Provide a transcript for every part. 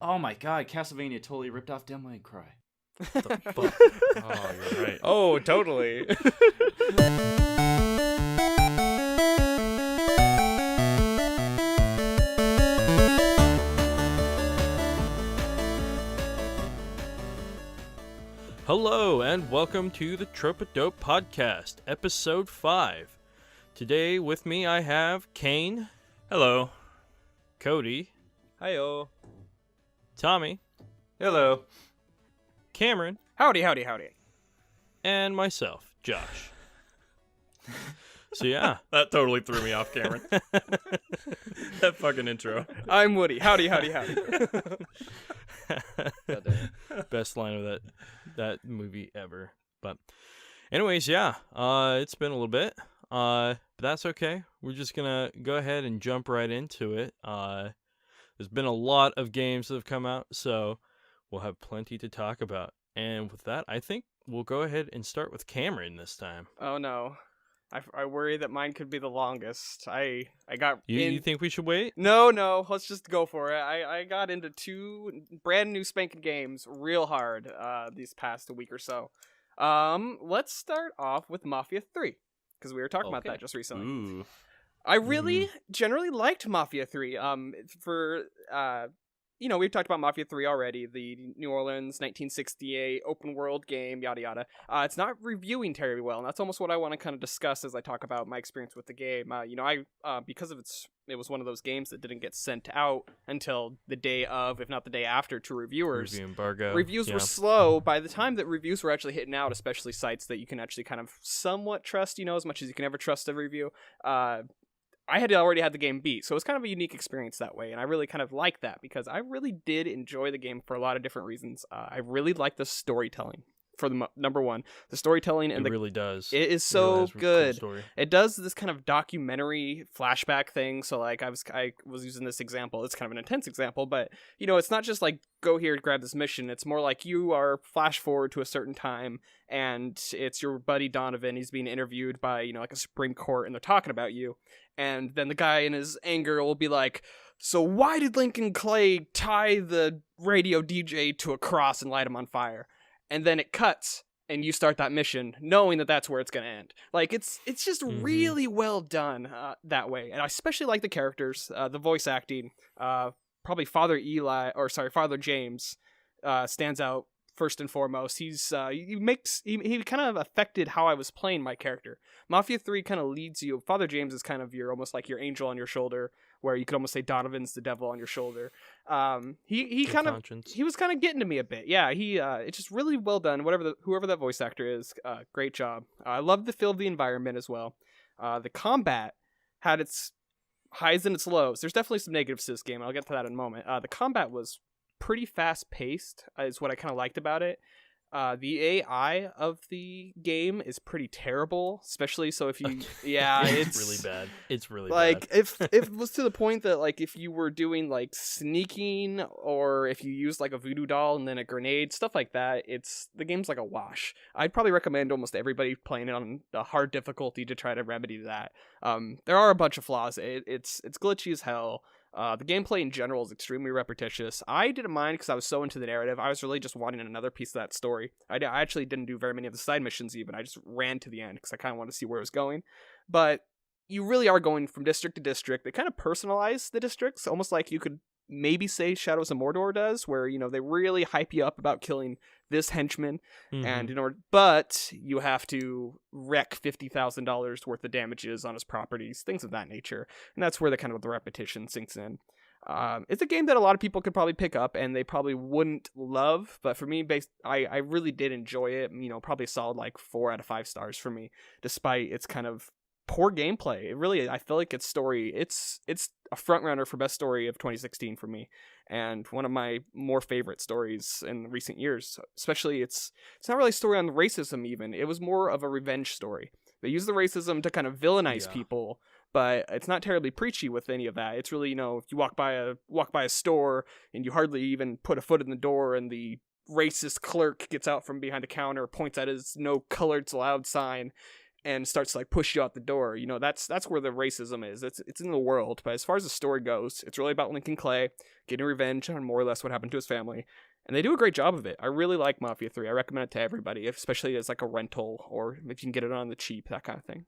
Oh my god, Castlevania totally ripped off Devil May Cry. The fuck? Oh, you're right. Oh, totally. Hello, and welcome to the Grope-a-trope podcast, episode 5. Today with me I have Cain. Hello. Cody. Hi-yo. Tommy. Hello. Cameron. Howdy, howdy, howdy. And myself, Josh. So yeah. That totally threw me off, Cameron. That fucking intro. I'm Woody. Howdy, howdy, howdy. Best line of that movie ever. But anyways, yeah. It's been a little bit. But that's okay. We're just gonna go ahead and jump right into it. There's been a lot of games that have come out, so we'll have plenty to talk about. And with that, I think we'll go ahead and start with Cameron this time. Oh no. I worry that mine could be the longest. I got You think we should wait? No, let's just go for it. I got into 2 brand new spanking games real hard these past week or so. Let's start off with Mafia 3 because we were talking about that just recently. Ooh. I really generally liked Mafia 3. We've talked about Mafia 3 already, the New Orleans 1968 open world game, yada yada. It's not reviewing terribly well, and that's almost what I want to kind of discuss as I talk about my experience with the game. Because of it was one of those games that didn't get sent out until the day of, if not the day after, to reviewers. Review embargo. Reviews were slow. By the time that reviews were actually hitting out, especially sites that you can actually kind of somewhat trust, as much as you can ever trust a review, I had already had the game beat, so it was kind of a unique experience that way, and I really kind of liked that because I really did enjoy the game for a lot of different reasons. I really like the storytelling for the number one. The storytelling and it really does. It is so good. Cool, it does this kind of documentary flashback thing. So like I was using this example. It's kind of an intense example, but it's not just like go here, grab this mission. It's more like you are flash forward to a certain time, and it's your buddy Donovan. He's being interviewed by like a Supreme Court, and they're talking about you. And then the guy in his anger will be like, so why did Lincoln Clay tie the radio DJ to a cross and light him on fire? And then it cuts, and you start that mission knowing that that's where it's going to end. Like, it's just really well done that way. And I especially like the characters, the voice acting. Probably Father James stands out first and foremost. He kind of affected how I was playing my character. Mafia 3 kind of leads you. Father James is kind of almost like your angel on your shoulder, where you could almost say Donovan's the devil on your shoulder. He was kind of getting to me a bit. Yeah, it's just really well done. Whoever that voice actor is, great job. I love the feel of the environment as well. The combat had its highs and its lows. There's definitely some negatives to this game. I'll get to that in a moment. The combat was pretty fast paced, is what I kind of liked about it. The AI of the game is pretty terrible, especially so if you it's really bad. It's really like bad. if it was to the point that like if you were doing like sneaking, or if you used like a voodoo doll and then a grenade, stuff like that, the game's like a wash. I'd probably recommend almost everybody playing it on a hard difficulty to try to remedy that. There are a bunch of flaws. It's glitchy as hell. The gameplay in general is extremely repetitious. I didn't mind because I was so into the narrative. I was really just wanting another piece of that story. I actually didn't do very many of the side missions even. I just ran to the end because I kind of wanted to see where it was going. But you really are going from district to district. They kind of personalize the districts, almost like you could maybe say Shadows of Mordor does, where they really hype you up about killing this henchman, and but you have to wreck $50,000 worth of damages on his properties, things of that nature, and that's where the repetition sinks in. It's a game that a lot of people could probably pick up and they probably wouldn't love, but for me, I really did enjoy it. Probably a solid like 4 out of 5 stars for me, despite its kind of poor gameplay. I feel like its story, it's a front runner for best story of 2016 for me, and one of my more favorite stories in recent years. Especially it's not really a story on racism even. It was more of a revenge story. They use the racism to kind of villainize people, but it's not terribly preachy with any of that. It's really, if you walk by a store and you hardly even put a foot in the door, and the racist clerk gets out from behind a counter, points at his no colored allowed sign, and starts to like push you out the door. You know, that's where the racism is. It's in the world, but as far as the story goes, it's really about Lincoln Clay getting revenge on more or less what happened to his family. And they do a great job of it. I really like Mafia 3. I recommend it to everybody, especially as like a rental or if you can get it on the cheap, that kind of thing.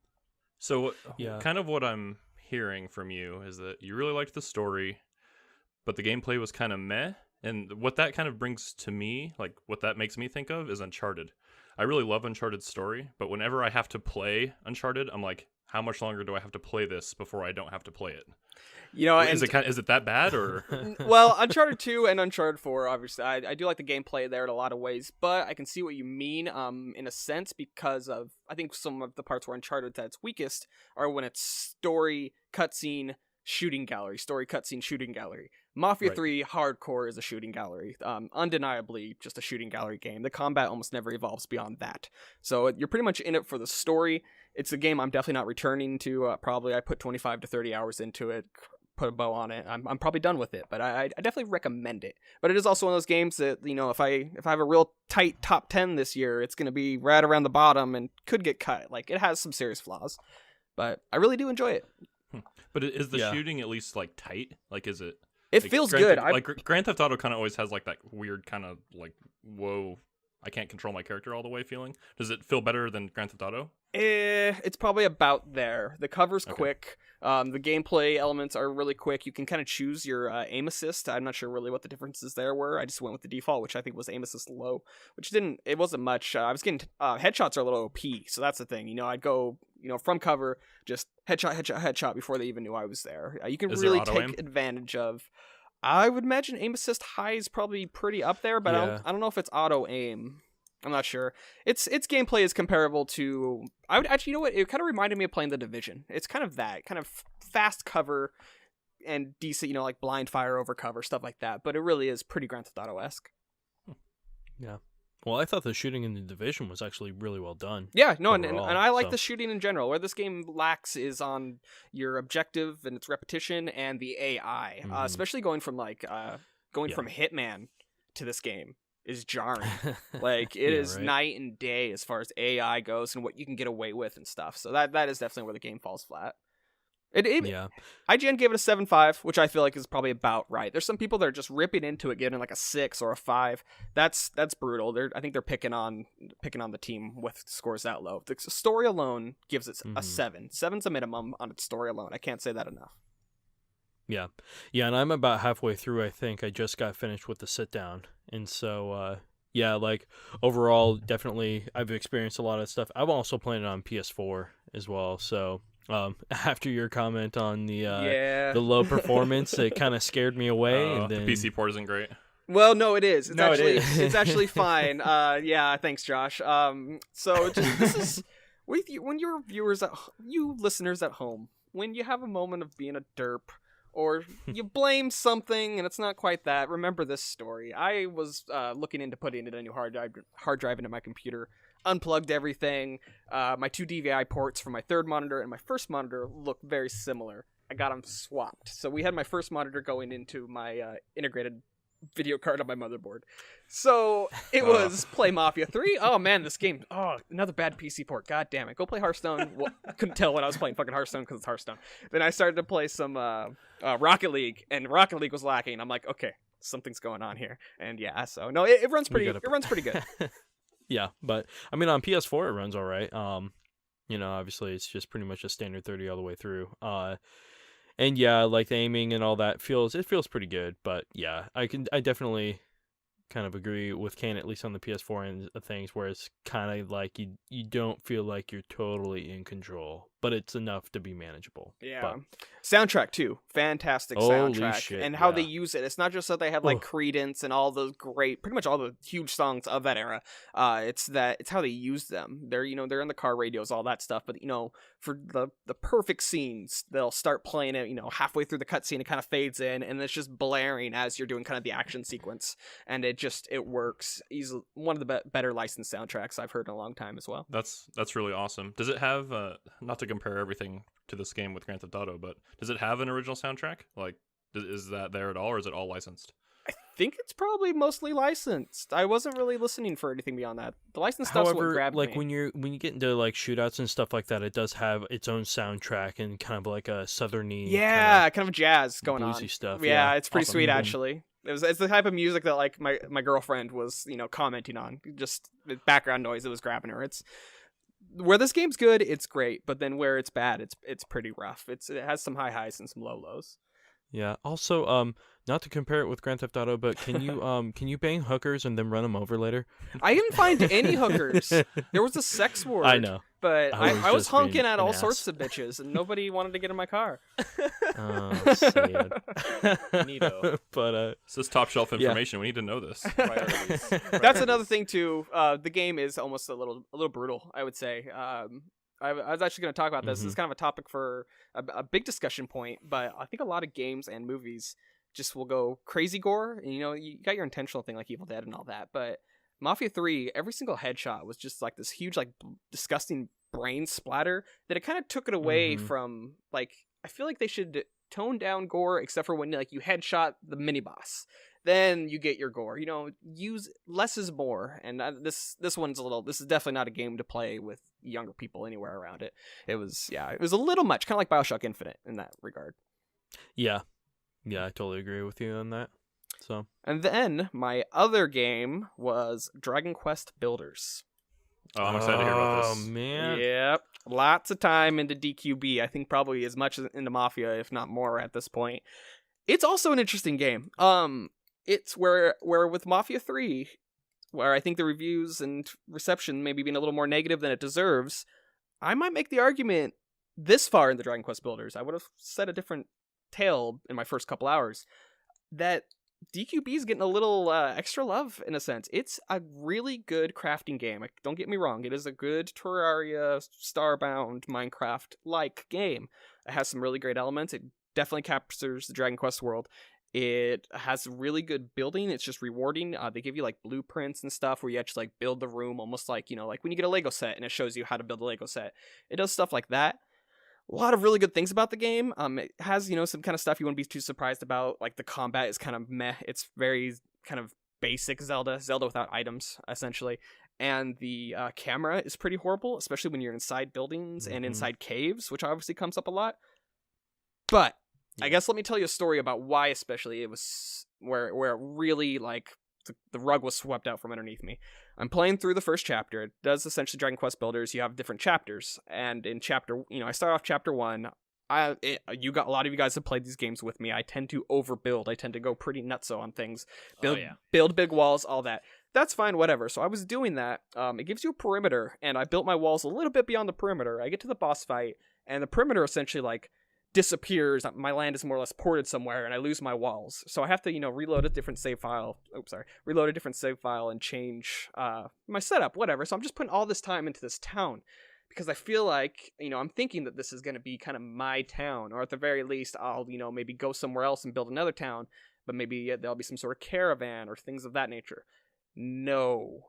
So, Yeah. kind of what I'm hearing from you is that you really liked the story, but the gameplay was kind of meh. And what that kind of brings to me, like what that makes me think of, is Uncharted. I really love Uncharted's story, but whenever I have to play Uncharted, I'm like, how much longer do I have to play this before I don't have to play it? You know, Is it that bad, or? Well, Uncharted 2 and Uncharted 4, obviously, I do like the gameplay there in a lot of ways, but I can see what you mean, in a sense, because of, I think some of the parts where Uncharted's at its weakest are when it's story, cutscene, shooting gallery, story, cutscene, shooting gallery. Mafia Right. 3 hardcore is a shooting gallery, undeniably just a shooting gallery game. The combat almost never evolves beyond that. So you're pretty much in it for the story. It's a game I'm definitely not returning to. Probably I put 25 to 30 hours into it, put a bow on it. I'm probably done with it, but I definitely recommend it. But it is also one of those games that, you know, if I have a real tight top 10 this year, it's going to be right around the bottom and could get cut. Like, it has some serious flaws, but I really do enjoy it. But is the Yeah. shooting at least like tight? Like, is it? It like, feels Grand good. Theft, like Grand Theft Auto kind of always has like that weird kind of like, whoa, I can't control my character all the way feeling. Does it feel better than Grand Theft Auto? It's probably about there. The cover's Okay. quick. The gameplay elements are really quick. You can kind of choose your aim assist. I'm not sure really what the differences there were. I just went with the default, which I think was aim assist low, which it wasn't much. I was getting headshots are a little OP, so that's the thing. You know, I'd go, you know, from cover, just headshot before they even knew I was there. You can Is there really auto take aim? advantage of. I would imagine aim assist high is probably pretty up there, but Yeah. I don't know if it's auto aim. I'm not sure. Its gameplay is comparable to. I would actually, you know what? It kind of reminded me of playing The Division. It's kind of that kind of fast cover and decent, you know, like blind fire over cover stuff like that. But it really is pretty Grand Theft Auto-esque. Yeah. Well, I thought the shooting in the Division was actually really well done. Yeah, no, and Overall, I like so. the shooting in general. Where this game lacks is on your objective and its repetition and the AI, Mhm. especially going from like going Yeah. from Hitman to this game is jarring. Like it Yeah, is right? night and day as far as AI goes and what you can get away with and stuff. So that is definitely where the game falls flat. Yeah. IGN gave it a 7.5, which I feel like is probably about right. There's some people that are just ripping into it, giving it like a 6 or a 5. That's brutal. I think they're picking on the team with scores that low. The story alone gives it a Mhm. 7. 7's a minimum on its story alone. I can't say that enough. Yeah, and I'm about halfway through. I think I just got finished with the sit down, and so yeah, like overall, definitely I've experienced a lot of stuff. I'm also playing it on PS4 as well. So after your comment on the Yeah. the low performance, it kind of scared me away. And then The PC port isn't great. Well, no, it is. No, it is. It's actually fine. Yeah, thanks, Josh. So this is with you when your viewers you listeners at home, when you have a moment of being a derp or you blame something and it's not quite that, remember this story. I was looking into putting in a new hard drive into my computer, unplugged everything. My 2 DVI ports from my third monitor and my first monitor look very similar. I got them swapped. So we had my first monitor going into my integrated video card on my motherboard. So it was play Mafia 3. Oh man, this game. Oh, another bad PC port. God damn it. Go play Hearthstone. Well, couldn't tell when I was playing fucking Hearthstone because it's Hearthstone. Then I started to play some Rocket League, and Rocket League was lacking. I'm like, okay, something's going on here. And yeah, so no, it runs pretty. It runs pretty good. Yeah, but I mean on PS4 it runs all right. You know, obviously it's just pretty much a standard 30 all the way through. And yeah, like the aiming and all that feels pretty good. But yeah, I definitely kind of agree with Kane, at least on the PS4 end of things, where it's kind of like you don't feel like you're totally in control, but it's enough to be manageable. Yeah. But, Soundtrack too. Fantastic Holy soundtrack. shit, and how yeah. they use it. It's not just that they have like Ugh. Credence and all those great, pretty much all the huge songs of that era. It's how they use them. They're they're in the car radios, all that stuff. But for the perfect scenes, they'll start playing it. Halfway through the cutscene, it kind of fades in, and it's just blaring as you're doing kind of the action sequence, and it works. Easily one of the better licensed soundtracks I've heard in a long time as well. That's really awesome. Does it have not to compare everything to this game with Grand Theft Auto, but does it have an original soundtrack? Like, is that there at all, or is it all licensed? I think it's probably mostly licensed. I wasn't really listening for anything beyond that. The licensed stuff's what However, grabbed like me. when you get into like shootouts and stuff like that, it does have its own soundtrack and kind of like a southerny, Yeah, kind of jazz going on. bluesy stuff. Yeah, it's pretty Awesome. sweet Mhm. actually. It's the type of music that like my girlfriend was, commenting on. Just the background noise that was grabbing her. It's where this game's good, it's great, but then where it's bad, it's pretty rough. It has some high highs and some low lows. Yeah. Also, not to compare it with Grand Theft Auto, but can you bang hookers and then run them over later? I didn't find any hookers. There was a sex word. I know. But I I was was just being honking at an all ass. sorts of bitches, and nobody wanted to get in my car. Oh, sad. Neato. But This is top shelf Yeah. information. We need to know this. Priorities. That's another thing too. The game is almost a little brutal, I would say. I was actually going to talk about this. This is kind of a topic for a big discussion point, but I think a lot of games and movies just will go crazy gore. And, you got your intentional thing like Evil Dead and all that, but Mafia 3, every single headshot was just like this huge, like disgusting brain splatter that it kind of took it away Mhm. from like. I feel like they should tone down gore, except for when like you headshot the mini boss. Then you get your gore. Use less is more. And this one's a little. This is definitely not a game to play with younger people anywhere around it. It was a little much, kind of like BioShock Infinite in that regard. yeah, I totally agree with you on that. So And then my other game was Dragon Quest Builders. Oh, I'm excited to hear about Oh this. man. Yep, lots of time into DQB. I think probably as much as into Mafia, if not more, at this point. It's also an interesting game. It's where with Mafia 3, where I think the reviews and reception maybe being a little more negative than it deserves, I might make the argument this far in the Dragon Quest Builders. I would have said a different tale in my first couple hours that DQB is getting a little extra love in a sense. It's a really good crafting game. Don't get me wrong. It is a good Terraria, Starbound, Minecraft-like game. It has some really great elements. It definitely captures the Dragon Quest world. It has really good building. It's just rewarding. They give you like blueprints and stuff where you actually like build the room almost like, like when you get a Lego set and it shows you how to build a Lego set. It does stuff like that. A lot of really good things about the game. It has, some kind of stuff you wouldn't be too surprised about. Like the combat is kind of meh. It's very kind of basic Zelda without items, essentially. And the camera is pretty horrible, especially when you're inside buildings and inside caves, which obviously comes up a lot. But I guess let me tell you a story about why especially it was where it really like the rug was swept out from underneath me. I'm playing through the first chapter. It does essentially Dragon Quest Builders. You have different chapters, and in chapter, I start off chapter 1. A lot of you guys have played these games with me. I tend to overbuild. I tend to go pretty nutso on things. Build big walls, all that. That's fine, whatever. So I was doing that. It gives you a perimeter, and I built my walls a little bit beyond the perimeter. I get to the boss fight, and the perimeter essentially like disappears. My land is more or less ported somewhere, and I lose my walls. So I have to, reload a different save file. Reload a different save file and change my setup, whatever. So I'm just putting all this time into this town because I feel like, I'm thinking that this is going to be kind of my town, or at the very least, I'll, maybe go somewhere else and build another town, but maybe there'll be some sort of caravan or things of that nature. No.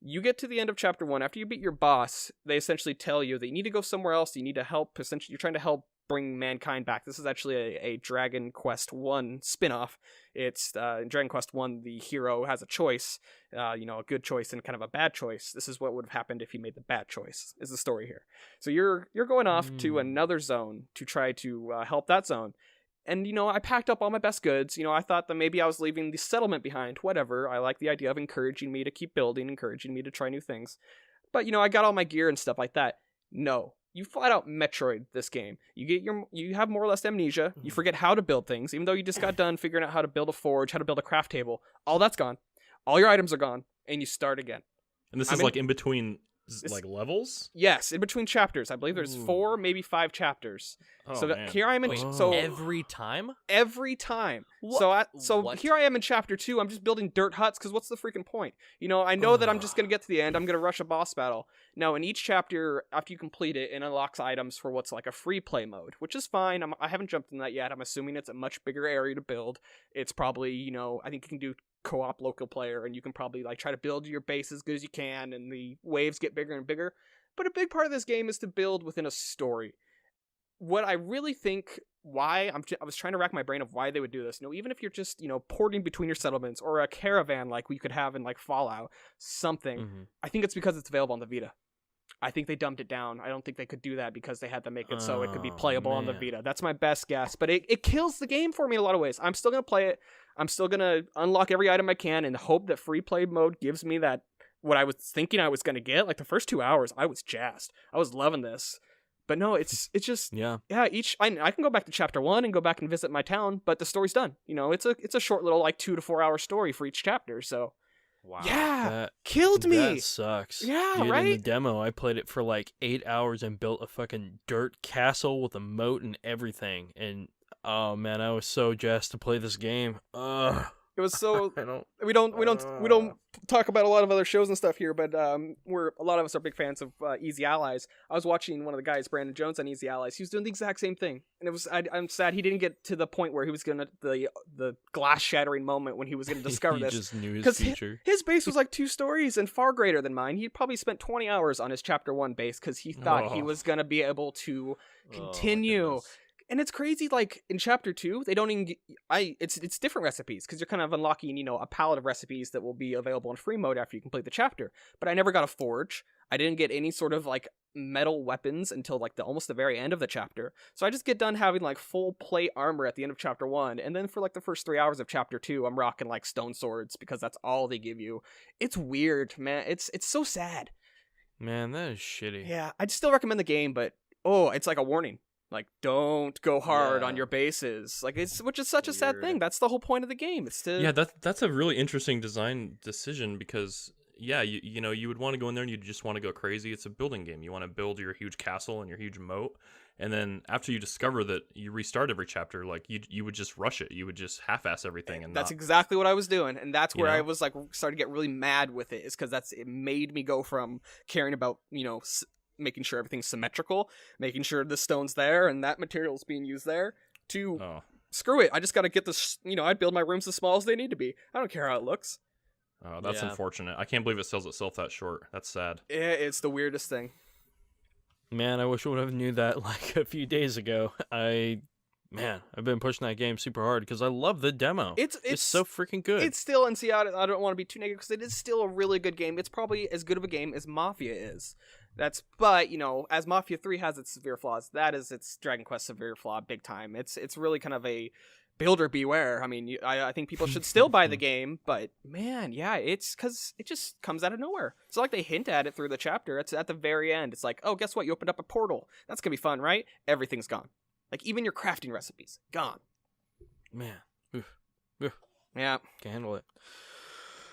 You get to the end of chapter 1, after you beat your boss, they essentially tell you that you need to go somewhere else, you need to help, essentially, you're trying to help bring mankind back. This is actually a Dragon Quest 1 spin-off. It's in Dragon Quest 1, the hero has a choice, a good choice and kind of a bad choice. This is what would have happened if he made the bad choice, is the story here. So you're going off to another zone to try to help that zone. And, I packed up all my best goods. I thought that maybe I was leaving the settlement behind, whatever. I like the idea of encouraging me to keep building, encouraging me to try new things. But, I got all my gear and stuff like that. No. You flat out Metroid this game. You have more or less amnesia. You forget how to build things, even though you just got done figuring out how to build a forge, how to build a craft table. All that's gone. All your items are gone, and you start again. And this is like in between like levels? Yes, in between chapters. I believe there's 4, maybe 5 chapters. Oh, so man. here I am in Every time? every time. What? So What? here I am in chapter 2. I'm just building dirt huts because what's the freaking point? I know that I'm just gonna get to the end. I'm gonna rush a boss battle. Now in each chapter, after you complete it, it unlocks items for what's like a free play mode, which is fine. I haven't jumped in that yet. I'm assuming it's a much bigger area to build. It's probably I think you can do co-op local player, and you can probably like try to build your base as good as you can, and the waves get bigger and bigger. But a big part of this game is to build within a story. What I really think why I was trying to rack my brain of why they would do this. Even if you're just porting between your settlements or a caravan like we could have in like Fallout, something. Mhm. I think it's because it's available on the Vita. I think they dumped it down. I don't think they could do that because they had to make it so it could be Oh, playable on the man. Vita. That's my best guess, but it kills the game for me in a lot of ways. I'm still gonna play it. I'm still gonna unlock every item I can and hope that free play mode gives me that what I was thinking I was gonna get. Like the first 2 hours, I was jazzed. I was loving this. But no, it's just Yeah. I can go back to chapter 1 and go back and visit my town, but the story's done. It's a short little like 2 to 4 hour story for each chapter. So Wow. yeah, That killed me. That sucks. Yeah, Dude, in the right? demo, I played it for like 8 hours and built a fucking dirt castle with a moat and everything. And oh man, I was so jazzed to play this game. Ugh. It was so I don't. we don't talk about a lot of other shows and stuff here, but we're a lot of us are big fans of Easy Allies. I was watching one of the guys, Brandon Jones, on Easy Allies. He was doing the exact same thing, and I'm sad he didn't get to the point where he was gonna the glass shattering moment when he was gonna discover He this. just knew his Because future. his base was like 2 stories and far greater than mine. He probably spent 20 hours on his chapter 1 base because he thought he Oh. was gonna be able to Oh, my continue. goodness. And it's crazy, like, in Chapter 2, they don't even... It's different recipes, because you're kind of unlocking, a palette of recipes that will be available in free mode after you complete the chapter. But I never got a forge. I didn't get any sort of, like, metal weapons until, like, almost the very end of the chapter. So I just get done having, like, full plate armor at the end of Chapter 1, and then for, like, the first 3 hours of Chapter 2, I'm rocking, like, stone swords, because that's all they give you. It's weird, man. It's so sad. Man, that is shitty. Yeah, I'd still recommend the game, but, it's like a warning. Like, don't go hard on Yeah. your bases. Like, which is such a sad Weird. thing. That's the whole point of the game. It's to Yeah, that's a really interesting design decision because you would want to go in there and you just want to go crazy. It's a building game. You want to build your huge castle and your huge moat, and then after you discover that you restart every chapter, like you would just rush it. You would just half-ass everything, and that's not, exactly what I was doing, and that's You where I know? was like started to get really mad with it. Is because it made me go from caring about making sure everything's symmetrical, making sure the stone's there and that material's being used there, to oh, screw it. I just got to get this. I'd build my rooms as small as they need to be. I don't care how it looks. that's Yeah. unfortunate. I can't believe it sells itself that short. That's sad. It's the weirdest thing. Man, I wish I would have knew that like a few days ago. I've been pushing that game super hard because I love the demo. It's so freaking good. It's still, and see, I don't want to be too negative because it is still a really good game. It's probably as good of a game as Mafia is. But as Mafia 3 has its severe flaws, that is its Dragon Quest severe flaw, big time. It's really kind of a builder beware. I mean, I think people should still buy the game, but man, yeah, it's because it just comes out of nowhere. It's not like they hint at it through the chapter. It's at the very end. It's like, oh, guess what? You opened up a portal. That's gonna be fun, right? Everything's gone. Like even your crafting recipes, gone. Man, Yeah. can't handle it.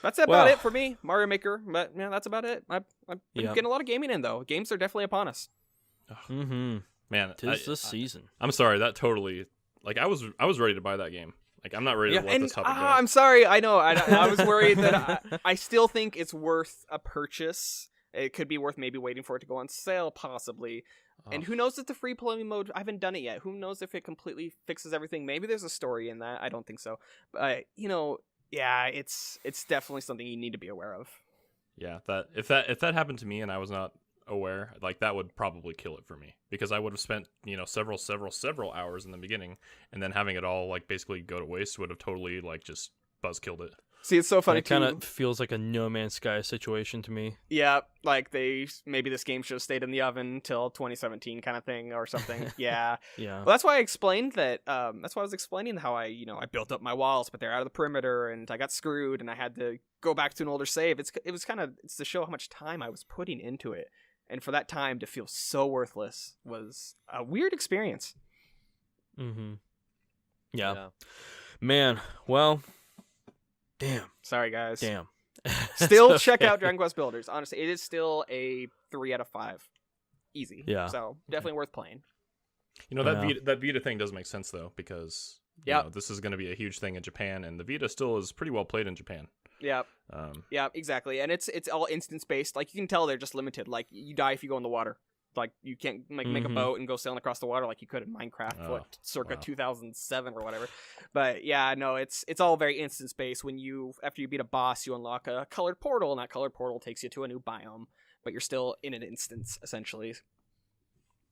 That's about Well- it for me, Mario Maker. But yeah, that's about it. I've been Yep. getting a lot of gaming in though. Games are definitely upon us. Mm-hmm. Man, Tis the season. I'm sorry. That totally I was ready to buy that game. Like I'm not ready to let And this topic go. I'm sorry. I know. I was worried that I still think it's worth a purchase. It could be worth maybe waiting for it to go on sale, possibly. And who knows if the free play mode? I haven't done it yet. Who knows if it completely fixes everything? Maybe there's a story in that. I don't think so. But yeah, it's definitely something you need to be aware of. Yeah, if that happened to me and I was not aware, like that would probably kill it for me because I would have spent several hours in the beginning, and then having it all like basically go to waste would have totally like just buzz-killed it. See, it's so funny It kind too. of feels like a No Man's Sky situation to me. Yeah, like maybe this game should have stayed in the oven until 2017 kind of thing or something. Yeah. Yeah. Well, that's why I explained that. That's why I was explaining how I built up my walls, but they're out of the perimeter, and I got screwed, and I had to go back to an older save. It's to show how much time I was putting into it, and for that time to feel so worthless was a weird experience. Mm-hmm. Yeah. Man, well, damn. Sorry, guys. Damn. Still It's check okay. out Dragon Quest Builders. Honestly, it is still a 3 out of 5. Easy. Yeah. So definitely worth playing. That Yeah. Vita thing does make sense though because Yep. this is going to be a huge thing in Japan, and the Vita still is pretty well played in Japan. Yeah. Yeah, exactly. And it's all instance based. Like you can tell they're just limited. Like you die if you go in the water. Like you can't make a Mhm. boat and go sailing across the water like you could in Minecraft Oh, circa wow. 2007 or whatever. But yeah, no, it's all very instance based. When after you beat a boss, you unlock a colored portal, and that colored portal takes you to a new biome. But you're still in an instance essentially.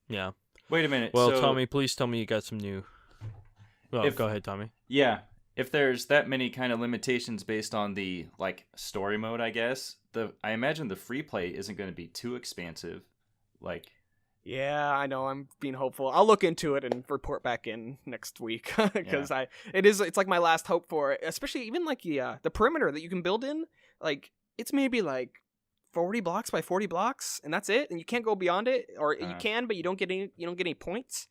Yeah. Wait a minute. Well, so, Tommy, please tell me you got some new Well, go ahead, Tommy. Yeah, if there's that many kind of limitations based on the like story mode, I guess I imagine the free play isn't going to be too expansive. Like, Yeah, I know. I'm being hopeful. I'll look into it and report back in next week because it's like my last hope for it. Especially even like the perimeter that you can build in. Like it's maybe like 40 blocks by 40 blocks, and that's it. And you can't go beyond it, or you can, but you don't get any points.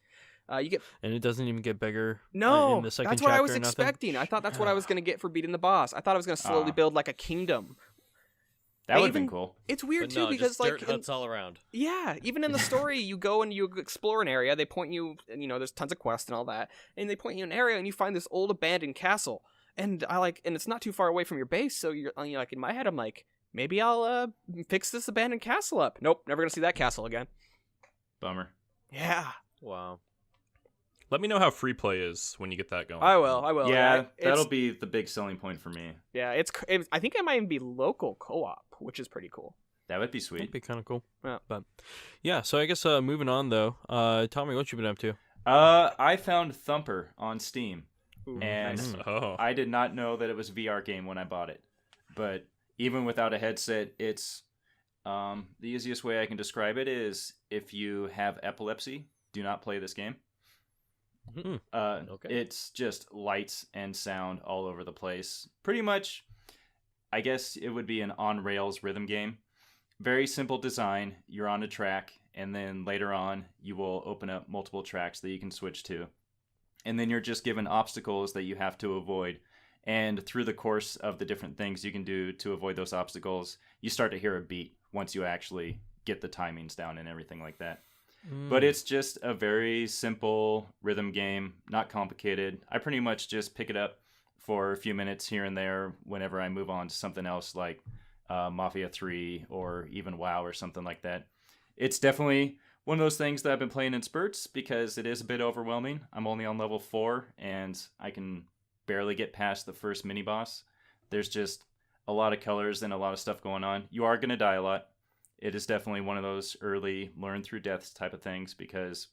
You get, and it doesn't even get bigger. No, in the second that's what I was chapter or nothing? expecting. I thought that's what I was gonna get for beating the boss. I thought I was gonna slowly build like a kingdom. that would have been cool. It's weird But too no, because just like dirt huts all around. yeah, even in the story, you go and you explore an area. They point you, and there's tons of quests and all that, and they point you in an area, and you find this old abandoned castle. And and it's not too far away from your base. So you're like, in my head, I'm like, maybe I'll fix this abandoned castle up. Nope, never gonna see that castle again. Bummer. Yeah, Wow. Let me know how free play is when you get that going. I will. Yeah, that'll it's, be the big selling point for me. yeah. I think it might even be local co-op, which is pretty cool. That would be sweet. That'd be kind of cool. Yeah. But yeah, so I guess moving on though, Tommy, what you been up to? I found Thumper on Steam, Ooh, and nice. Oh. I did not know that it was a VR game when I bought it. But even without a headset, it's the easiest way I can describe it is if you have epilepsy, do not play this game. Hmm. Okay. It's just lights and sound all over the place. Pretty much, I guess it would be an on-rails rhythm game. Very simple design. You're on a track, and then later on, you will open up multiple tracks that you can switch to. And then you're just given obstacles that you have to avoid. And through the course of the different things you can do to avoid those obstacles, you start to hear a beat once you actually get the timings down and everything like that. But it's just a very simple rhythm game, not complicated. I pretty much just pick it up for a few minutes here and there whenever I move on to something else like Mafia 3 or even WoW or something like that. It's definitely one of those things that I've been playing in spurts because it is a bit overwhelming. I'm only on level 4 and I can barely get past the first mini boss. There's just a lot of colors and a lot of stuff going on. You are going to die a lot. It is definitely one of those early learn through deaths type of things because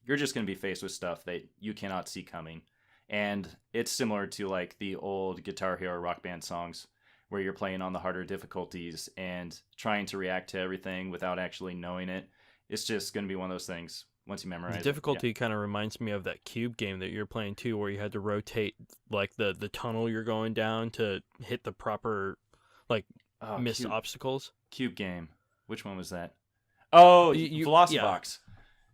you're just going to be faced with stuff that you cannot see coming. And it's similar to like the old Guitar Hero Rock Band songs where you're playing on the harder difficulties and trying to react to everything without actually knowing it. It's just going to be one of those things once you memorize The it. difficulty kind of reminds me of that Cube game that you're playing too, where you had to rotate like the tunnel you're going down to hit the proper like missed obstacles. Cube game. Which one was that? Oh, You- Velocibox.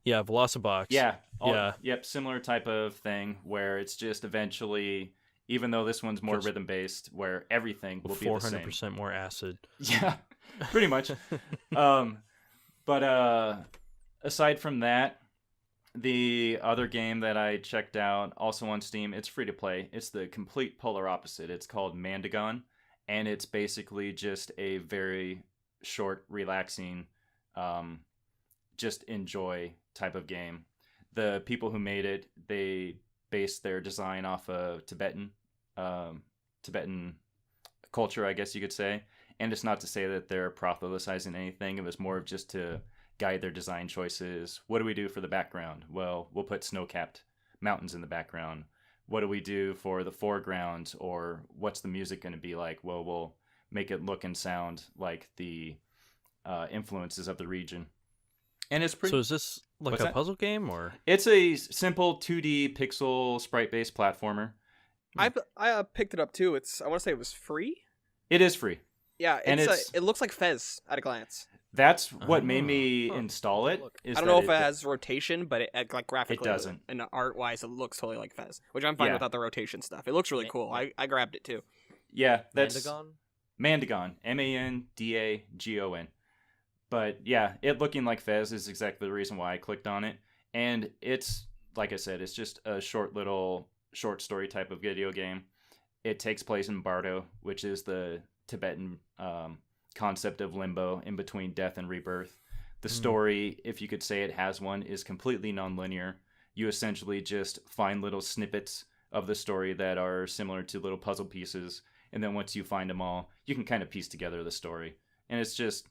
Yeah, Velocibox. Yeah. Yeah. Yep, similar type of thing where it's just eventually, even though this one's more Just rhythm-based, where everything will be the same. 400% more acid. Yeah, pretty much. But aside from that, the other game that I checked out, also on Steam, it's free to play. It's the complete polar opposite. It's called Mandagon, and it's basically just a very short, relaxing, just enjoy type of game. The people who made it, they based their design off of Tibetan culture, I guess you could say. And it's not to say that they're proselytizing anything. It was more of just to guide their design choices. What do we do for the background? Well, we'll put snow-capped mountains in the background. What do we do for the foreground? Or what's the music going to be like? Well, we'll make it look and sound like the influences of the region. And it's pretty... So is this like What's a that? puzzle game or? It's a simple 2D pixel sprite-based platformer. I picked it up too. I want to say it was free. It is free. Yeah, And it looks like Fez at a glance. That's what made me Huh. install it. Look. Is I don't that know if it has rotation, but like graphically, doesn't. and art wise, it looks totally like Fez, which I'm fine Yeah. without the rotation stuff. It looks really cool. I grabbed it too. Yeah, that's Mandagon? Mandagon. Mandagon. But yeah, it looking like Fez is exactly the reason why I clicked on it. And it's, like I said, it's just a short story type of video game. It takes place in Bardo, which is the Tibetan concept of limbo, in between death and rebirth. The story, if you could say it has one, is completely nonlinear. You essentially just find little snippets of the story that are similar to little puzzle pieces, and then once you find them all, you can kind of piece together the story. And it's just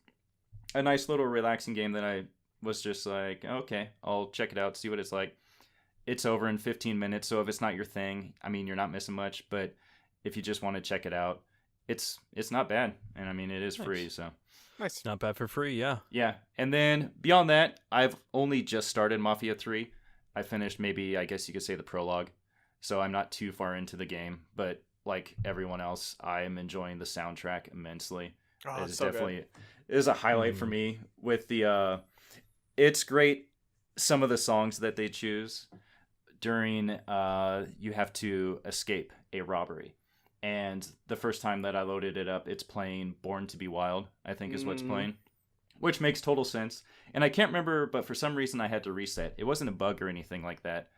a nice little relaxing game that I was just like, okay, I'll check it out, see what it's like. it's over in 15 minutes. So if it's not your thing, I mean, you're not missing much. But if you just want to check it out, it's not bad. And I mean, it is free. So Nice. Not bad for free, yeah. yeah. And then beyond that, I've only just started Mafia 3. I finished maybe, I guess you could say, the prologue. So I'm not too far into the game. But like everyone else, I am enjoying the soundtrack immensely. Oh, It's it's so definitely good. it is a highlight for me with the it's great, some of the songs that they choose during you have to escape a robbery. And the first time that I loaded it up, it's playing Born to Be Wild, I think is what's playing, which makes total sense. And I can't remember, but for some reason I had to reset. It wasn't a bug or anything like that.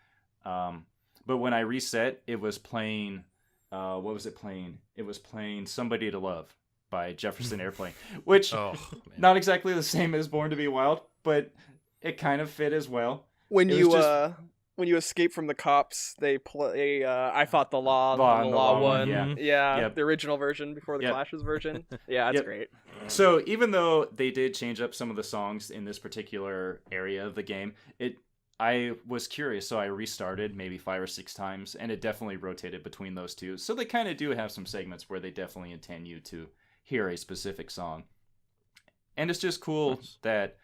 But when I reset, it was playing what was it playing? It was playing Somebody to Love by Jefferson Airplane, which Oh, man. not exactly the same as Born to Be Wild, but it kind of fit as well. When It you was just- when you escape from the cops, they play I Fought the Law, Law the and the Law Law one, one. yeah. Yep. The original version before the Yep. Clashes version. Yeah, that's Yep. great. So even though they did change up some of the songs in this particular area of the game, I was curious, so I restarted maybe 5 or 6 times, and it definitely rotated between those two. So they kind of do have some segments where they definitely intend you to hear a specific song. And it's just cool that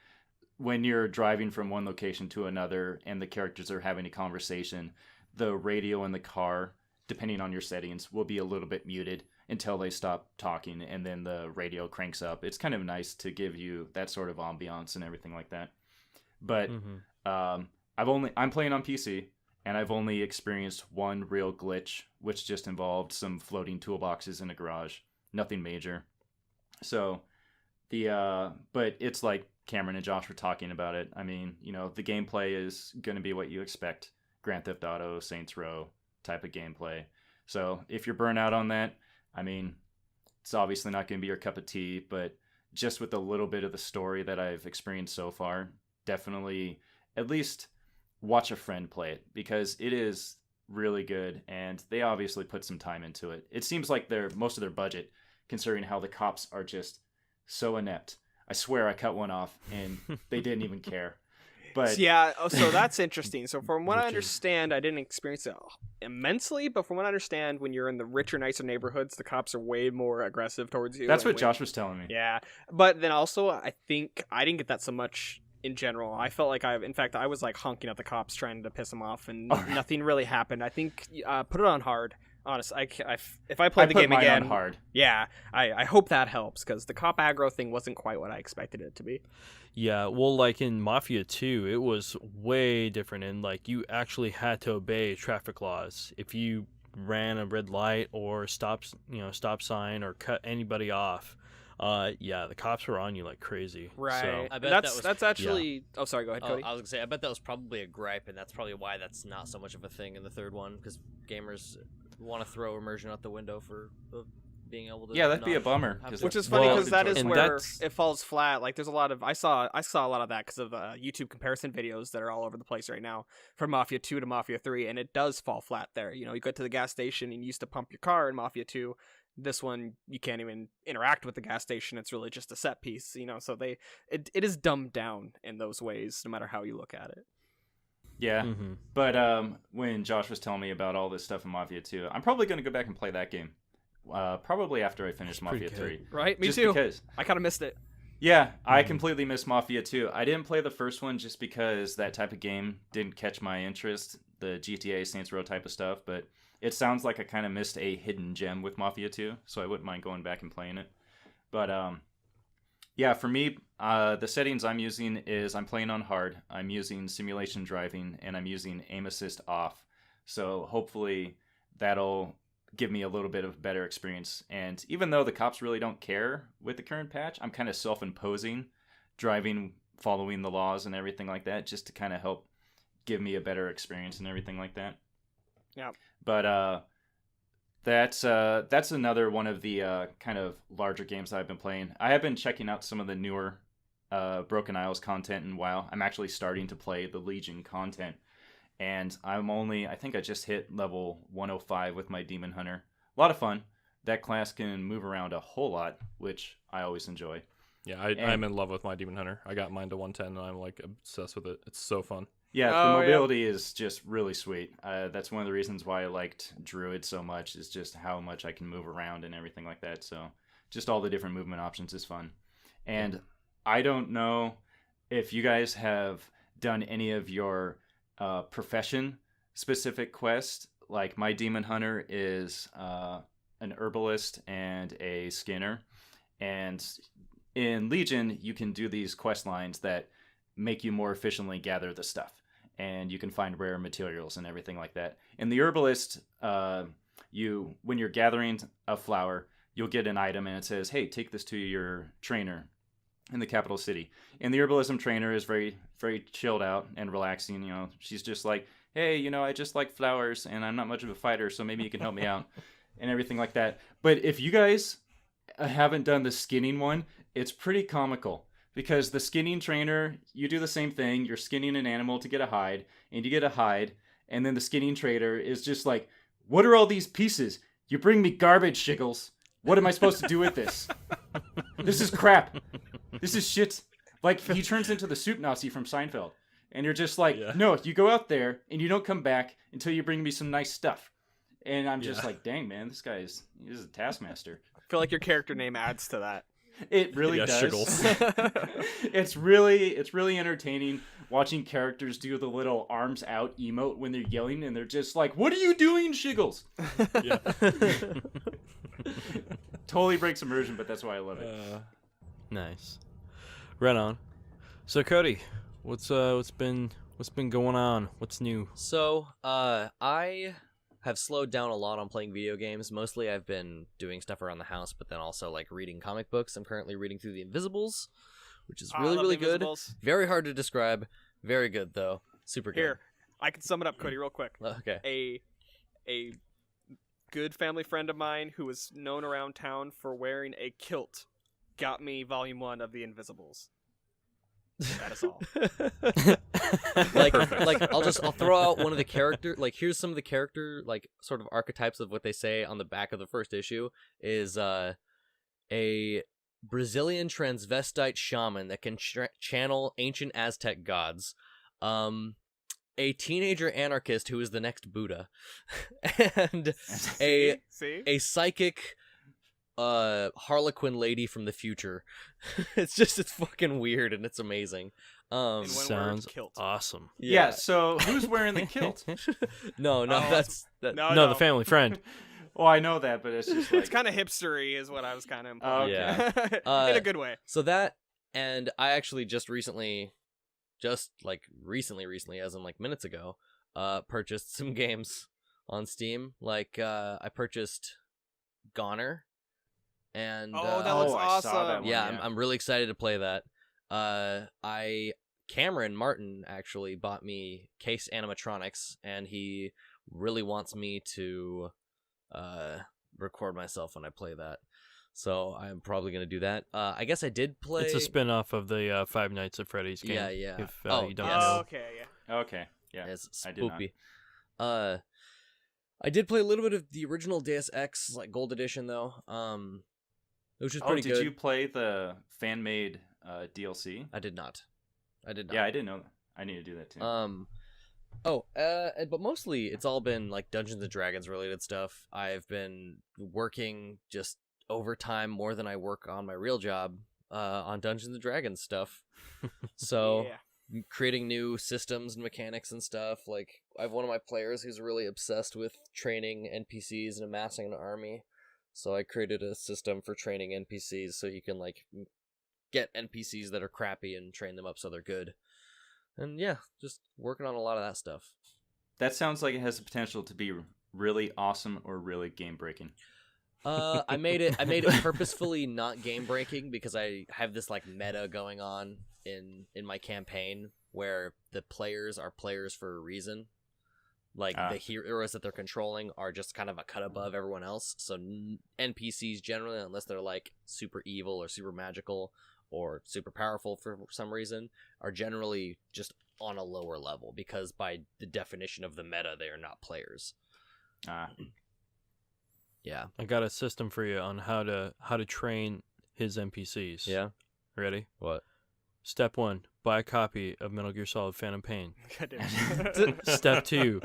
when you're driving from one location to another and the characters are having a conversation, the radio in the car, depending on your settings, will be a little bit muted until they stop talking, and then the radio cranks up. It's kind of nice to give you that sort of ambiance and everything like that. But I'm playing on PC, and I've only experienced one real glitch, which just involved some floating toolboxes in a garage. Nothing major. So but it's like Cameron and Josh were talking about it. I mean, the gameplay is going to be what you expect. Grand Theft Auto, Saints Row type of gameplay. So if you're burnt out on that, I mean, it's obviously not going to be your cup of tea, but just with a little bit of the story that I've experienced so far, definitely at least watch a friend play it, because it is really good, and they obviously put some time into it. It seems like most of their budget, considering how the cops are just so inept. I swear I cut one off and they didn't even care. But Yeah, so that's interesting. So from what I Which is- understand, I didn't experience it immensely, but from what I understand, when you're in the richer, nicer neighborhoods, the cops are way more aggressive towards you. that's and what Josh was telling me. Yeah, but then also I think I didn't get that so much in general. I felt like I was like honking at the cops trying to piss them off, and nothing really happened. I think put it on hard. Honestly, if I play I the put game mine again, on hard. yeah, I hope that helps, because the cop aggro thing wasn't quite what I expected it to be. Yeah, well, like in Mafia 2, it was way different, and like you actually had to obey traffic laws. If you ran a red light or stop sign or cut anybody off, the cops were on you like crazy. Right. So, I bet That's actually. Oh, sorry. Go ahead, Oh, Cody. I was gonna say, I bet that was probably a gripe, and that's probably why that's not so much of a thing in the third one, because gamers want to throw immersion out the window for being able to. Yeah, that'd be a not bummer, have 'cause to- Which is funny, Well, because that is and where that's- it falls flat. Like, there's a lot of I saw a lot of that because of YouTube comparison videos that are all over the place right now, from Mafia 2 to Mafia 3, and it does fall flat there. You go to the gas station and you used to pump your car in Mafia 2. This one, you can't even interact with the gas station. It's really just a set piece, so it is dumbed down in those ways, no matter how you look at it. Yeah. mhm. But when Josh was telling me about all this stuff in Mafia 2, I'm probably going to go back and play that game. Probably after I finish pretty Mafia good. 3. Right? Me Just too. because. I kind of missed it. Yeah, I completely missed Mafia 2. I didn't play the first one just because that type of game didn't catch my interest, the GTA Saints Row type of stuff, but it sounds like I kind of missed a hidden gem with Mafia 2, so I wouldn't mind going back and playing it. But yeah, for me, the settings I'm using is I'm playing on hard, I'm using simulation driving, and I'm using aim assist off. So hopefully that'll give me a little bit of better experience. And even though the cops really don't care with the current patch, I'm kind of self-imposing driving, following the laws and everything like that, just to kind of help give me a better experience and everything like that. Yeah. But that's another one of the kind of larger games that I've been playing. I have been checking out some of the newer Broken Isles content in WoW. I'm actually starting to play the Legion content. And I think I just hit level 105 with my Demon Hunter. A lot of fun. That class can move around a whole lot, which I always enjoy. Yeah, I'm in love with my Demon Hunter. I got mine to 110, and I'm like obsessed with it. It's so fun. Yeah, the Oh, yeah. mobility is just really sweet. That's one of the reasons why I liked Druid so much, is just how much I can move around and everything like that. So just all the different movement options is fun. And I don't know if you guys have done any of your profession-specific quests. Like my Demon Hunter is an herbalist and a skinner. And in Legion, you can do these quest lines that make you more efficiently gather the stuff. And you can find rare materials and everything like that. In the herbalist, when you're gathering a flower, you'll get an item and it says, hey, take this to your trainer in the capital city. And the herbalism trainer is very, very chilled out and relaxing. You know, she's just like, hey, you know, I just like flowers and I'm not much of a fighter, so maybe you can help me out and everything like that. But if you guys haven't done the skinning one, it's pretty comical. Because the skinning trainer, you do the same thing. You're skinning an animal to get a hide, and you get a hide, and then the skinning trader is just like, what are all these pieces? You bring me garbage, Shiggles. What am I supposed to do with this? This is crap. This is shit. Like, he turns into the soup Nazi from Seinfeld. And you're just like, no, you go out there, and you don't come back until you bring me some nice stuff. And I'm just like, dang, man, this guy is a taskmaster. I feel like your character name adds to that. It really does. Shiggles. It's really entertaining watching characters do the little arms out emote when they're yelling, and they're just like, "What are you doing, Shiggles?" Yeah. Totally breaks immersion, but that's why I love it. Nice. Right on. So Cody, what's been going on? What's new? So, I have slowed down a lot on playing video games. Mostly I've been doing stuff around the house, but then also like reading comic books. I'm currently reading through The Invisibles, which is really, really good. Invisibles. Very hard to describe. Very good, though. Super good. Here, I can sum it up, Cody, real quick. Okay. A good family friend of mine who was known around town for wearing a kilt got me Volume 1 of The Invisibles. That is all. I'll throw out one of the character, like, here's some of the character, like, sort of archetypes of what they say on the back of the first issue is a Brazilian transvestite shaman that can channel ancient Aztec gods, a teenager anarchist who is the next Buddha, and a psychic Harlequin lady from the future. It's fucking weird and it's amazing. Sounds awesome. Yeah. So who's wearing the kilt? No, that's No, the family friend. Well, I know that, but it's just like... It's kind of hipstery is what I was kind of Oh, okay. Yeah. In a good way. So that, and I actually recently, as in like minutes ago, purchased some games on Steam. Like, I purchased Goner. And that looks I saw awesome. that one, yeah, I'm really excited to play that. Cameron Martin actually bought me Case Animatronics, and he really wants me to record myself when I play that. So I'm probably gonna do that. I guess I did play. It's a spin-off of the Five Nights at Freddy's game. Yeah. If you don't yes. know. Okay, yeah. Okay, yeah. It's I did not. spoopy. I did play a little bit of the original Deus Ex, like Gold Edition, though. Which is pretty good. Did you play the fan-made DLC? I did not. Yeah, I didn't know that. I need to do that too. But mostly it's all been like Dungeons and Dragons related stuff. I've been working just overtime more than I work on my real job on Dungeons and Dragons stuff. So creating new systems and mechanics and stuff. Like, I have one of my players who's really obsessed with training NPCs and amassing an army. So I created a system for training NPCs so you can like get NPCs that are crappy and train them up so they're good. And yeah, just working on a lot of that stuff. That sounds like it has the potential to be really awesome or really game breaking. I made it purposefully not game breaking because I have this like meta going on in my campaign where the players are players for a reason. Like the heroes that they're controlling are just kind of a cut above everyone else. So NPCs generally, unless they're like super evil or super magical or super powerful for some reason, are generally just on a lower level because by the definition of the meta, they are not players. Yeah. I got a system for you on how to train his NPCs. Yeah. Ready? What? Step 1, buy a copy of Metal Gear Solid Phantom Pain. Goddamn. Step 2,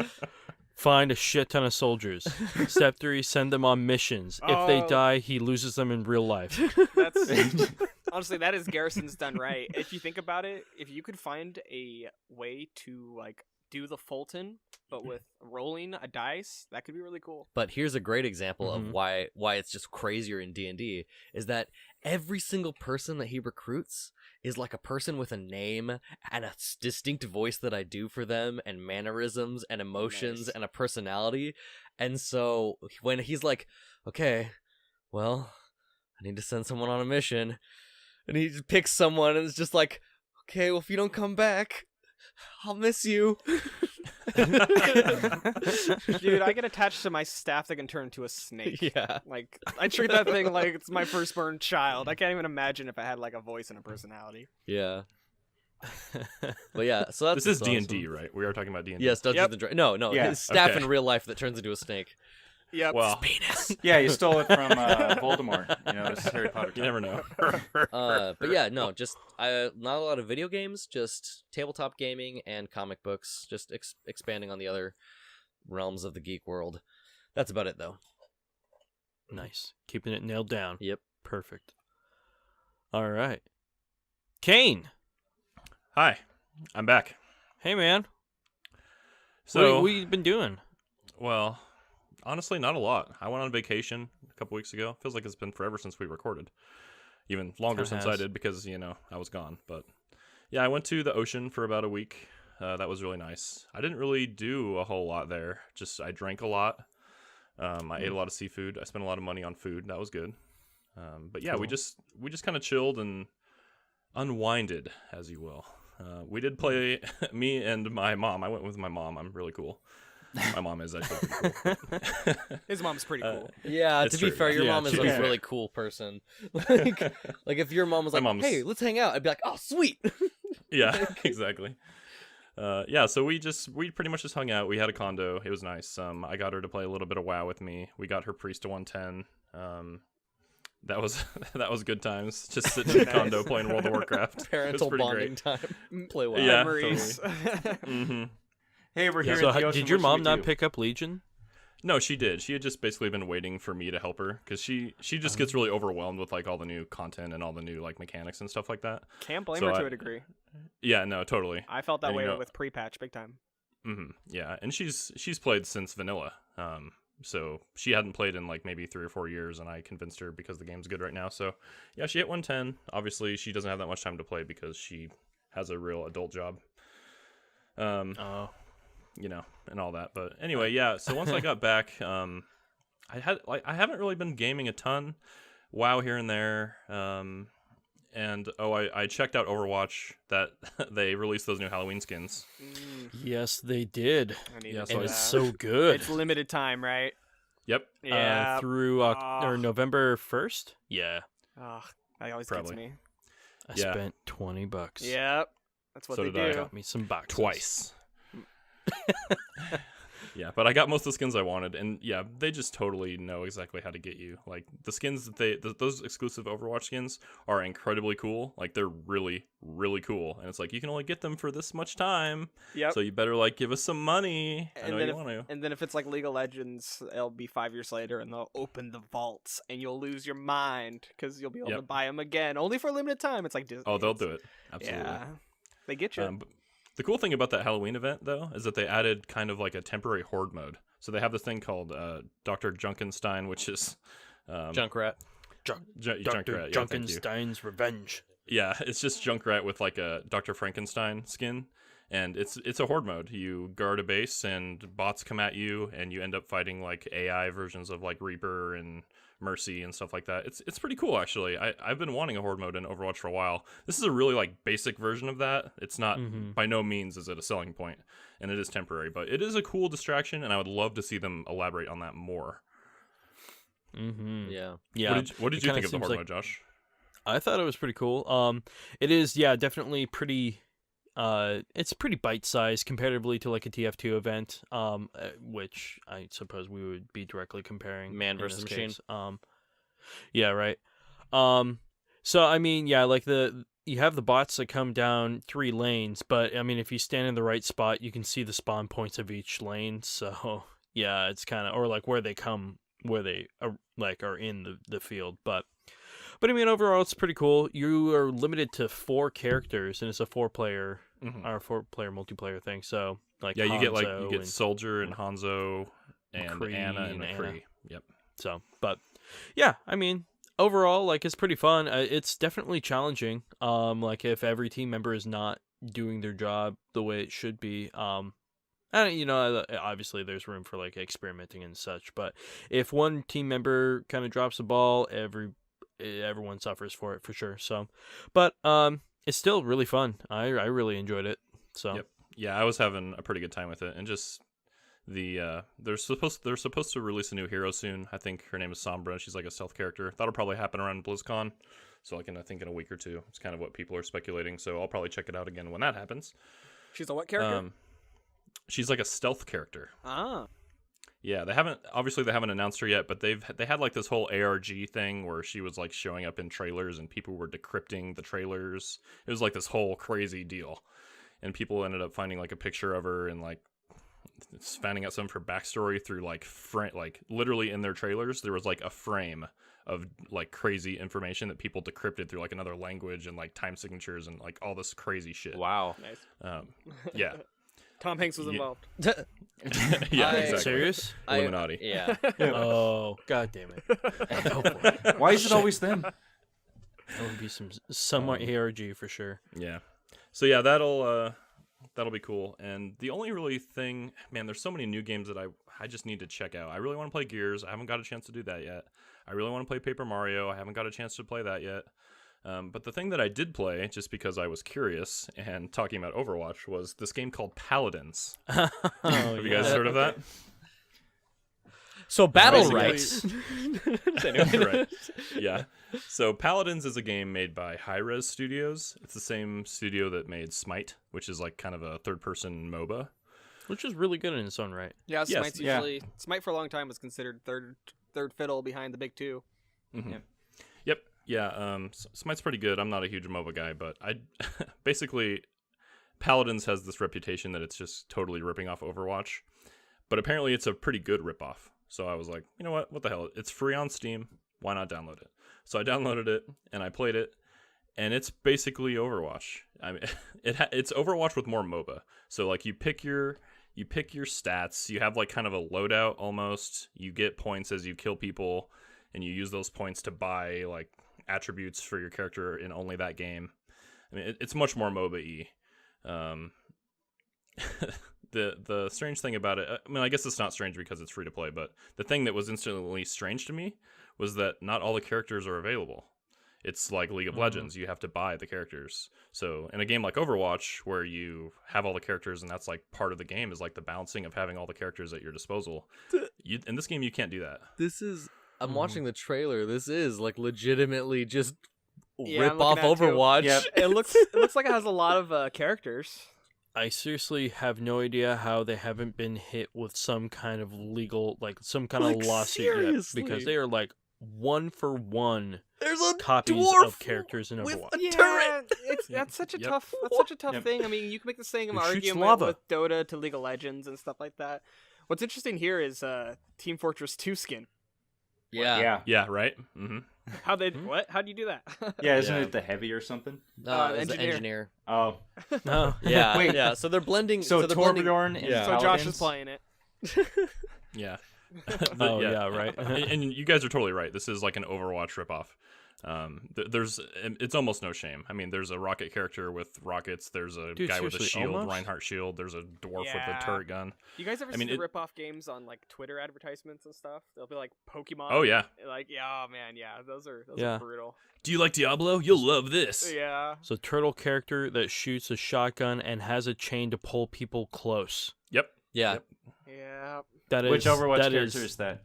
find a shit ton of soldiers. Step 3, send them on missions. If they Oh. die, he loses them in real life. That's honestly, that is Garrison's done right. If you think about it, if you could find a way to like do the Fulton but with rolling a dice, that could be really cool. But here's a great example Mhm. of why it's just crazier in D&D is that every single person that he recruits is like a person with a name and a distinct voice that I do for them and mannerisms and emotions Nice. and a personality. And so when he's like, okay, well, I need to send someone on a mission, and he just picks someone and it's just like, okay, well, if you don't come back, I'll miss you. Dude, I get attached to my staff that can turn into a snake. Yeah. Like, I treat that thing like it's my firstborn child. I can't even imagine if I had like a voice and a personality. Yeah. But yeah, so that's This is awesome. D&D, right? We are talking about D&D. Yes, Dungeons Yep. and Dragons. No, Yeah, his staff okay. in real life that turns into a snake. Yep. Well, Penis. Yeah, you stole it from Voldemort. You know, it's Harry Potter. you never know. But yeah, no, just not a lot of video games, just tabletop gaming and comic books, just expanding on the other realms of the geek world. That's about it, though. Nice. Keeping it nailed down. Yep. Perfect. All right. Kane. Hi, I'm back. Hey, man. So, what you been doing? well, honestly, not a lot. I went on vacation a couple weeks ago. Feels like it's been forever since we recorded. Even longer Kinda since I has. did because, I was gone. But yeah, I went to the ocean for about a week. That was really nice. I didn't really do a whole lot there. Just I drank a lot. I ate a lot of seafood. I spent a lot of money on food. That was good. But yeah, we Cool. just kind of chilled and unwinded, as you will. We did play me and my mom. I went with my mom. I'm really cool. My mom is actually pretty cool. His mom's pretty cool. Yeah, It's to be true. fair, your Yeah, mom is to a be fair. really cool person. like if your mom was My like, mom's- "Hey, let's hang out," I'd be like, "Oh, sweet." Yeah, exactly. Yeah, so we pretty much just hung out. We had a condo. It was nice. I got her to play a little bit of WoW with me. We got her priest to 110. That was that was good times. Just sitting in the Nice. condo playing World of Warcraft. It was Parental pretty bonding great. time. Play well. Yeah. Memories. hmm Hey, we're here So at the ocean. did your what should mom we not do? pick up Legion? No, she did. She had just basically been waiting for me to help her because she just gets really overwhelmed with like all the new content and all the new like mechanics and stuff like that. Can't blame So her to I- a degree. Yeah, no, totally. I felt that And, way you know- with pre-patch, big time. Yeah, and she's played since vanilla. So she hadn't played in like maybe 3 or 4 years, and I convinced her because the game's good right now. So yeah, she hit 110. Obviously, she doesn't have that much time to play because she has a real adult job. Oh. And all that. But anyway, yeah. So once I got back, I haven't really been gaming a ton. WoW here and there. And I checked out Overwatch that they released those new Halloween skins. Yes, they did. I need Yeah, to so see And I- it's that. so good. It's limited time, right? Yep. Yeah. Through Ah. November 1st? Yeah. Ugh, that always Probably. gets me. I Yeah. spent $20. Yep. That's what So they did I. do. Got me some boxes. Twice. Yeah, but I got most of the skins I wanted, and yeah, they just totally know exactly how to get you. Like the skins that those exclusive Overwatch skins are incredibly cool. Like they're really, really cool, and it's like you can only get them for this much time. Yep. So you better like give us some money. I know then you if, want to. and then if it's like League of Legends, it'll be 5 years later, and they'll open the vaults, and you'll lose your mind because you'll be able Yep. to buy them again, only for a limited time. It's like Disney. Oh, they'll do it. Absolutely. Yeah, they get you. But the cool thing about that Halloween event, though, is that they added kind of like a temporary horde mode. So they have this thing called Dr. Junkenstein, which is Junkrat. Dr. Junkrat. Yeah, thank you. Junkenstein's Revenge. Yeah, it's just Junkrat with like a Dr. Frankenstein skin, and it's a horde mode. You guard a base, and bots come at you, and you end up fighting like AI versions of like Reaper and Mercy and stuff like that. It's pretty cool actually. I've been wanting a horde mode in Overwatch for a while. This is a really like basic version of that. It's not by no means is it a selling point, and it is temporary, but it is a cool distraction, and I would love to see them elaborate on that more. Mm-hmm. Yeah. Yeah. What did it you kinda think of the seems horde like- mode, Josh? I thought it was pretty cool. It is, definitely pretty. It's pretty bite-sized comparatively to like a TF2 event, which I suppose we would be directly comparing. Man in versus this machine. case. Yeah, right. So I mean, yeah, like the you have the bots that come down 3 lanes, but I mean, if you stand in the right spot, you can see the spawn points of each lane. So yeah, it's kind of, or like where they come, where they are, like are in the field. But I mean, overall, it's pretty cool. You are limited to 4 characters, and it's a 4-player or 4-player multiplayer thing. So like, Yeah, you Hanzo get and Soldier and Hanzo and McCree Anna and and McCree. Anna. Yep. So, but yeah, I mean, overall, like it's pretty fun. It's definitely challenging. Like if every team member is not doing their job the way it should be. And you know, obviously there's room for like experimenting and such. But if one team member kind of drops the ball, everyone suffers for it for sure. So, but it's still really fun. I really enjoyed it. So. Yep. Yeah, I was having a pretty good time with it, and just they're supposed to release a new hero soon. I think her name is Sombra. She's like a stealth character. That'll probably happen around BlizzCon. So like I think in a week or 2. It's kind of what people are speculating. So I'll probably check it out again when that happens. She's a what character? She's like a stealth character. Ah. Yeah, they haven't announced her yet, but they had like this whole ARG thing where she was like showing up in trailers and people were decrypting the trailers. It was like this whole crazy deal. And people ended up finding like a picture of her and like finding out some of her backstory through like literally in their trailers there was like a frame of like crazy information that people decrypted through like another language and like time signatures and like all this crazy shit. Wow. Nice. Yeah. Tom Hanks was involved. Yeah, exactly. Serious? Illuminati. Yeah. Oh, god damn it. Why is it always them? That would be somewhat ARG for sure. Yeah. So yeah, that'll be cool. And the only really thing, man, there's so many new games that I just need to check out. I really want to play Gears. I haven't got a chance to do that yet. I really want to play Paper Mario. I haven't got a chance to play that yet. But the thing that I did play, just because I was curious and talking about Overwatch, was this game called Paladins. Have you guys heard of that? So battle Basically- rights. Right. Yeah. So Paladins is a game made by Hi-Rez Studios. It's the same studio that made Smite, which is like kind of a third-person MOBA. Which is really good in its own right. Yeah, Yes. Smite's usually Smite for a long time was considered third fiddle behind the big 2. Mm-hmm. Yep. Yep. Yeah. Smite's pretty good. I'm not a huge MOBA guy, but I basically Paladins has this reputation that it's just totally ripping off Overwatch, but apparently it's a pretty good ripoff. So I was like, you know what? What the hell? It's free on Steam. Why not download it? So I downloaded it and I played it, and it's basically Overwatch. I mean, it's Overwatch with more MOBA. So like you pick your stats. You have like kind of a loadout almost. You get points as you kill people, and you use those points to buy like attributes for your character in only that game. I mean, it's much more MOBA-y. The strange thing about it, I mean, I guess it's not strange because it's free to play, but the thing that was instantly strange to me was that not all the characters are available. It's like League of Legends. You have to buy the characters. So in a game like Overwatch, where you have all the characters and that's like part of the game, is like the balancing of having all the characters at your disposal. In this game, you can't do that. I'm watching the trailer. This is like legitimately just Yeah, rip I'm off looking at it, too. Overwatch. Yep. It looks like it has a lot of characters. I seriously have no idea how they haven't been hit with some kind of legal, like some kind Like, of lawsuit seriously? yet, because they are like 1-for-1 There's a copies dwarf of characters in with Overwatch. a turret. That's such a Yep. tough. That's such a tough Yep. thing. I mean, you can make the same Who shoots argument lava? with Dota to League of Legends and stuff like that. What's interesting here is Team Fortress 2 skin. Yeah. Yeah. Yeah, right? Mm-hmm. How they what? How do you do that? Yeah, isn't Yeah. it the heavy or something? It's the Engineer. engineer. Oh. No. Yeah. Wait. Yeah. So they're blending. So they're blending- Torbjorn and Yeah. So Josh Paladins? is playing it. Yeah. Oh, yeah, right. and you guys are totally right. This is like an Overwatch ripoff. It's almost no shame. I mean, there's a rocket character with rockets. There's a Dude, guy with a seriously, shield, almost? Reinhardt shield. There's a dwarf with Yeah. a turret gun. You guys ever I see mean, the it- rip-off games on like Twitter advertisements and stuff? They'll be like Pokemon. Oh yeah. Like yeah, oh, man, yeah, those are Yeah. brutal. Do you like Diablo? You'll love this. Yeah. So turtle character that shoots a shotgun and has a chain to pull people close. Yep. Yeah. Yep. Yeah. That is Which Overwatch that character is that?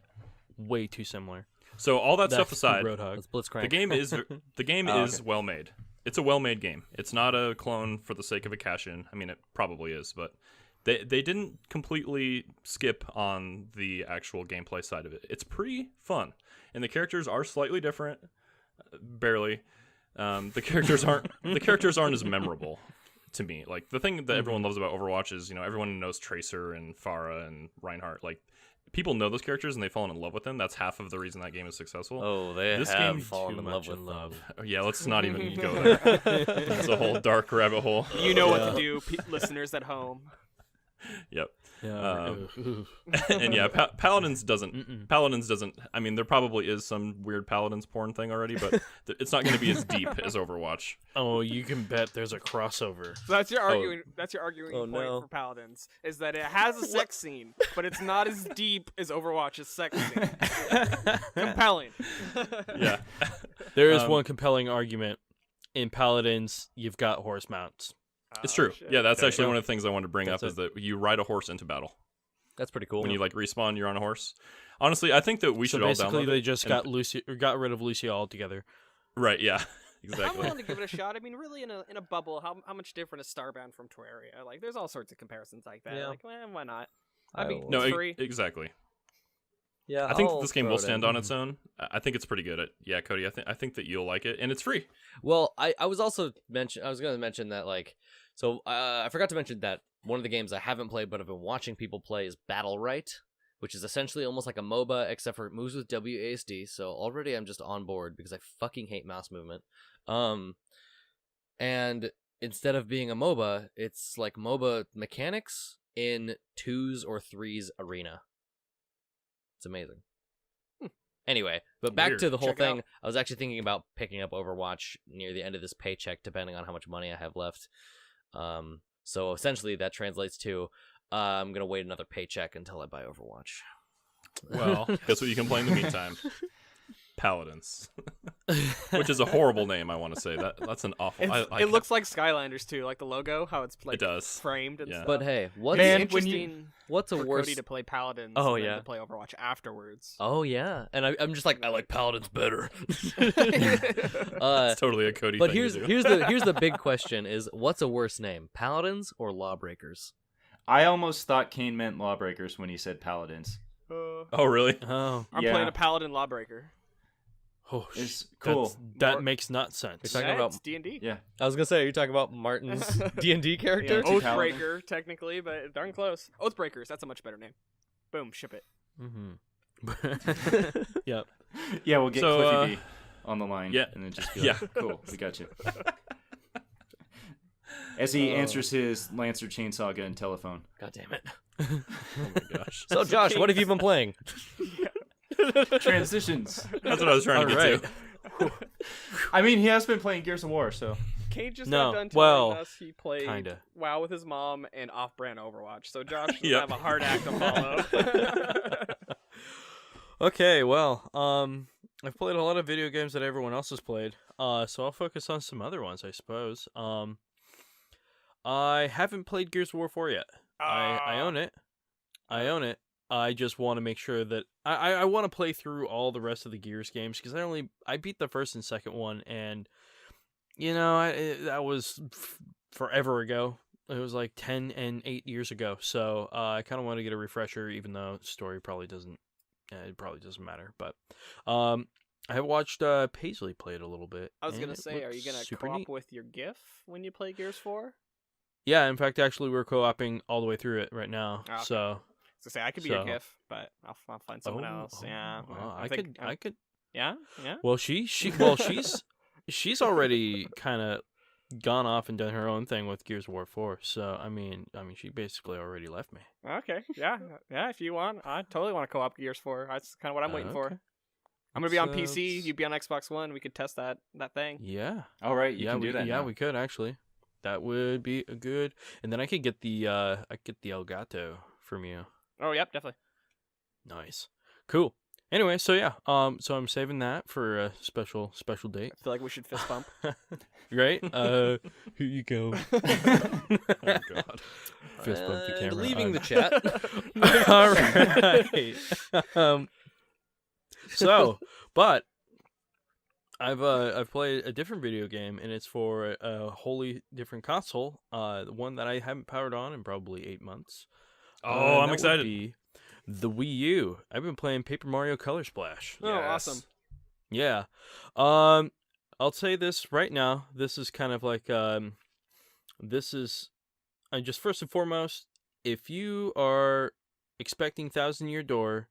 way too similar. So all that stuff That's aside, Roadhog. Let's Blitzcrank. the game Oh, is okay. well made. It's a well made game. It's not a clone for the sake of a cash in. I mean, it probably is, but they didn't completely skip on the actual gameplay side of it. It's pretty fun, and the characters are slightly different, barely. The characters aren't as memorable to me. Like the thing that everyone loves about Overwatch is, everyone knows Tracer and Pharah and Reinhardt. Like people know those characters and they've fallen in love with them. That's half of the reason that game is successful. Oh, they This have game fallen too in much love with in them. love. Yeah, let's not even go there. It's a whole dark rabbit hole. You know what to do, listeners at home. Yep. Yeah. And yeah, Paladins doesn't. I mean, there probably is some weird Paladins porn thing already, but it's not going to be as deep as Overwatch. Oh, you can bet there's a crossover. So that's your arguing. That's your arguing Oh, point no. for Paladins is that it has a sex scene, but it's not as deep as Overwatch's sex scene. Compelling. Yeah. There is one compelling argument. In Paladins, you've got horse mounts. It's true. Shit. Yeah, that's Okay. actually one of the things I wanted to bring That's up is that you ride a horse into battle. That's pretty cool. When you like respawn, you're on a horse. Honestly, I think that we So should all basically, download they it. just And- got rid of Lucia altogether. Right. Yeah. I'm Exactly. willing to give it a shot. I mean, really, in a bubble, how much different is Starbound from Terraria? Like, there's all sorts of comparisons like that. Yeah. Like, why not? I I mean, will- No, it's free. exactly. Yeah, I think I'll this game throw will it in. stand on its own. I think it's pretty good. Yeah, Cody. I think that you'll like it, and it's free. Well, I was also going to mention that I forgot to mention that one of the games I haven't played but I've been watching people play is Battle Right, which is essentially almost like a MOBA except for it moves with WASD. So already I'm just on board because I fucking hate mouse movement. And instead of being a MOBA, it's like MOBA mechanics in 2s or 3s arena. It's amazing. Anyway, but back Weird. to the whole Check it thing. out. I was actually thinking about picking up Overwatch near the end of this paycheck, depending on how much money I have left. So essentially, that translates to I'm gonna wait another paycheck until I buy Overwatch. Well, guess what you can play in the meantime? Paladins, which is a horrible name. I want to say that's an awful. It looks like Skylanders too, like the logo, how it's like It does. framed and Yeah. stuff. But hey, what's Man, Man, when you- interesting what's a for worse? Cody to play Paladins. Oh, and then yeah. to play Overwatch afterwards. Oh yeah, and I'm just like I like Paladins better. It's totally a Cody. But thing here's to do. here's the big question: is what's a worse name, Paladins or Lawbreakers? I almost thought Cain meant Lawbreakers when he said Paladins. Oh really? Oh, I'm Yeah. playing a Paladin Lawbreaker. It's cool. That More- makes not sense. You're talking about- It's D&D. Yeah. I was gonna say, are you talking about Martin's D&D character? Oh, Oathbreaker, technically, but darn close. Oathbreakers, that's a much better name. Boom, ship it. Mm-hmm. Yep. Yeah, we'll get So, Cliffy B on the line. yeah. And then just be like, Yeah. cool, we got you. As he answers his Lancer Chainsaw gun telephone. God damn it! Oh my gosh. So Josh, what have you been playing? Transitions. That's what I was trying to All get right. to. I mean, he has been playing Gears of War, so. Kate just No, got done telling well, us he played kinda. WoW with his mom and off-brand Overwatch. So Josh doesn't Yep. have a hard act to follow. Okay, well, I've played a lot of video games that everyone else has played, so I'll focus on some other ones, I suppose. I haven't played Gears of War 4 yet. I own it. I just want to make sure that I want to play through all the rest of the Gears games because I beat the first and second one, and that was forever ago. It was like 10 and 8 years ago, so I kind of want to get a refresher, even though the story probably doesn't. It probably doesn't matter, but I have watched Paisley play it a little bit. I was and gonna it say, are looks you gonna super co-op neat. with your GIF when you play Gears 4? Yeah, in fact, actually, we're co-oping all the way through it right now. Okay. So I was gonna say I could be your So- GIF, but I'll find someone else. Yeah, I could. Yeah. Well, she's already kind of gone off and done her own thing with Gears of War 4. So I mean, she basically already left me. Okay. Yeah. If you want, I totally want to co-op Gears 4. That's kind of what I'm waiting for. Okay. I'm gonna be on So PC. it's- You'd be on Xbox One. We could test that thing. Yeah. All right, you yeah, can we, do that yeah, now. we could actually. That would be a good. And then I could get the Elgato from you. Oh, yep, definitely. Nice. Cool. Anyway, so yeah, so I'm saving that for a special date. I feel like we should fist bump. Right? Here you go. Oh god. Fist bump the And camera. leaving the chat. All right. So, but I've played a different video game, and it's for a wholly different console. One that I haven't powered on in probably 8 months. Oh, I'm that would excited. be the Wii U. I've been playing Paper Mario Color Splash. Oh, awesome. Yeah. I'll say this right now. This is kind of like this is just first and foremost, if you are expecting Thousand Year Door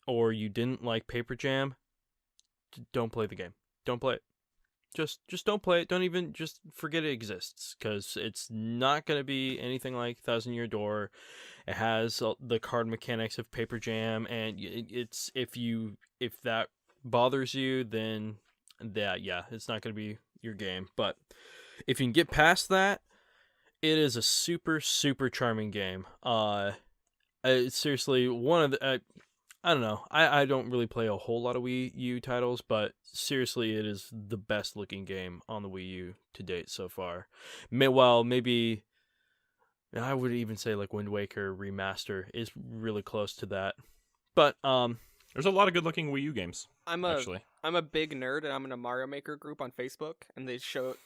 or you didn't like Paper Jam, don't play the game. Don't play it. Just don't play it. Don't even just forget it exists, because it's not going to be anything like Thousand Year Door. It has the card mechanics of Paper Jam, and it's if that bothers you, then it's not going to be your game. But if you can get past that, it is a super, super charming game. It's seriously one of the. I don't know. I don't really play a whole lot of Wii U titles, but seriously, it is the best looking game on the Wii U to date so far. Maybe I would even say like Wind Waker Remaster is really close to that. But there's a lot of good looking Wii U games. I'm a big nerd, and I'm in a Mario Maker group on Facebook, and they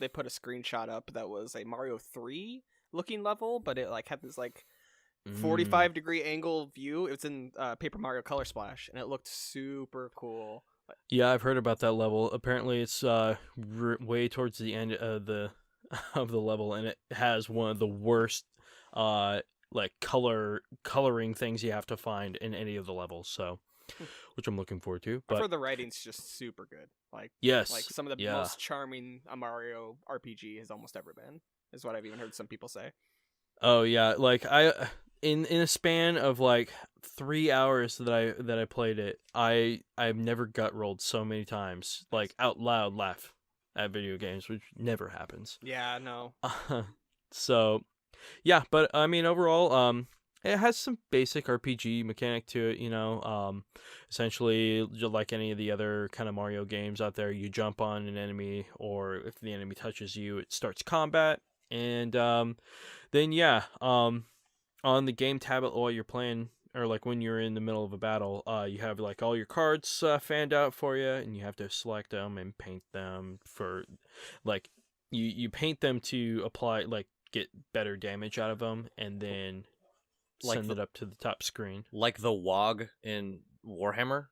put a screenshot up that was a Mario 3 looking level, but it like had this like 45-degree angle view. It was in Paper Mario Color Splash, and it looked super cool. Yeah, I've heard about that level. Apparently, it's way towards the end of the level, and it has one of the worst like coloring things you have to find in any of the levels. So, which I'm looking forward to. But I've heard the writing's just super good. Like yes, like some of the most charming a Mario RPG has almost ever been. Is what I've even heard some people say. Oh yeah, like in a span of like 3 hours that I played it, I've never gut rolled so many times, like out loud laugh at video games, which never happens. Yeah, no. So, yeah, but I mean overall, it has some basic RPG mechanic to it. Essentially like any of the other kind of Mario games out there, you jump on an enemy, or if the enemy touches you, it starts combat, and then on the game tablet while you're playing, or like when you're in the middle of a battle, you have like all your cards fanned out for you, and you have to select them and paint them for, like, you paint them to apply, like, get better damage out of them, and then send it up to the top screen. Like the WOG in Warhammer?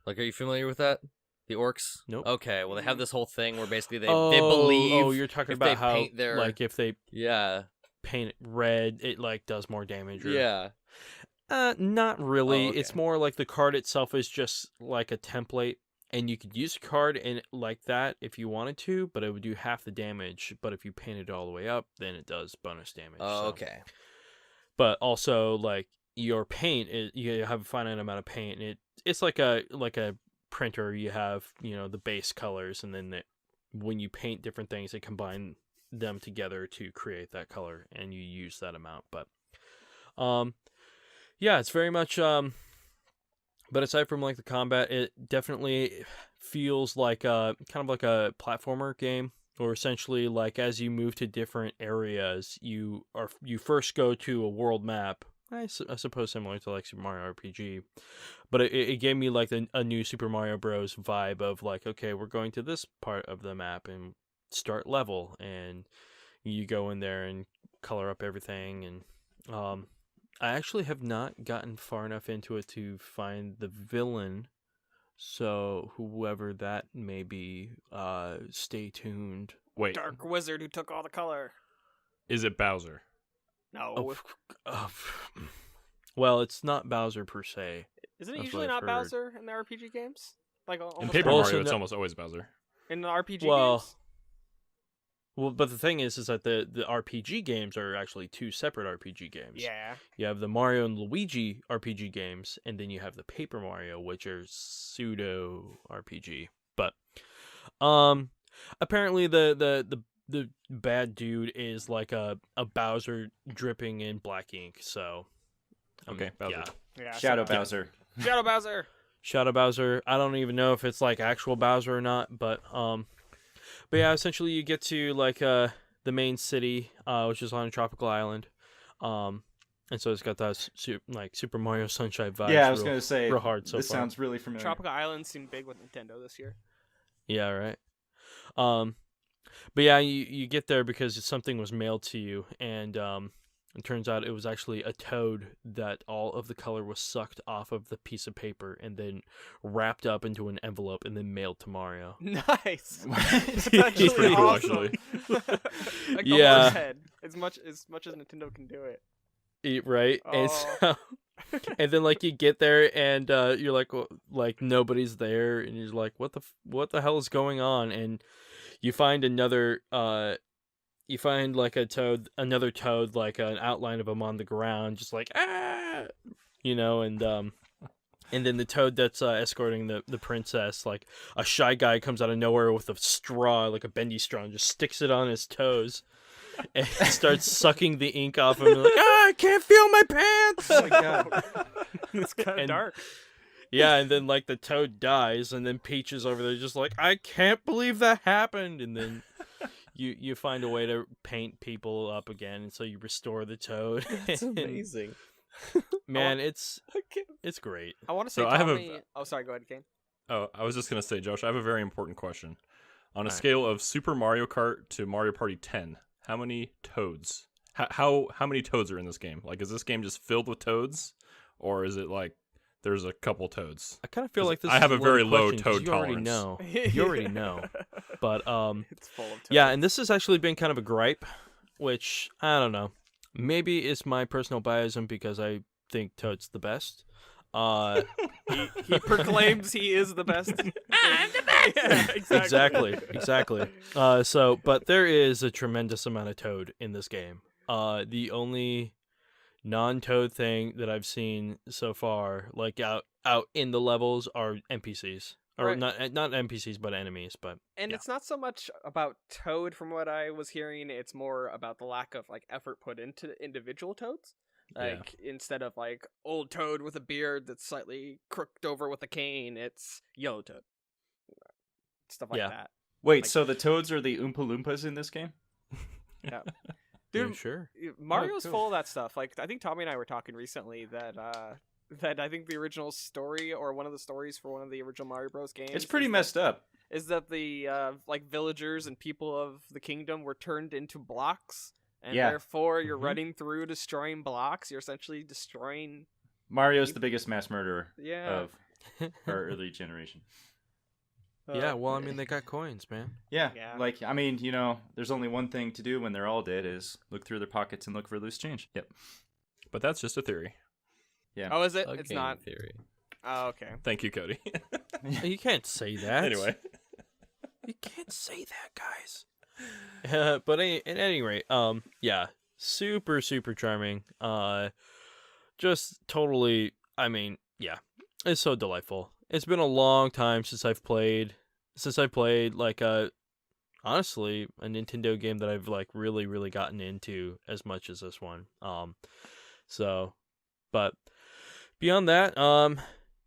Like, are you familiar with that? The orcs? Nope. Okay, well, they have this whole thing where basically they believe... Oh, you're talking about how, paint their... like, if they... Yeah. Paint it red, it like does more damage. Yeah. Not really. Oh, okay. It's more like the card itself is just like a template, and you could use a card in like that if you wanted to, but it would do half the damage. But if you paint it all the way up, then it does bonus damage. Oh, okay. But also, like, your paint, you have a finite amount of paint, and it's like a printer. You have, the base colors, and then when you paint different things, they combine them together to create that color, and you use that amount. But it's very much but aside from like the combat, it definitely feels like kind of like a platformer game, or essentially like as you move to different areas, you first go to a world map, I suppose similar to like Super Mario RPG, but it gave me like a new Super Mario Bros vibe of like, okay, we're going to this part of the map and start level, and you go in there and color up everything. And I actually have not gotten far enough into it to find the villain, so whoever that may be, stay tuned. Wait, Dark Wizard who took all the color. is it Bowser? No. Well, it's not Bowser per se. Isn't it That's usually what I've not heard. Bowser in the RPG games? Like In almost Paper Well, Mario, so it's no- almost always Bowser. in the RPG Well, games? Well, but the thing is that the RPG games are actually two separate RPG games. Yeah. You have the Mario and Luigi RPG games, and then you have the Paper Mario, which are pseudo RPG. But apparently the bad dude is like a Bowser dripping in black ink. So Okay, Bowser. yeah. Yeah. Shadow so- Bowser. Shadow Bowser. Shadow Bowser. I don't even know if it's like actual Bowser or not, but yeah, essentially you get to like the main city, which is on a tropical island, and so it's got that like Super Mario Sunshine vibe. Yeah, I was gonna say real hard so this far. sounds really familiar. Tropical Island seemed big with Nintendo this year. Yeah, right. But yeah, you get there because something was mailed to you, and It turns out it was actually a toad that all of the color was sucked off of the piece of paper and then wrapped up into an envelope and then mailed to Mario. Nice. That's Yeah. actually Pretty cool, awesome. actually. Like Yeah. the horse head. As much as Nintendo can do it. Right? And Oh. so, and then like you get there and you're like, well, like nobody's there, and you're like, what the hell is going on? And you find another you find like another toad, like an outline of him on the ground, just like and then the toad that's escorting the princess, like a shy guy comes out of nowhere with a straw, like a bendy straw, and just sticks it on his toes. And starts sucking the ink off him. And like, I can't feel my pants. Oh my god. It's kind of And- dark. Yeah, and then like the toad dies, and then Peach is over there just like, I can't believe that happened. And then you find a way to paint people up again, and so you restore the toad. That's And, amazing. man, it's Okay. great. I want to say So I have a- Tommy. Oh, sorry. Go ahead, Kane. Oh, I was just gonna say, Josh, I have a very important question. On a Alright. scale of Super Mario Kart to Mario Party 10, how many toads? How many toads are in this game? Like, is this game just filled with toads, or is it like there's a couple toads? I kind of feel like this. I have is a very loaded low question 'cause toad you already tolerance. know. You already know. But It's full of toads. yeah, and this has actually been kind of a gripe, which I don't know. Maybe it's my personal biasm because I think Toad's the best. He proclaims he is the best. I'm the best. Yeah, Exactly. But there is a tremendous amount of Toad in this game. The only non-Toad thing that I've seen so far, like out in the levels, are NPCs. Or Right. not NPCs, but enemies. But And yeah. it's not so much about Toad, from what I was hearing. It's more about the lack of like effort put into individual Toads. Yeah. Like instead of like old Toad with a beard that's slightly crooked over with a cane, it's yellow Toad. Stuff like Yeah. that. Wait, Like- so the toads are the Oompa Loompas in this game? Yeah, Dude, sure. Mario's cool. full of that stuff. Like I think Tommy and I were talking recently that I think the original story, or one of the stories for one of the original Mario Bros. Games, It's pretty is messed up. is that the like villagers and people of the kingdom were turned into blocks, and Yeah. therefore you're Mhm. running through destroying blocks. You're essentially destroying. Mario's the biggest mass murderer Yeah. of our early generation. Yeah, well, I mean, they got coins, man. Yeah, Yeah. like, I mean, there's only one thing to do when they're all dead is look through their pockets and look for loose change. Yep. But that's just a theory. Oh, is it? A It's game not. theory. Oh, okay. Thank you, Cody. You can't say that. Anyway, You can't say that, guys. But at any rate, yeah, super charming. Just totally. I mean, yeah, it's so delightful. It's been a long time since I've played like honestly a Nintendo game that I've like really gotten into as much as this one. So, but beyond that,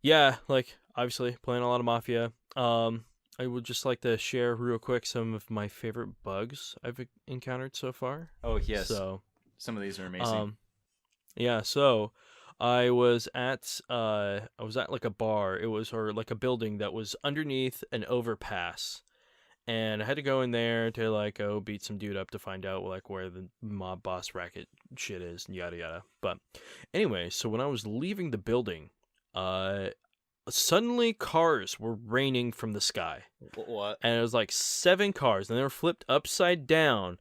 yeah, like obviously playing a lot of Mafia. I would just like to share real quick some of my favorite bugs I've encountered so far. Oh, yes. So, Some of these are amazing. yeah, so I was at like a bar. It was or like a building that was underneath an overpass. And I had to go in there to like go beat some dude up to find out like where the mob boss racket shit is and yada yada. But anyway, so when I was leaving the building, suddenly cars were raining from the sky. What? And it was like 7 cars, and they were flipped upside down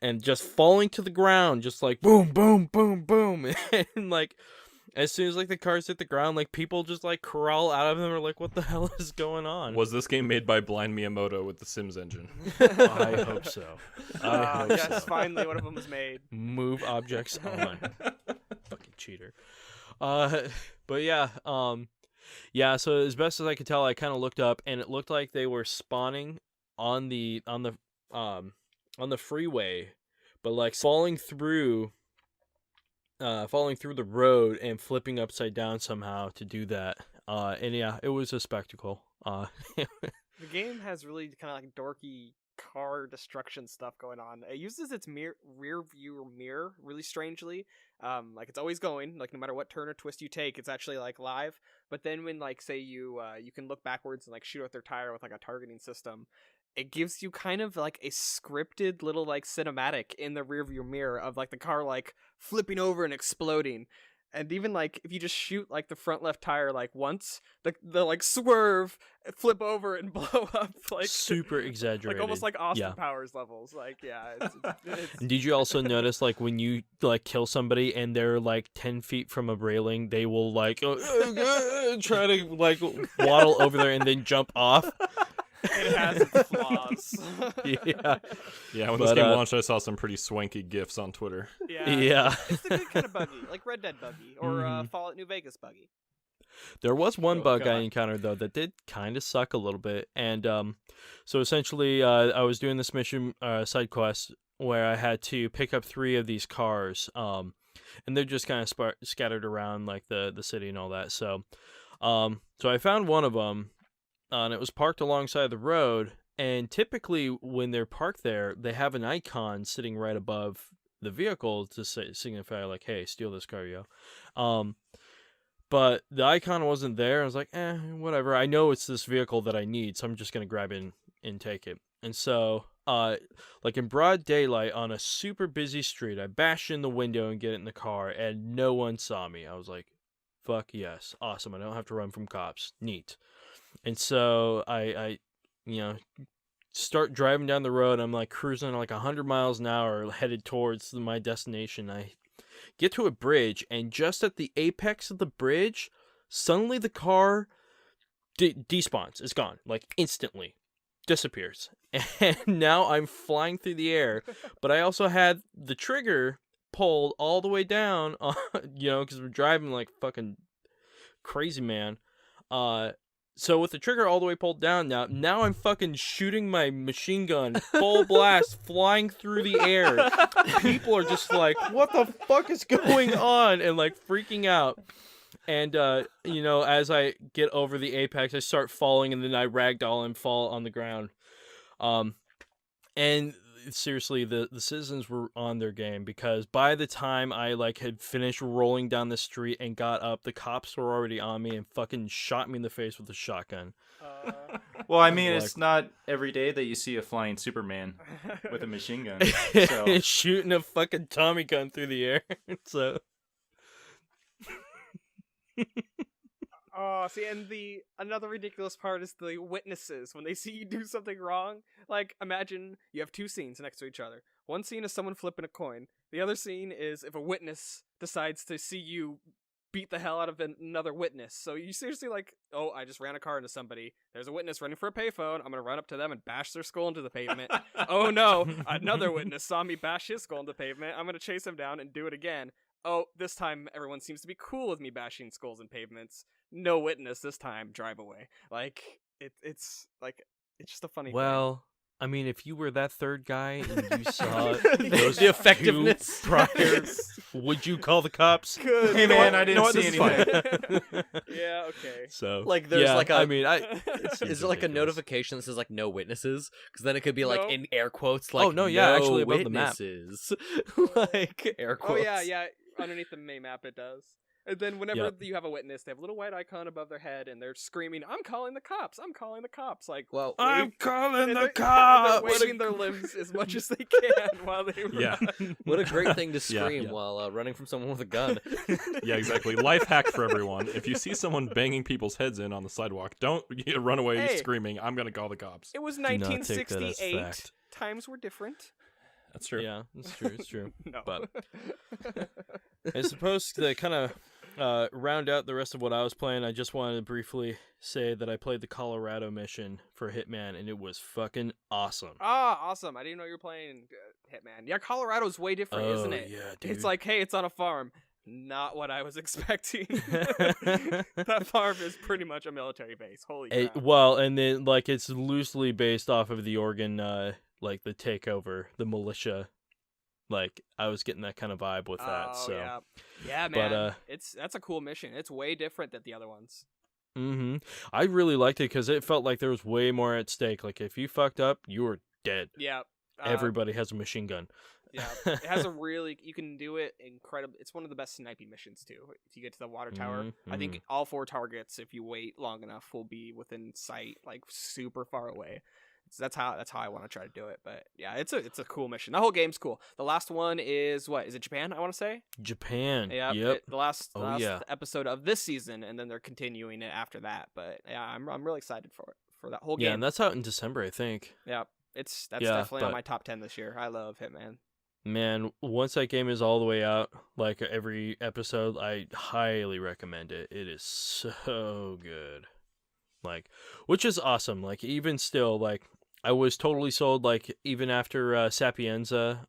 and just falling to the ground, just like boom, boom, boom, boom. And like as soon as like the cars hit the ground, like people just like crawl out of them, or like, what the hell is going on? was this game made by Blind Miyamoto with the Sims engine? I hope so. I hope Yes, so. finally one of them was made. Move objects on. Fucking cheater. But yeah, yeah, so as best as I could tell, I kind of looked up, and it looked like they were spawning on the freeway, but like falling through the road and flipping upside down somehow to do that. And yeah, it was a spectacle. The game has really kind of like dorky car destruction stuff going on. It uses its rear view mirror really strangely. Like it's always going, like no matter what turn or twist you take, it's actually like live. But then when like say you can look backwards and like shoot out their tire with like a targeting system, it gives you kind of like a scripted little like cinematic in the rearview mirror of like the car like flipping over and exploding. And even like if you just shoot like the front left tire like once, the like swerve, flip over and blow up like super exaggerated, like almost like Austin Yeah. Powers levels. Like it's And did you also notice, like, when you like kill somebody and they're like 10 feet from a railing, they will like try to like waddle over there and then jump off? it has its flaws. Yeah, Yeah, when But, this game uh, launched, I saw some pretty swanky gifs on Twitter. yeah. It's the good kind of buggy, like Red Dead buggy or Mhm. Fallout New Vegas buggy. There was one Oh, bug I God. encountered though that did kind of suck a little bit, and so essentially, I was doing this mission side quest where I had to pick up 3 of these cars, and they're just kind of scattered around like the city and all that. So I found one of them, and it was parked alongside the road. And typically, when they're parked there, they have an icon sitting right above the vehicle to signify like, "Hey, steal this car, yo." But the icon wasn't there. I was like, whatever. I know it's this vehicle that I need, so I'm just gonna grab it and take it. And so, like in broad daylight on a super busy street, I bash in the window and get in the car, and no one saw me. I was like, fuck yes, awesome. I don't have to run from cops. Neat. And so I start driving down the road. I'm like cruising like 100 miles an hour, headed towards my destination. I get to a bridge, and just at the apex of the bridge, suddenly the car despawns. It's gone, like instantly, disappears. And now I'm flying through the air, but I also had the trigger pulled all the way down, because we're driving like fucking crazy man. So with the trigger all the way pulled down now I'm fucking shooting my machine gun full blast, flying through the air. People are just like, what the fuck is going on? And like freaking out. And, as I get over the apex, I start falling, and then I ragdoll and fall on the ground. And seriously, the citizens were on their game, because by the time I like had finished rolling down the street and got up, the cops were already on me and fucking shot me in the face with a shotgun. Well, I mean, Like- it's not every day that you see a flying Superman with a machine gun. So Shooting a fucking Tommy gun through the air. So Oh, see, and another ridiculous part is the witnesses when they see you do something wrong. Like, imagine you have 2 scenes next to each other. One scene is someone flipping a coin. The other scene is if a witness decides to see you beat the hell out of another witness. So you seriously like, oh, I just ran a car into somebody. There's a witness running for a payphone. I'm gonna run up to them and bash their skull into the pavement. Oh no, another witness saw me bash his skull into the pavement. I'm gonna chase him down and do it again. Oh, this time everyone seems to be cool with me bashing skulls and pavements. No witness this time. Drive away. Like it's just a funny. well, I mean, if you were that third guy and you saw thing. those The effectiveness. 2 prior, would you call the cops? Good. Hey, man, I didn't see this is fine. anything. Yeah. Okay. So Like, there's yeah, like a- I mean, Is there like a notification that says like no witnesses? Because then it could be like No. in air quotes like no, yeah, no actually above the map. witnesses. Like air Oh quotes. yeah. Underneath the main map, it does. And then whenever Yep. you have a witness, they have a little white icon above their head, and they're screaming, "I'm calling the cops! I'm calling the cops!" Like, Well, I'm calling and the they're cops. waving their limbs as much as they can while they run. Yeah. what a great thing to Yeah. scream while running from someone with a gun. Yeah, exactly. Life hack for everyone. If you see someone banging people's heads in on the sidewalk, don't run away Hey. screaming, I'm going to call the cops. It was Do not take that as 1968. fact. Times were different. That's true. Yeah, it's true. It's true. No. But I suppose to kind of round out the rest of what I was playing, I just wanted to briefly say that I played the Colorado mission for Hitman, and it was fucking awesome. Awesome. I didn't know you were playing Hitman. Yeah, Colorado's way different, isn't it? Yeah, dude. It's like, hey, it's on a farm. Not what I was expecting. That farm is pretty much a military base. Holy crap. Well, and then like it's loosely based off of the Oregon, like the takeover, the militia. Like I was getting that kind of vibe with that. Oh, So yeah, But, man. That's a cool mission. It's way different than the other ones. Mm-hmm. I really liked it because it felt like there was way more at stake. Like if you fucked up, you were dead. Yeah. Everybody has a machine gun. Yeah, it has a really, you can do it incredible. It's one of the best sniping missions too. If you get to the water tower, I Mhm. think all 4 targets, if you wait long enough, will be within sight, like super far away. So that's how I want to try to do it. But yeah, it's a cool mission. The whole game's cool. The last one is what? Is it Japan? I want to say. Japan. Yeah. Yep. The last yeah. episode of this season, and then they're continuing it after that. But yeah, I'm really excited for that whole game. Yeah, and that's out in December, I think. Yeah, that's definitely on but- my top 10 this year. I love Hitman. Man, once that game is all the way out, like every episode, I highly recommend it. It is so good. Like, which is awesome. Like, even still, like, I was totally sold, like, even after Sapienza,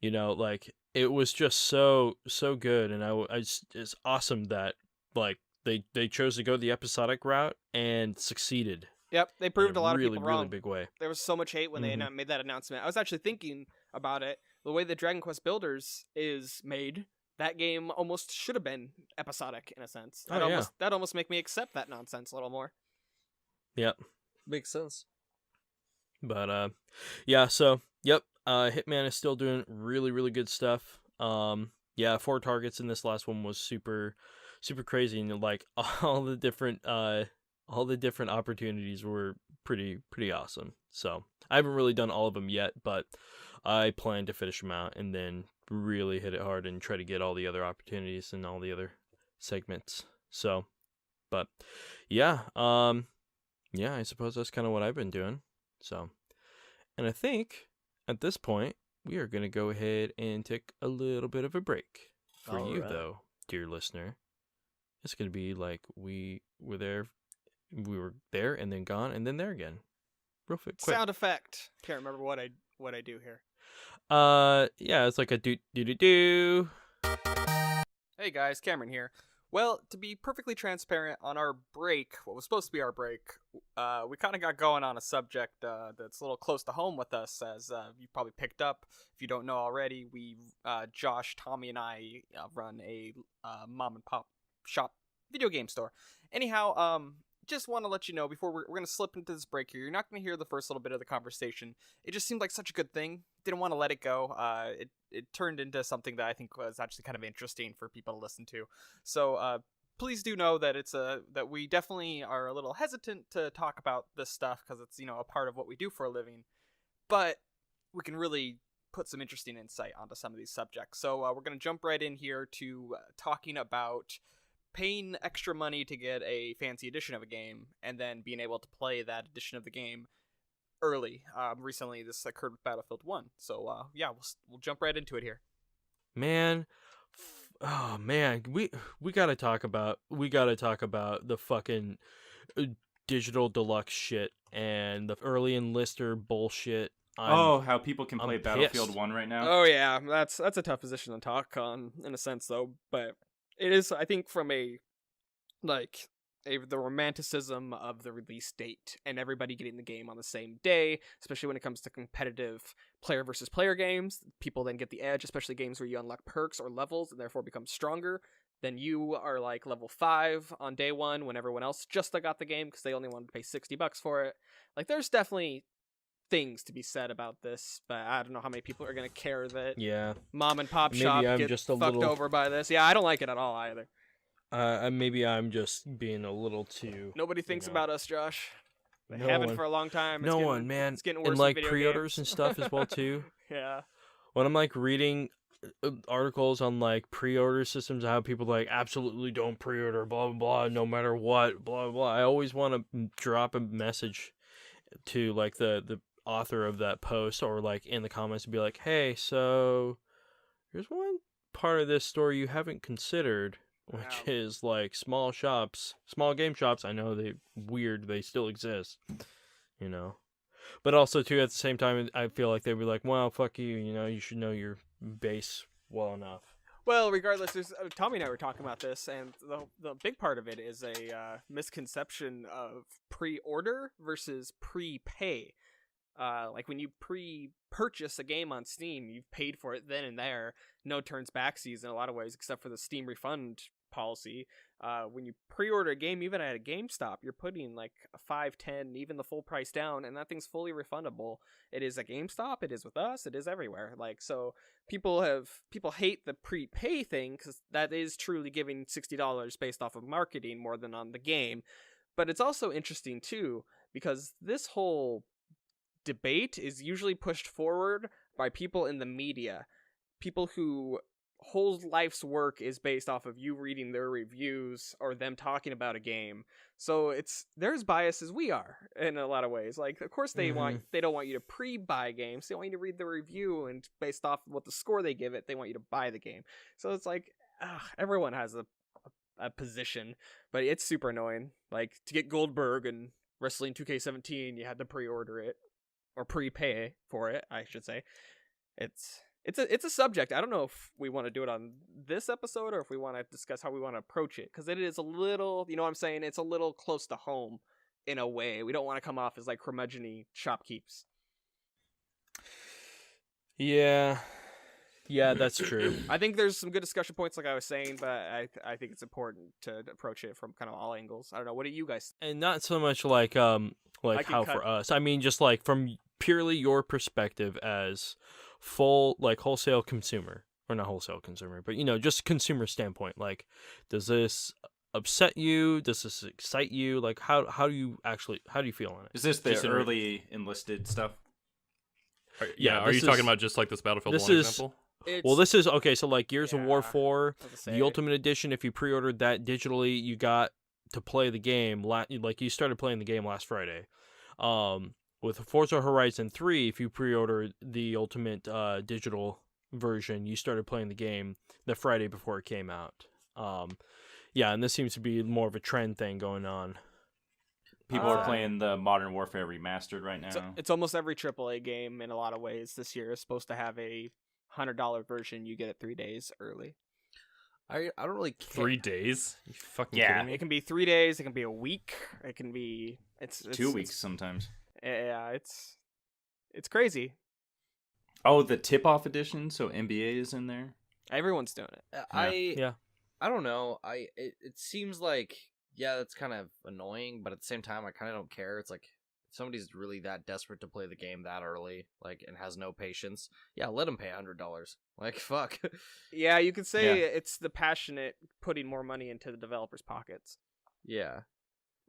you know, like, it was just so good. And it's awesome that, like, they chose to go the episodic route and succeeded. Yep, they proved a lot really, of people wrong. really big way. There was so much hate when they made that announcement. I was actually thinking about it. The way that Dragon Quest Builders is made, that game almost should have been episodic in a sense. That almost make me accept that nonsense a little more. Yep. Makes sense. But yeah, so yep, Hitman is still doing really, really good stuff. Yeah, 4 targets in this last one was super crazy, and like all the different opportunities were pretty awesome. So I haven't really done all of them yet, but I plan to finish them out and then really hit it hard and try to get all the other opportunities and all the other segments. So, but yeah, I suppose that's kind of what I've been doing. So, and I think at this point we are going to go ahead and take a little bit of a break. For All you right. though, dear listener, it's going to be like we were there and then gone and then there again. Real quick. Sound effect. Can't remember what I do here. Yeah, it's like a do. Hey guys, Cameron here. Well, to be perfectly transparent, on our break, what was supposed to be our break, we kind of got going on a subject that's a little close to home with us, as you probably picked up. If you don't know already, Josh, Tommy, and I run a mom and pop shop video game store. Anyhow, just want to let you know before we're going to slip into this break here, you're not going to hear the first little bit of the conversation. It just seemed like such a good thing. Didn't want to let it go. It turned into something that I think was actually kind of interesting for people to listen to. So please do know that that we definitely are a little hesitant to talk about this stuff because it's, a part of what we do for a living. But we can really put some interesting insight onto some of these subjects. So we're going to jump right in here to talking about paying extra money to get a fancy edition of a game and then being able to play that edition of the game early. Recently, this occurred with Battlefield 1. So, yeah, we'll jump right into it here. Man, oh man, we gotta talk about the fucking digital deluxe shit and the early enlister bullshit. How people can play I'm Battlefield pissed. 1 right now? Oh yeah, that's a tough position to talk on in a sense though, but it is, I think, from the romanticism of the release date and everybody getting the game on the same day, especially when it comes to competitive player versus player games. People then get the edge, especially games where you unlock perks or levels and therefore become stronger. Then you are like level 5 on day 1 when everyone else just got the game because they only wanted to pay $60 for it. Like, there's definitely things to be said about this, but I don't know how many people are going to care that mom and pop Maybe shop I'm get just a fucked little- over by this. Yeah, I don't like it at all either. Maybe I'm just being a little too. Nobody thinks know. about us, Josh. They No haven't one. for a long time. No one, man. It's getting worse And with like video pre-orders games. and stuff as well too. Yeah. When I'm like reading articles on like pre-order systems and how people like absolutely don't pre-order blah blah blah no matter what blah blah, I always want to drop a message to like the author of that post or like in the comments and be like, hey, so here's one part of this story you haven't considered, which Wow. is like small game shops. I know they still exist, but also too at the same time I feel like they'd be like, well, fuck you, you should know your base well enough. Well, regardless, there's Tommy and I were talking about this, and the big part of it is a misconception of pre-order versus prepay. Like when you pre-purchase a game on Steam, you've paid for it then and there. No turns backsies in a lot of ways, except for the Steam refund policy. When you pre-order a game, even at a GameStop, you're putting like a $5, $10, even the full price down, and that thing's fully refundable. It is at GameStop, it is with us, it is everywhere. Like, so people hate the prepay thing because that is truly giving $60 based off of marketing more than on the game. But it's also interesting too, because this whole debate is usually pushed forward by people in the media, people who whole life's work is based off of you reading their reviews or them talking about a game. So they're as biased as we are in a lot of ways. Like, of course they don't want you to pre-buy games. They want you to read the review, and based off of what the score they give it, they want you to buy the game. So it's like, everyone has a position, but it's super annoying. Like, to get Goldberg and Wrestling 2K17, you had to pre-order it or prepay for it, I should say. It's a subject. I don't know if we want to do it on this episode or if we want to discuss how we want to approach it, because it is a little, you know what I'm saying? It's a little close to home in a way. We don't want to come off as like curmudgeon-y shopkeeps. Yeah, that's true. I think there's some good discussion points, like I was saying, but I think it's important to approach it from kind of all angles. I don't know. What do you guys? And not so much like how for us. I mean, just like from purely your perspective as full like wholesale consumer, or not wholesale consumer, but just consumer standpoint. Like, does this upset you? Does this excite you? Like, how do you feel on it? Is this the early enlisted stuff? Are you talking about just like this Battlefield 1 example? Well, this is okay. So like Gears of War 4, the Ultimate Edition. If you pre-ordered that digitally, you got to play the game. Like, you started playing the game last Friday. With Forza Horizon 3, if you pre-ordered the Ultimate digital version, you started playing the game the Friday before it came out. And this seems to be more of a trend thing going on. People are playing the Modern Warfare Remastered right now. It's almost every AAA game in a lot of ways this year is supposed to have a $100 version. You get it 3 days early. I don't really care. 3 days? You fucking kidding me? It can be 3 days. It can be a week. It can be it's 2 weeks sometimes. Yeah, it's crazy. Oh, the tip-off edition, so NBA is in there. Everyone's doing it. I don't know. It seems like, that's kind of annoying, but at the same time, I kind of don't care. It's like, if somebody's really that desperate to play the game that early, like, and has no patience, let them pay $100. Like, fuck. Yeah, you could say it's the passionate putting more money into the developers' pockets. Yeah.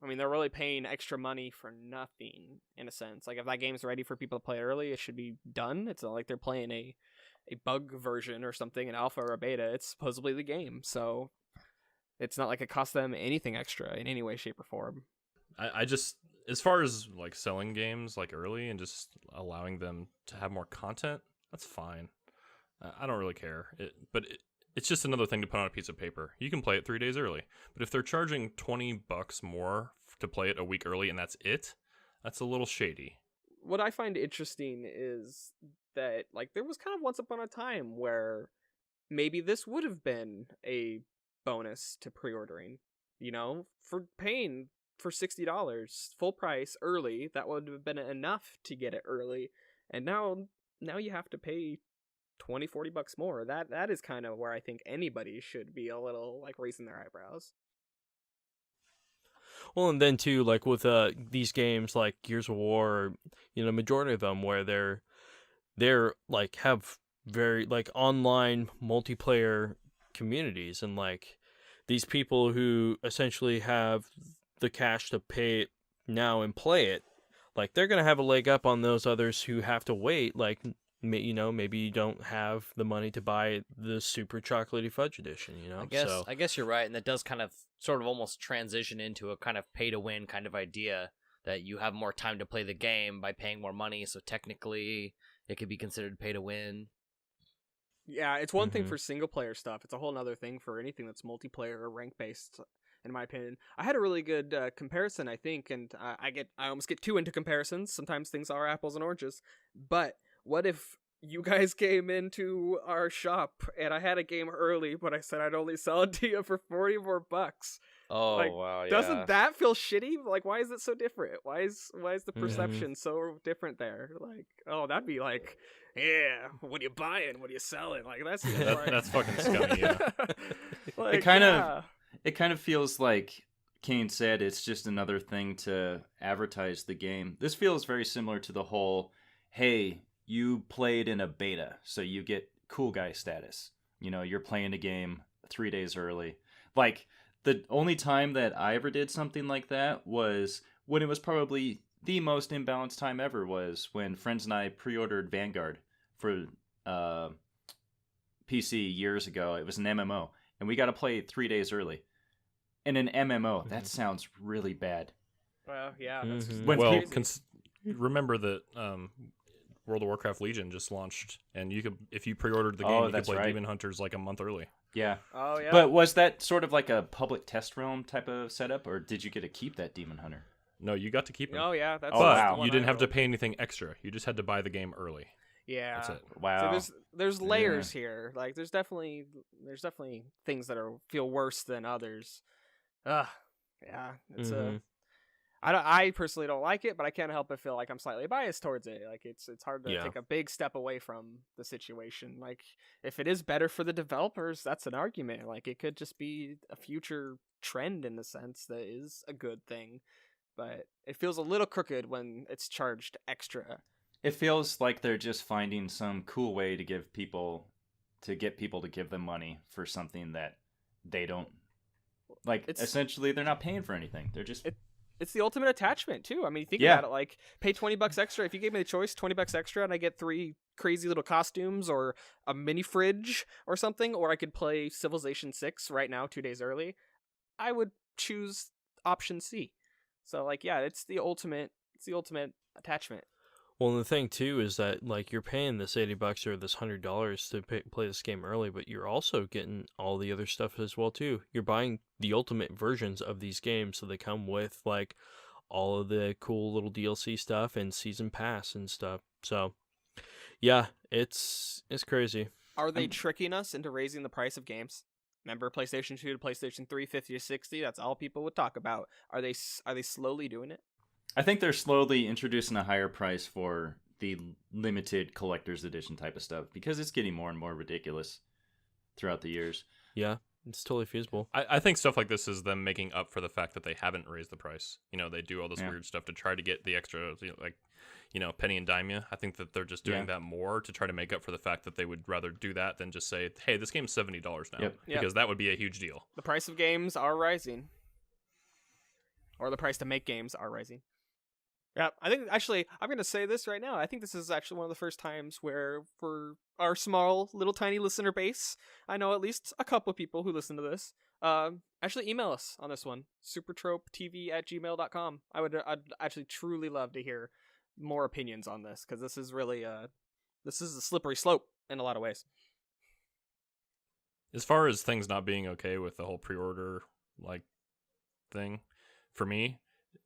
I mean, they're really paying extra money for nothing, in a sense. Like, if that game's ready for people to play early, it should be done. It's not like they're playing a bug version or something, an alpha or a beta. It's supposedly the game, so it's not like it costs them anything extra in any way, shape, or form. I just, as far as like selling games like early and just allowing them to have more content, that's fine. I don't really care. It's just another thing to put on a piece of paper. You can play it 3 days early. But if they're charging $20 more to play it a week early and that's a little shady. What I find interesting is that, like, there was kind of once upon a time where maybe this would have been a bonus to pre-ordering, for paying for $60 full price early. That would have been enough to get it early. And now you have to pay $20-$40 more. That is kind of where I think anybody should be a little like raising their eyebrows. Well, and then too, like with these games like Gears of War, majority of them where they're like have very like online multiplayer communities, and like these people who essentially have the cash to pay it now and play it, like they're gonna have a leg up on those others who have to wait. Like, maybe you don't have the money to buy the super chocolatey fudge edition, I guess you're right, and that does kind of sort of almost transition into a kind of pay to win kind of idea, that you have more time to play the game by paying more money, so technically it could be considered pay to win. Yeah, it's one thing for single player stuff. It's a whole other thing for anything that's multiplayer or rank based, in my opinion. I had a really good comparison, I think, and I almost get too into comparisons. Sometimes things are apples and oranges, but what if you guys came into our shop and I had a game early, but I said I'd only sell it to you for $40 more? Oh, like, wow, yeah. Doesn't that feel shitty? Like, why is it so different? Why is the perception so different there? Like, oh, that'd be like, yeah, what are you buying? What are you selling? Like, that's fucking scummy, yeah. Like, it kind of feels like Cain said, it's just another thing to advertise the game. This feels very similar to the whole, hey, you played in a beta, so you get cool guy status. You're playing a game 3 days early. Like, the only time that I ever did something like that was when it was probably the most imbalanced time ever, was when friends and I pre-ordered Vanguard for PC years ago. It was an MMO, and we got to play it 3 days early. And an MMO, that sounds really bad. Well, yeah. That's When Well, people- remember that World of Warcraft Legion just launched, and you could, if you pre-ordered the game, you could that's play right. Demon Hunters like a month early. Yeah. Oh yeah. But was that sort of like a public test realm type of setup, or did you get to keep that Demon Hunter? No, you got to keep it. Oh yeah. That's Oh, But the wow. one you didn't I have to rolled. pay anything extra. You just had to buy the game early. Yeah. That's it. Wow. So there's layers here. Like there's definitely things that feel worse than others. Ugh. Yeah. It's Mhm. I personally don't like it, but I can't help but feel like I'm slightly biased towards it. Like it's hard to Yeah. take a big step away from the situation. Like if it is better for the developers, that's an argument. Like it could just be a future trend in the sense that is a good thing. But it feels a little crooked when it's charged extra. It feels like they're just finding some cool way to get people to give them money for something that they don't like. Essentially, they're not paying for anything. They're just It's the ultimate attachment too. I mean, think Yeah. about it. Like, pay $20 extra. If you gave me the choice, $20 extra, and I get 3 crazy little costumes or a mini fridge or something, or I could play Civilization 6 right now, 2 days early, I would choose option C. So, like, yeah, it's the ultimate attachment. Well, and the thing too is that like you're paying this $80 or this $100 to play this game early, but you're also getting all the other stuff as well too. You're buying the ultimate versions of these games, so they come with like all of the cool little DLC stuff and season pass and stuff. So, yeah, it's crazy. Are they tricking us into raising the price of games? Remember PlayStation 2 to PlayStation 3, 50 to 60? That's all people would talk about. Are they slowly doing it? I think they're slowly introducing a higher price for the limited collector's edition type of stuff because it's getting more and more ridiculous throughout the years. Yeah, it's totally feasible. I think stuff like this is them making up for the fact that they haven't raised the price. You know, they do all this Yeah. weird stuff to try to get the extra, penny and dime you. I think that they're just doing that more to try to make up for the fact that they would rather do that than just say, hey, this game's $70 now. Yep. Because that would be a huge deal. The price of games are rising. Or the price to make games are rising. Yeah, I think actually I'm going to say this right now. I think this is actually one of the first times where for our small little tiny listener base, I know at least a couple of people who listen to this, actually email us on this one, supertropetv@gmail.com. I'd actually truly love to hear more opinions on this because this is really this is a slippery slope in a lot of ways. As far as things not being okay with the whole pre-order thing, for me,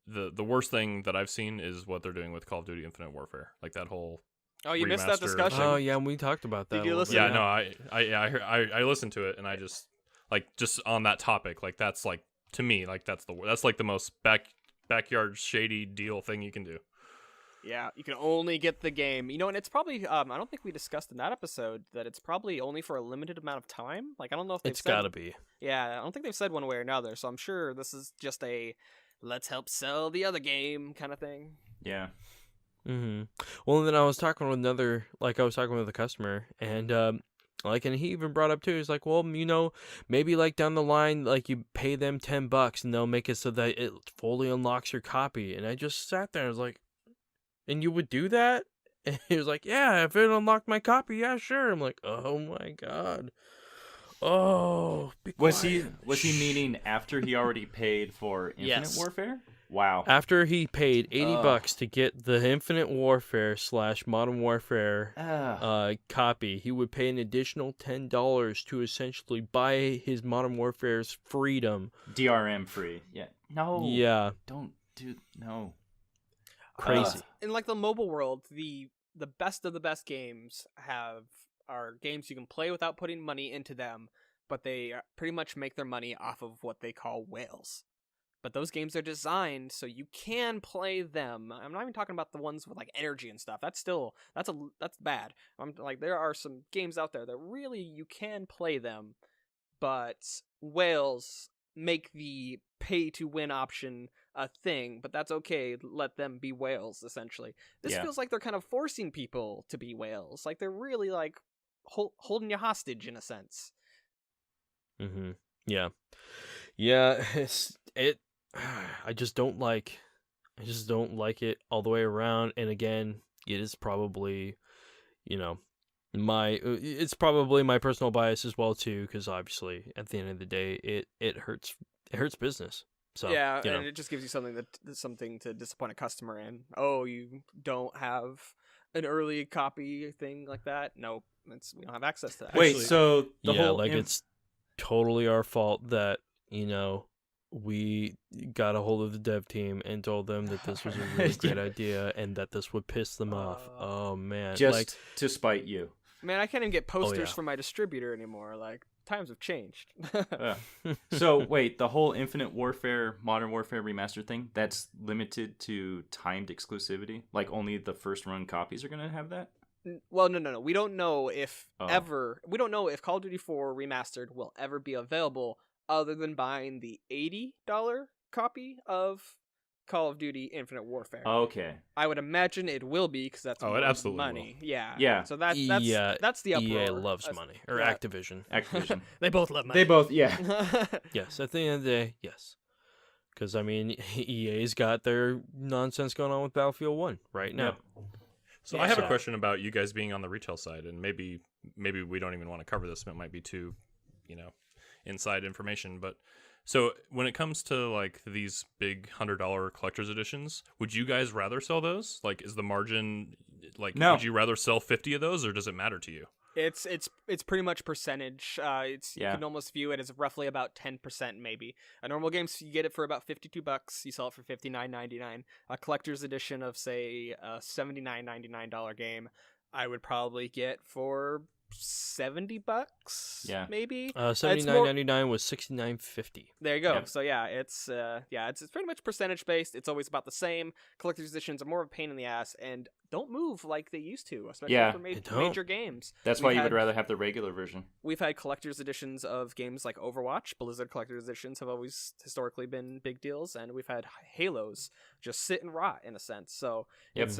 the worst thing that I've seen is what they're doing with Call of Duty Infinite Warfare. Like that whole Oh, you missed that remaster. discussion. Oh yeah, we talked about that. Did you a little listen? bit. Yeah, no, I listened to it and I just on that topic, that's to me that's the most backyard shady deal thing you can do. Yeah, you can only get the game. You know, and it's probably I don't think we discussed in that episode that it's probably only for a limited amount of time. Like I don't know if they've It's said, gotta be. Yeah, I don't think they've said one way or another. So I'm sure this is just a let's help sell the other game kind of thing. Yeah. Mm-hmm. Well, and then I was talking with a customer, and and he even brought up too. He's like, well, you know, maybe like down the line, like you pay them $10 and they'll make it so that it fully unlocks your copy. And I just sat there, and I was like, and you would do that? And he was like, yeah, if it unlocked my copy, yeah, sure. I'm like, oh my god. Oh, be Was quiet. he meaning after he already paid for Infinite Yes. Warfare? Wow. After he paid $80 Ugh. to get the Infinite Warfare / Modern Warfare copy, he would pay an additional $10 to essentially buy his Modern Warfare's freedom. DRM free. Yeah. No. Yeah, Don't do no. crazy. In like the mobile world, the best of the best games are games you can play without putting money into them, but they pretty much make their money off of what they call whales. But those games are designed so you can play them. I'm not even talking about the ones with like energy and stuff. That's bad. I'm like there are some games out there that really you can play them, but whales make the pay to win option a thing, but that's okay. Let them be whales essentially. This Yeah. feels like they're kind of forcing people to be whales. Like they're really like holding you hostage in a sense. Mm-hmm. Yeah. Yeah, I just don't like it all the way around. And again, it is probably, you know, it's probably my personal bias as well too, because obviously at the end of the day, it hurts business. So yeah, you know. and it just gives you something to disappoint a customer in. Oh, you don't have an early copy thing like that? Nope, we don't have access to that. Wait, Actually- so the yeah, whole like it's totally our fault that, you know, we got a hold of the dev team and told them that this was a really great idea and that this would piss them off. Oh man, just like, to spite you. Man, I can't even get posters yeah. from my distributor anymore. Like, times have changed. So wait, the whole Infinite Warfare, Modern Warfare remastered thing, that's limited to timed exclusivity? Like only the first run copies are gonna have that? Well, no. We don't know if Oh. we don't know if Call of Duty 4 Remastered will ever be available other than buying the $80 copy of Call of Duty Infinite Warfare. Okay. I would imagine it will be because that's Oh, more it absolutely money. Yeah. Yeah. So that's Yeah, that's the uproar. EA loves money, or yeah. Activision. Activision. They both love money. They both, yeah. Yes, at the end of the day, yes. Because I mean, EA's got their nonsense going on with Battlefield 1 right now. So Yeah. I have a So- question about you guys being on the retail side, and maybe we don't even want to cover this. It might be too, inside information. But so when it comes to like these big $100 collector's editions, would you guys rather sell those? Like, is the margin like? No. Would you rather sell 50 of those, or does it matter to you? It's pretty much percentage. You Yeah. can almost view it as roughly about 10% maybe. A normal game, so you get it for about $52. You sell it for $59.99. A collector's edition of say a $79.99 game, I would probably get for $70. Yeah. maybe. $79.99 was $69.50. There you go. Yep. So yeah, it's pretty much percentage based. It's always about the same. Collector's editions are more of a pain in the ass and don't move like they used to, especially Yeah, for they don't. major games. That's We've why you had- would rather have the regular version. We've had collector's editions of games like Overwatch. Blizzard collector's editions have always historically been big deals, and we've had Halos just sit and rot in a sense. So Yep. it's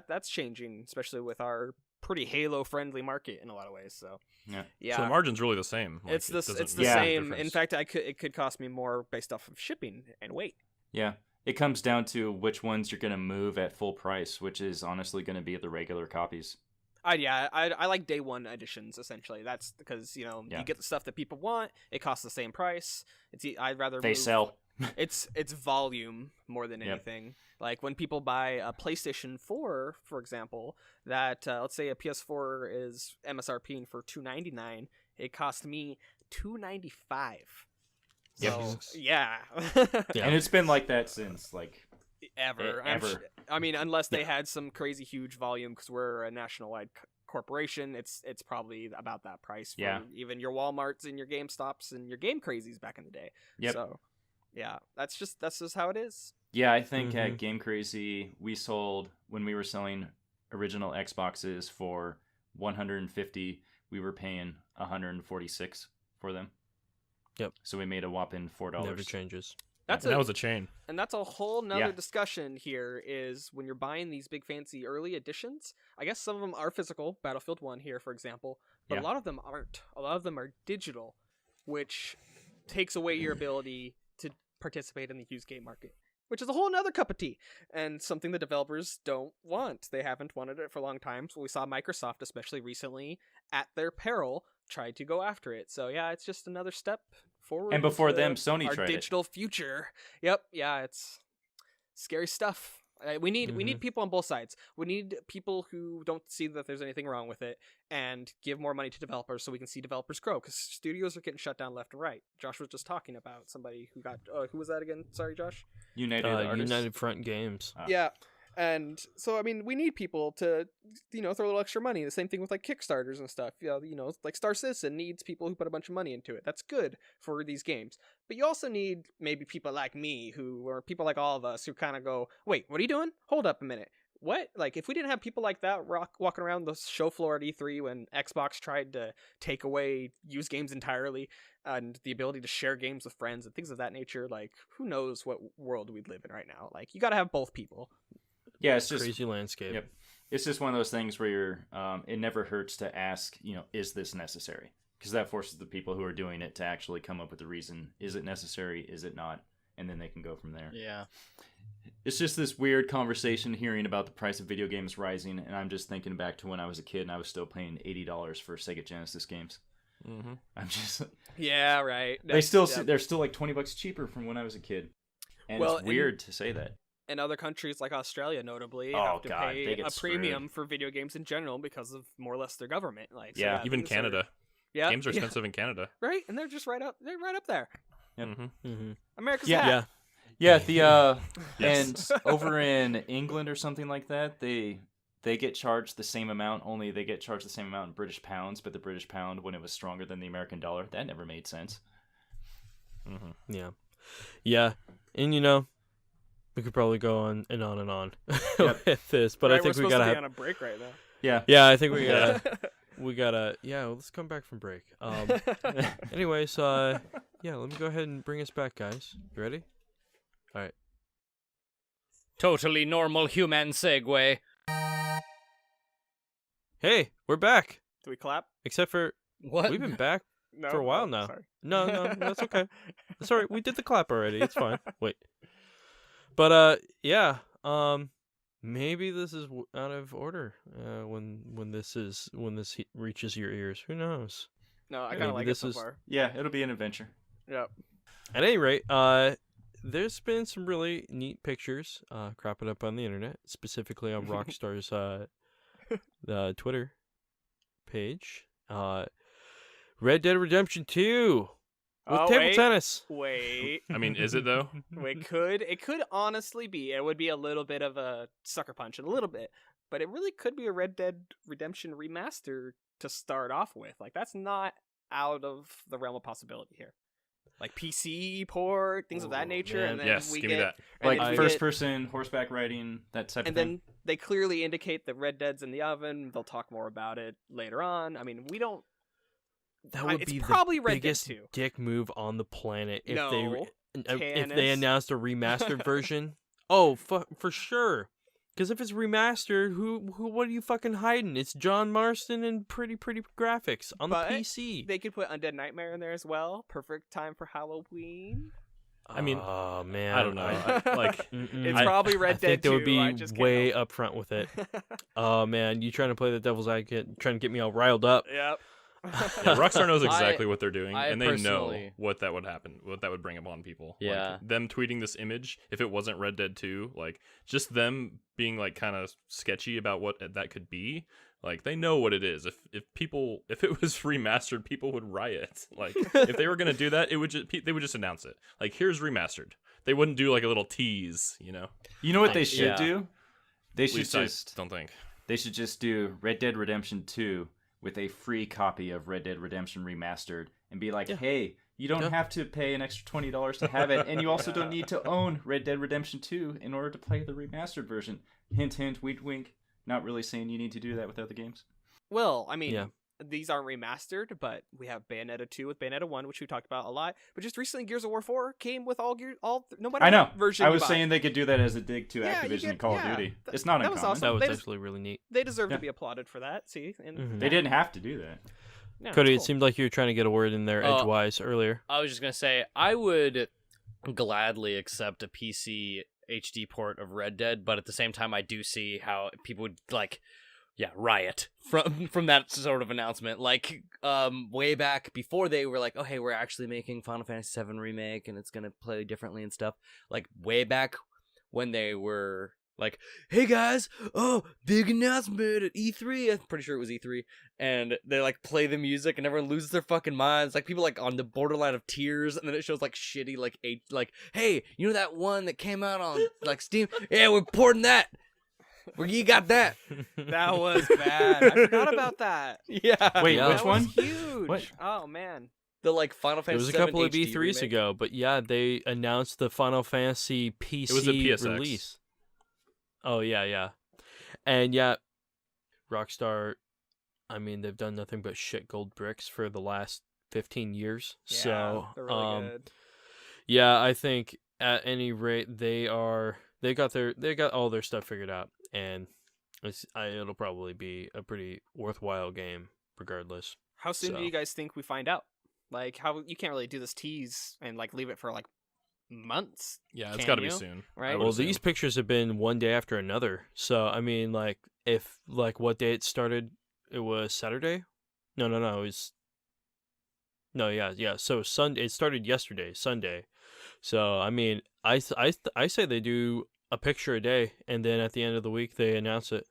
that's changing, especially with our pretty Halo friendly market in a lot of ways. So Yeah. So the margin's really the same. Like, it's it the doesn't Yeah. make a same. In difference. fact, it could cost me more based off of shipping and weight. Yeah. It comes down to which ones you're going to move at full price, which is honestly going to be the regular copies. I like day one editions essentially. That's because Yeah. you get the stuff that people want. It costs the same price. I'd rather They move- sell. It's volume more than Yep. anything. Like when people buy a PlayStation 4, for example, that let's say a PS4 is MSRPing for $299, it cost me $295. Yep. So yeah, Yeah. And it's been like that since, like, ever. I mean, unless they had some crazy huge volume, because we're a nationwide corporation, it's probably about that price for Yeah. even your Walmarts and your GameStops and your Game Crazies back in the day. Yep. So yeah, that's just how it is. Yeah, I think at Game Crazy, we sold, when we were selling original Xboxes for $150, we were paying $146 for them. Yep. So we made a whopping $4. Never changes. That's And that was a chain. And that's a whole nother Yeah. discussion here, is when you're buying these big fancy early editions, I guess some of them are physical, Battlefield 1 here, for example, but Yeah. a lot of them aren't. A lot of them are digital, which takes away your ability to participate in the used game market, which is a whole nother cup of tea, and something the developers don't want. They haven't wanted it for a long time, so we saw Microsoft, especially recently, at their peril, tried to go after it. So yeah, it's just another step forward. And before into them, Sony our tried it. digital future. Yep, yeah, it's scary stuff. We need people on both sides. We need people who don't see that there's anything wrong with it, and give more money to developers so we can see developers grow, because studios are getting shut down left and right. Josh was just talking about somebody who got who was that again? Sorry, Josh. United Artists. United Front Games. Yeah. And so, I mean, we need people to, throw a little extra money. The same thing with like Kickstarters and stuff. Like Star Citizen needs people who put a bunch of money into it. That's good for these games. But you also need maybe people like me, or people like all of us, who kind of go, wait, what are you doing? Hold up a minute. What? Like, if we didn't have people like that walking around the show floor at E3 when Xbox tried to take away used games entirely, and the ability to share games with friends and things of that nature, like, who knows what world we'd live in right now? Like, you got to have both people. Yeah, it's just Crazy landscape. Yep. It's just one of those things where it never hurts to ask, is this necessary? because that forces the people who are doing it to actually come up with the reason. Is it necessary? Is it not? And then they can go from there. Yeah. It's just this weird conversation hearing about the price of video games rising, and I'm just thinking back to when I was a kid and I was still paying $80 for Sega Genesis games. Mm-hmm. I'm just Yeah, right. they're still like $20 cheaper from when I was a kid, and Well, it's weird to say that. And other countries like Australia, notably, Oh, have to God, they pay get a premium for video games in general because of more or less their government. Like, so Yeah. Even things are- Canada. Yeah, Games are expensive in Canada. right, and they're just right up. They're right up there. Yep. Mm-hmm. Mm-hmm. America's Yeah. hat. Yeah. Yeah, Yes. and over in England or something like that, they get charged the same amount. Only they get charged the same amount in British pounds, but the British pound, when it was stronger than the American dollar, that never made sense. Mm-hmm. Yeah. Yeah. And we could probably go on and on and on Yep. with this, but Right, I think we're we supposed gotta to be have. on a break right now. Yeah. Yeah, I think we Yeah. gotta. Yeah, let's come back from break. Anyways, yeah, let me go ahead and bring us back, guys. You ready? All right. Totally normal human segue. Hey, we're back. Do we clap? Except for What? we've been back No, for a while oh, now. Sorry. No, that's okay. That's all right. We did the clap already. It's fine. Wait. But yeah. Maybe this is out of order. When this reaches your ears, who knows? No, I Maybe kind of like it this so is- far. Yeah, it'll be an adventure. Yep. At any rate, there's been some really neat pictures cropping up on the internet, specifically on Rockstar's Twitter page. Red Dead Redemption 2 with Oh, table wait. tennis. Wait. I mean, is it though? It could honestly be. It would be a little bit of a sucker punch, a little bit, but it really could be a Red Dead Redemption remaster to start off with. Like, that's not out of the realm of possibility here. Like PC port, things of that Ooh, nature, man. and then Yes, we give get me that. and Like then we first get- person horseback riding, that type and of thing. then they clearly indicate that Red Dead's in the oven. They'll talk more about it later on. I mean, we don't. That would it's be probably the Red Dead biggest 2. dick move on the planet if No, if they Tannis. announced a remastered version. Oh, for sure. Because if it's remastered, who what are you fucking hiding? It's John Marston and pretty graphics on But the PC. They could put Undead Nightmare in there as well. Perfect time for Halloween. I mean, oh man, I don't know. Like, It's I probably Red I think Dead they 2. would be I just can't way help upfront with it. Oh man, you trying to play the devil's advocate, trying to get me all riled up. Yep. yeah, Rockstar knows exactly what they're doing, I and they know personally- what that would happen, what that would bring upon people. Yeah. Like, them tweeting this image, if it wasn't Red Dead 2, like, just them being, like, kind of sketchy about what that could be, like, they know what it is. If it was remastered, people would riot. Like, if they were going to do that, they would just announce it. Like, here's remastered. They wouldn't do, like, a little tease, you know? You know what they should yeah. do? They At should least I just don't think. do Red Dead Redemption 2 with a free copy of Red Dead Redemption Remastered and be like, Yeah. hey, you don't Yeah. have to pay an extra $20 to have it, and you also don't need to own Red Dead Redemption 2 in order to play the remastered version. Hint, hint, wink, wink. Not really saying you need to do that with other games. Well, I mean, Yeah. these aren't remastered, but we have Bayonetta 2 with Bayonetta 1, which we talked about a lot. But just recently, Gears of War 4 came with no matter I know. what version I you was buy. saying they could do that as a dig to Yeah, you Activision get- and Call yeah, of Duty. that- It's not that was uncommon. awesome. That was They just- actually really neat. They deserve Yeah. to be applauded for that. See, and Mhm. They didn't have to do that. Yeah, Cody, it's it seemed like you were trying to get a word in there Oh. edgewise earlier. I was just gonna say I would gladly accept a PC HD port of Red Dead, but at the same time, I do see how people would riot from that sort of announcement. Like, way back before they were like, oh hey, we're actually making Final Fantasy VII remake and it's gonna play differently and stuff. Like way back when they were like, hey guys, oh, big announcement at E3. I'm pretty sure it was E3. And they like play the music and everyone loses their fucking minds. Like people like on the borderline of tears, and then it shows like shitty like hey, you know that one that came out on like Steam? Yeah, we're porting that. Where you got that? That was bad. I forgot about that. Yeah. Wait, Yeah. which That one? was huge. What? Oh man. The like Final There Fantasy was a couple of VII E3s HD remake. ago, but yeah, they announced the Final Fantasy PC was a PSX. release. Oh yeah. And yeah, Rockstar, I mean, they've done nothing but shit gold bricks for the last 15 years. Yeah, So, they're really good. yeah, I think at any rate they got all their stuff figured out, and it'll probably be a pretty worthwhile game regardless. How soon do So. you guys think we find out? Like, how you can't really do this tease and like leave it for like months. Yeah, it's Can got to be you? soon. Right. I would Well, assume. these pictures have been one day after another. So I mean, like, if like what day it started, it was Saturday. No, it was. No, yeah. So Sunday. It started yesterday, Sunday. So I mean, I say they do a picture a day, and then at the end of the week they announce it.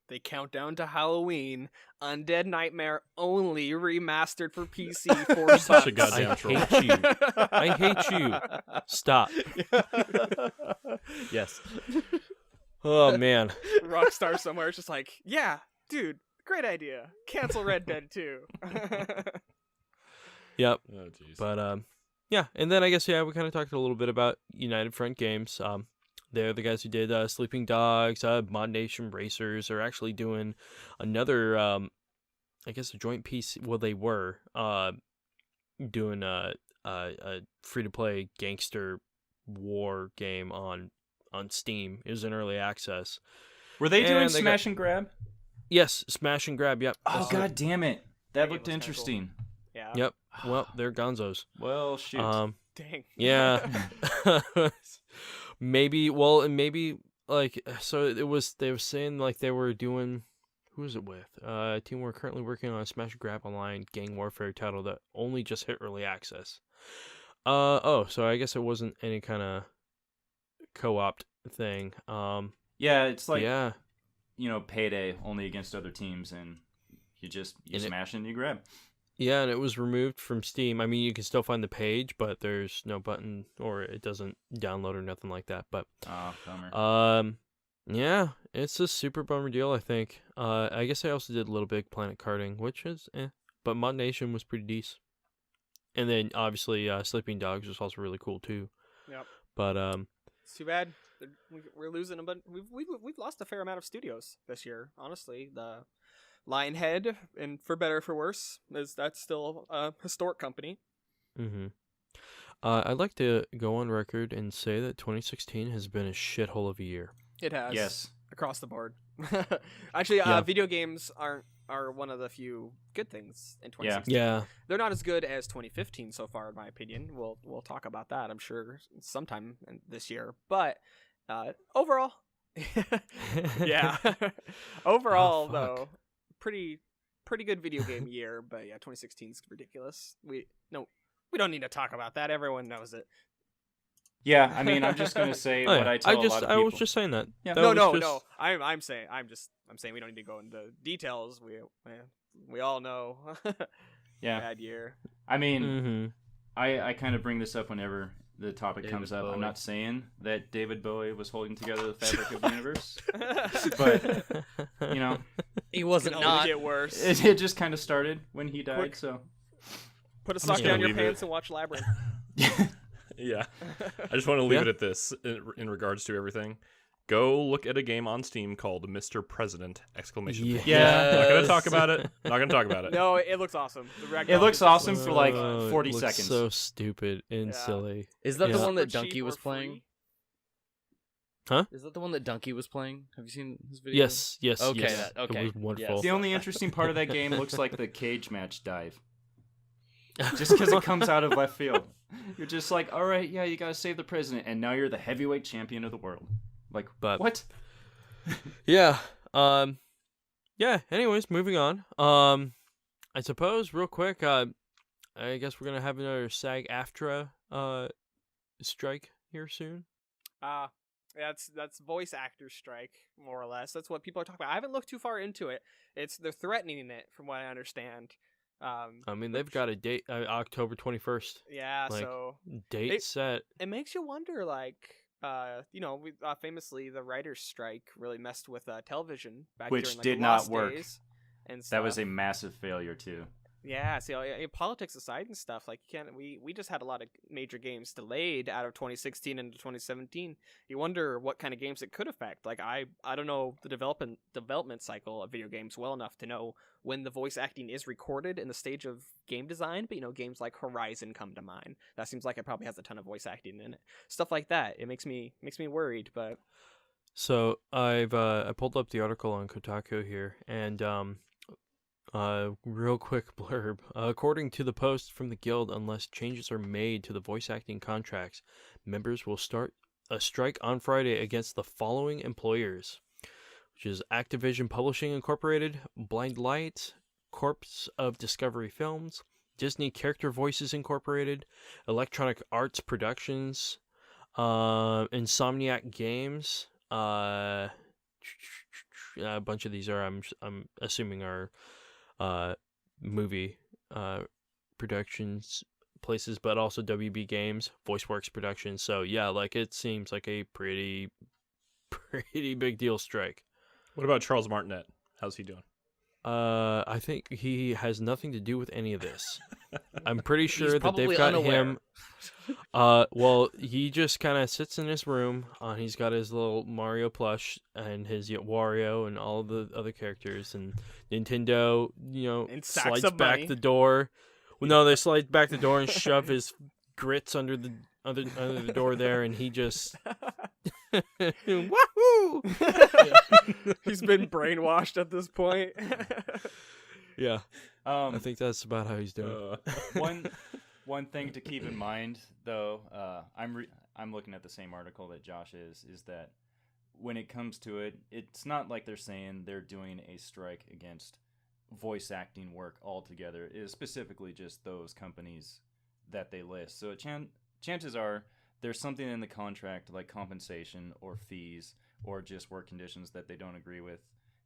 They count down to Halloween. Undead Nightmare only remastered for PC for Such a bucks. goddamn I troll. hate you. I hate you. Stop. Yes. Oh man. Rockstar somewhere is just like, yeah, dude, great idea. Cancel Red Dead 2. Yep. Oh, jeez. But yeah, and then I guess we kind of talked a little bit about United Front Games. They're the guys who did Sleeping Dogs, Mod Nation Racers. Are actually doing another, I guess, a joint PC. Well, they were doing a free to play gangster war game on Steam. It was in early access. Were they doing And they Smash and Grab? Yes, Smash and Grab. Yep. Oh, That's it. god damn it. That That game looked was kinda interesting. Yeah. Yep. Well, they're Gonzos. Well, shoot. Dang. Yeah. maybe. Well, and maybe like so. It was. They were saying like they were doing. Who is it with? A team we're currently working on a Smash and Grab Online gang warfare title that only just hit early access. Oh, so I guess it wasn't any kind of co-op thing. Yeah, it's like, yeah. Payday only against other teams, and you And smash and you grab. Yeah, and it was removed from Steam. I mean, you can still find the page, but there's no button, or it doesn't download or nothing like that. But Oh, bummer. yeah, it's a super bummer deal. I think. I guess I also did Little Big Planet karting, which is but Mod Nation was pretty decent. And then obviously Sleeping Dogs was also really cool too. Yep. But It's too bad. We're losing a bunch. We've lost a fair amount of studios this year. Honestly, the Lionhead, and for better or for worse, that's still a historic company. I'd like to go on record and say that 2016 has been a shithole of a year. It has. Yes. Across the board. Actually, Yeah. video games are one of the few good things in 2016. Yeah. They're not as good as 2015 so far, in my opinion. We'll talk about that, I'm sure, sometime this year. But overall, yeah. Overall, fuck. though, pretty good video game year. But yeah, 2016 is ridiculous. We don't need to talk about that. Everyone knows it. Yeah, I mean, I'm just gonna say Oh, what yeah. I tell a lot of people. I was just saying that. Yeah. That No. was just- I'm saying we don't need to go into details. We all know. Yeah. Bad year. I mean, Mhm. I kind of bring this up whenever the topic David comes up. Bowie. I'm not saying that David Bowie was holding together the fabric of the universe. But, He It's wasn't gonna only not. get worse. it just kind of started when he died, Quick. so. Put a just sock gonna down your leave pants it. and watch Labyrinth. Yeah. I just want to leave Yeah. it at this in regards to everything. Go look at a game on Steam called Mr. President! Exclamation point. Yeah. Not gonna talk about it. Not gonna talk about it. No, it looks awesome. The ragdoll It looks is awesome so for like Oh, it 40 looks seconds. So stupid and Yeah. silly. Is that the Yeah. one that super cheap Donkey was or playing? Huh? Is that the one that Donkey was playing? Have you seen his video? Yes. Okay, yes. okay, It was wonderful. yes. The only interesting part of that game looks like the cage match dive. Just because it comes out of left field. You're just like, all right, yeah, you gotta save the president, and now you're the heavyweight champion of the world. Like, But- what? Yeah. Yeah. Anyways, moving on. I suppose real quick. I guess we're gonna have another SAG-AFTRA strike here soon. That's voice actor strike, more or less. That's what people are talking about. I haven't looked too far into it. They're threatening it, from what I understand. I mean, they've got a date, October 21st. Yeah, like, so Date It- set. it makes you wonder, like, famously the writers' strike really messed with television back Which during, like, did the not Lost work. days and That was stuff. a massive failure, too. Yeah, see, politics aside and stuff, like, you can't. We just had a lot of major games delayed out of 2016 into 2017. You wonder what kind of games it could affect. Like, I don't know the development cycle of video games well enough to know when the voice acting is recorded in the stage of game design. But games like Horizon come to mind. That seems like it probably has a ton of voice acting in it. Stuff like that. It makes me worried. But So I pulled up the article on Kotaku here, and Real quick blurb. According to the post from the guild, unless changes are made to the voice acting contracts, members will start a strike on Friday against the following employers, which is Activision Publishing Incorporated, Blind Light, Corpse of Discovery Films, Disney Character Voices Incorporated, Electronic Arts Productions, Insomniac Games. A bunch of these are, I'm assuming, are movie productions places, but also WB Games, VoiceWorks Productions. So yeah, like it seems like a pretty big deal strike. What about Charles Martinet? How's he doing? I think he has nothing to do with any of this. I'm pretty sure that probably they've got unaware. him. Well, he just kind of sits in his room. He's got his little Mario plush and his Wario and all the other characters. And Nintendo, And sacks slides of back money. the door. Well, no, they slide back the door and shove his grits under the door there, and he just wahoo! He's been brainwashed at this point. Yeah, I think that's about how he's doing. One thing to keep in mind, though, I'm looking at the same article that Josh is that when it comes to it, it's not like they're saying they're doing a strike against voice acting work altogether. It is specifically just those companies that they list. So chances are there's something in the contract like compensation or fees or just work conditions that they don't agree with.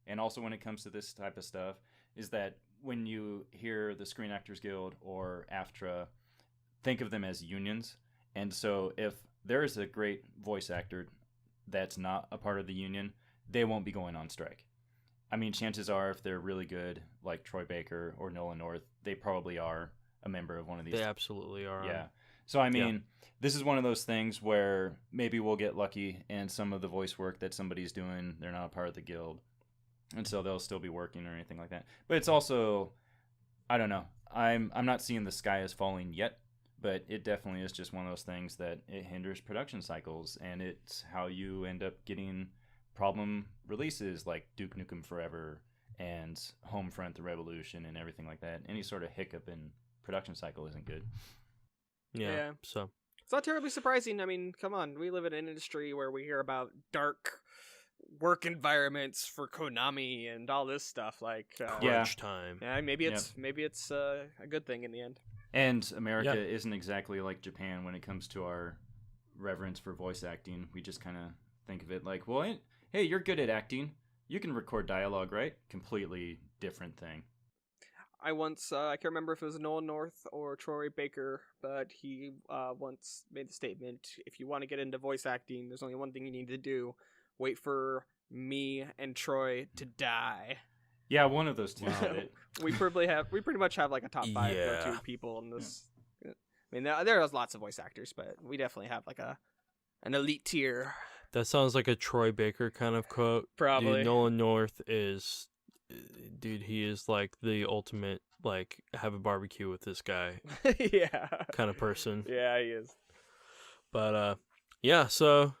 And also when it comes to this type of stuff is that when you hear the Screen Actors Guild or AFTRA, think of them as unions. And so if there is a great voice actor that's not a part of the union, they won't be going on strike. I mean, chances are if they're really good, like Troy Baker or Nolan North, they probably are a member of one of these. They absolutely are. Yeah. So, I mean, this is one of those things where maybe we'll get lucky and some of the voice work that somebody's doing, they're not a part of the guild. And so they'll still be working or anything like that. But it's also, I don't know. I'm not seeing the sky is falling yet, but it definitely is just one of those things that it hinders production cycles, and it's how you end up getting problem releases like Duke Nukem Forever and Homefront: The Revolution and everything like that. Any sort of hiccup in production cycle isn't good. Yeah. So It's not terribly surprising. I mean, come on. We live in an industry where we hear about dark work environments for Konami and all this stuff. Like, crunch time. yeah, maybe it's a good thing in the end. And America isn't exactly like Japan when it comes to our reverence for voice acting. We just kind of think of it like, well, hey, you're good at acting. You can record dialogue, right? Completely different thing. I can't remember if it was Nolan North or Troy Baker, but he once made the statement, if you want to get into voice acting, there's only one thing you need to do. Wait for me and Troy to die. Yeah, one of those two said it. We pretty much have like a top 5 go-to people in this. I mean, there are lots of voice actors, but we definitely have like an elite tier. That sounds like a Troy Baker kind of quote. Probably. Dude, Nolan North is, he is like the ultimate, like, have a barbecue with this guy Yeah. kind of person. Yeah, he is. But, yeah, so,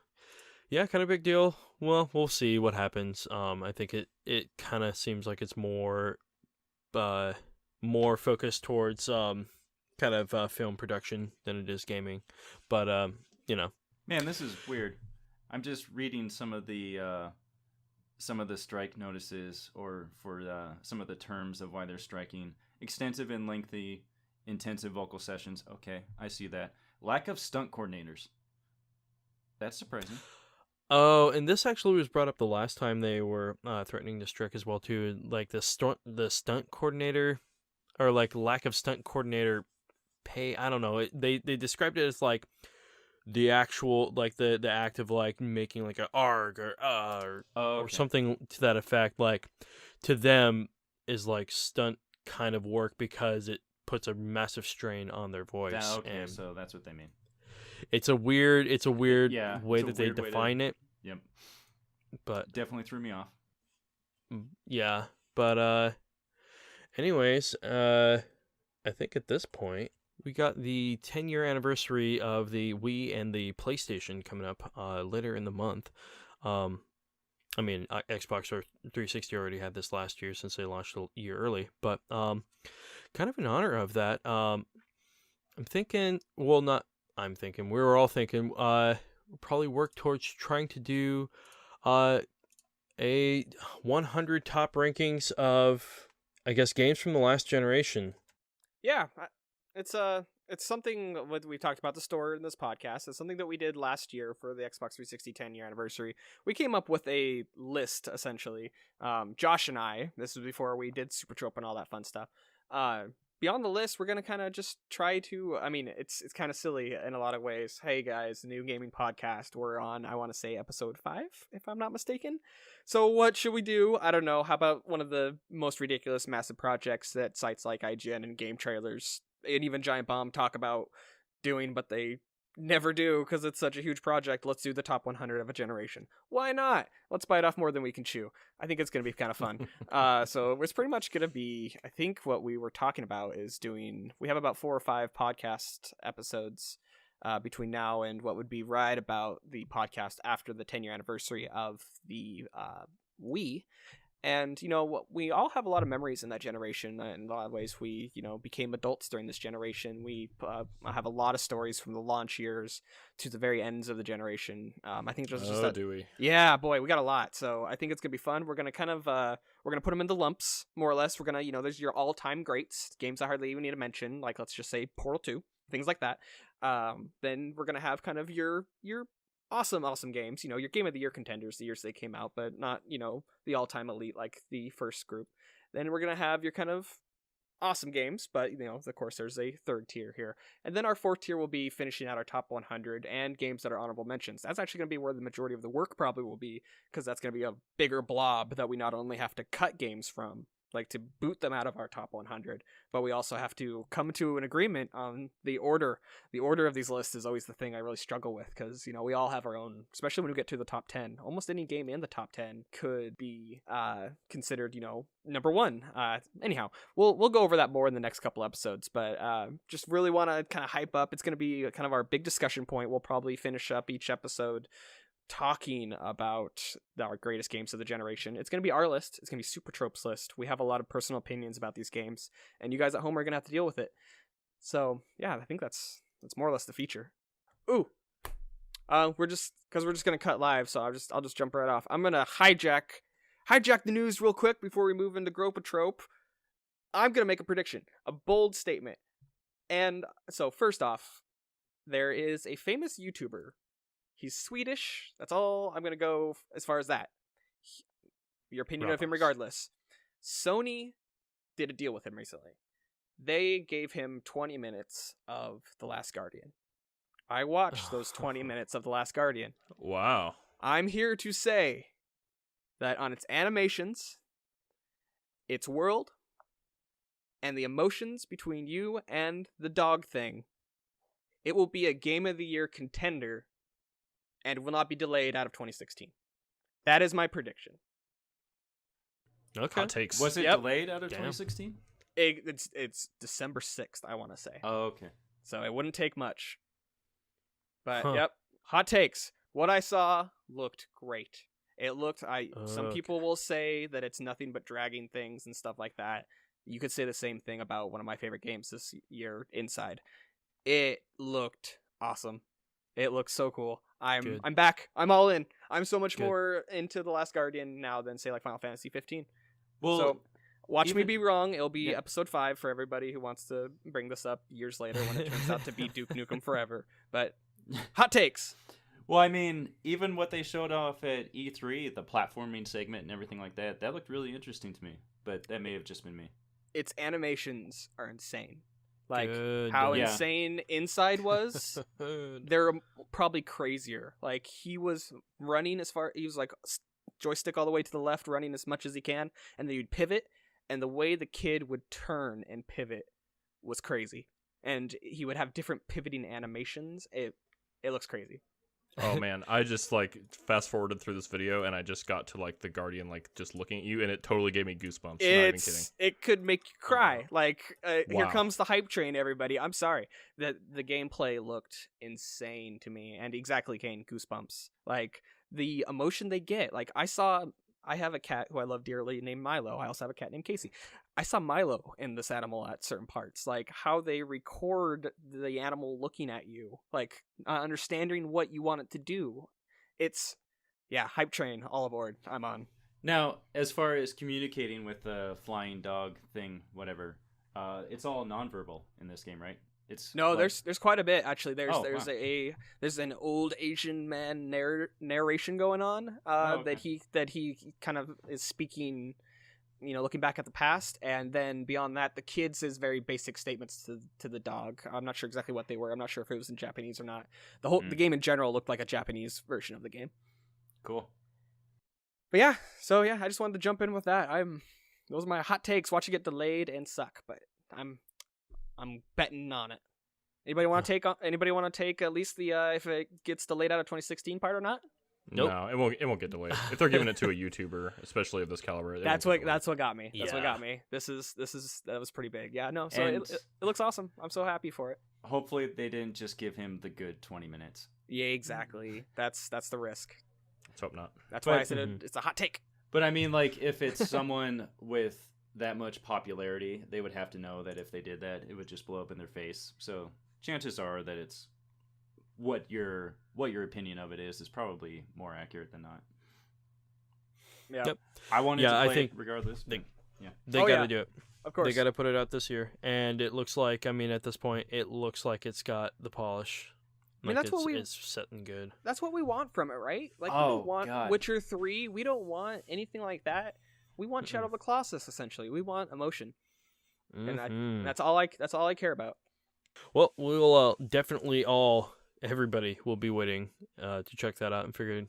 yeah, kind of big deal. Well, we'll see what happens. I think it kind of seems like it's more focused towards, kind of, film production than it is gaming. But, Man, this is weird. I'm just reading some of the strike notices or for some of the terms of why they're striking. Extensive and lengthy, intensive vocal sessions. Okay, I see that. Lack of stunt coordinators. That's surprising. Oh, and this actually was brought up the last time they were threatening to strike as well too. Like the stunt coordinator, or like lack of stunt coordinator pay. I don't know. They described it as like the actual like the act of like making like a arg or something to that effect. Like to them is like stunt kind of work because it puts a massive strain on their voice. Okay, so that's what they mean. It's a weird Yeah, way it's a that they weird way define it. Yep. But Definitely threw me off. yeah, but anyways, I think at this point we got the 10-year anniversary of the Wii and the PlayStation coming up later in the month. I mean, Xbox 360 already had this last year since they launched a year early, but kind of in honor of that, I'm thinking. Well, not. I'm thinking. We were all thinking. Probably work towards trying to do a 100 top rankings of, I guess, games from the last generation. Yeah, it's something that we talked about the store in this podcast. It's something that we did last year for the Xbox 360 10-year anniversary. We came up with a list, essentially. Josh and I, this was before we did Supertrope and all that fun stuff. Beyond the list, we're going to kind of just try to, I mean, it's kind of silly in a lot of ways. Hey guys, new gaming podcast. We're on, I want to say, episode 5, if I'm not mistaken. So what should we do? I don't know. How about one of the most ridiculous, massive projects that sites like IGN and Game Trailers and even Giant Bomb talk about doing, but they never do because it's such a huge project. Let's do the top 100 of a generation. Why not? Let's bite off more than we can chew. I think it's going to be kind of fun. So it's pretty much going to be, I think what we were talking about is we have about 4 or 5 podcast episodes between now and what would be right about the podcast after the 10-year anniversary of the Wii. And, we all have a lot of memories in that generation. In a lot of ways, we, became adults during this generation. We have a lot of stories from the launch years to the very ends of the generation. I think just that. Do we? Yeah, boy, we got a lot. So I think it's going to be fun. We're going to kind of, we're going to put them into lumps, more or less. We're going to, there's your all-time greats, games I hardly even need to mention, like, let's just say Portal 2, things like that. Then we're going to have kind of your awesome games, your game of the year contenders, the years they came out, but not, the all-time elite like the first group. Then we're going to have your kind of awesome games, but, of course, there's a third tier here. And then our fourth tier will be finishing out our top 100 and games that are honorable mentions. That's actually going to be where the majority of the work probably will be, because that's going to be a bigger blob that we not only have to cut games from, like to boot them out of our top 100, but we also have to come to an agreement on the order. The order of these lists is always the thing I really struggle with, because we all have our own, especially when we get to the top 10. Almost any game in the top 10 could be considered number one. Anyhow, we'll go over that more in the next couple episodes, but just really want to kind of hype up. It's going to be kind of our big discussion point. We'll probably finish up each episode talking about our greatest games of the generation. It's going to be our list. It's going to be Supertrope's list. We have a lot of personal opinions about these games, and you guys at home are going to have to deal with it. So yeah, I think that's more or less the feature. Ooh, we're just going to cut live, so I'll just jump right off. I'm going to hijack the news real quick before we move into Grope-a-trope. I'm going to make a prediction, a bold statement. And so first off, there is a famous YouTuber. He's Swedish. That's all I'm going to go as far as that. Your opinion of him regardless. Sony did a deal with him recently. They gave him 20 minutes of The Last Guardian. I watched those 20 minutes of The Last Guardian. Wow. I'm here to say that on its animations, its world, and the emotions between you and the dog thing, it will be a Game of the Year contender and will not be delayed out of 2016. That is my prediction. Okay. Hot takes. Was it Yep. delayed out of 2016? It's December 6th, I want to say. Oh, okay. So it wouldn't take much. But Huh. yep, hot takes. What I saw looked great. It looked some Okay. people will say that it's nothing but dragging things and stuff like that. You could say the same thing about one of my favorite games this year, Inside. It looked awesome. It looks so cool. Good. I'm back. I'm all in. I'm so much Good. more into The Last Guardian now than say like Final Fantasy 15. Well, So watch me even- be wrong. It'll be Yeah. episode 5 for everybody who wants to bring this up years later when it turns out to be Duke Nukem Forever. But hot takes. well, I mean, even what they showed off at E3, the platforming segment and everything like that, that looked really interesting to me. But that may have just been me. Its animations are insane. Like Good. how Yeah. insane Inside was. Good. They're probably crazier. Like he was running he was like joystick all the way to the left, running as much as he can, and then you'd pivot, and the way the kid would turn and pivot was crazy. And he would have different pivoting animations. It looks crazy. Oh man, I just fast forwarded through this video and I just got to the Guardian just looking at you and it totally gave me goosebumps. Not even kidding. It could make you cry. Like here Wow. comes the hype train, everybody. I'm sorry that the gameplay looked insane to me, and exactly, Kane, goosebumps. Like the emotion they get. Like I have a cat who I love dearly named Milo. I also have a cat named Casey. I saw Milo in this animal at certain parts, like how they record the animal looking at you, like understanding what you want it to do. It's, yeah, hype train all aboard. I'm on. Now, as far as communicating with the flying dog thing, whatever, it's all nonverbal in this game, right? It's No, like... there's quite a bit actually. There's wow. there's an old Asian man narration going on okay. that he kind of is speaking, looking back at the past, and then beyond that, the kids is very basic statements to the dog. I'm not sure exactly what they were. I'm not sure if it was in Japanese or not. The game in general looked like a Japanese version of the game. Cool. But yeah, so yeah, I just wanted to jump in with that. Those are my hot takes. Watch it get delayed and suck, but I'm betting on it. Anybody want to take at least the if it gets delayed out of 2016 part or not? Nope. No, it won't get delayed. If they're giving it to a YouTuber, especially of this caliber, that's what got me. That's what Yeah. got me. That was pretty big. Yeah, no. So it looks awesome. I'm so happy for it. Hopefully they didn't just give him the good 20 minutes. Yeah, exactly. That's the risk. Let's hope not. That's why I said it's a hot take. But I mean, like, if it's someone with that much popularity, they would have to know that if they did that, it would just blow up in their face. So chances are that it's what your opinion of it is probably more accurate than not. Yeah. Yep. I wanted to play I think it regardless. they- yeah. They Oh, got to yeah. do it. Of course. They got to put it out this year, and it looks like, I mean, at this point, it looks like it's got the polish. I mean, Like, that's what it's setting good. That's what we want from it, right? Like, we Oh, don't want God. Witcher 3. We don't want anything like that. We want Shadow of the Colossus, essentially. We want emotion, and Mhm. that's all I care about. Well, we'll definitely everybody will be waiting to check that out and figure,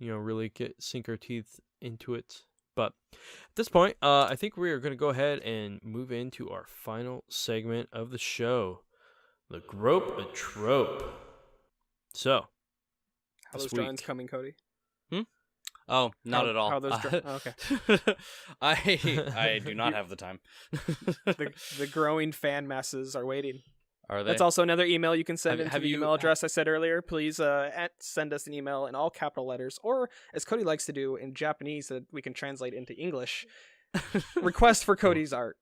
really sink our teeth into it. But at this point, I think we are going to go ahead and move into our final segment of the show, the Grope-a-trope. So, How this those drawings week- coming, Cody? Oh, not at all. How those okay. I do not have the time. The growing fan masses are waiting. Are they? That's also another email you can send into Have the you- email address I said earlier. Please send us an email in all capital letters, or as Cody likes to do in Japanese that we can translate into English. Request for Cody's art.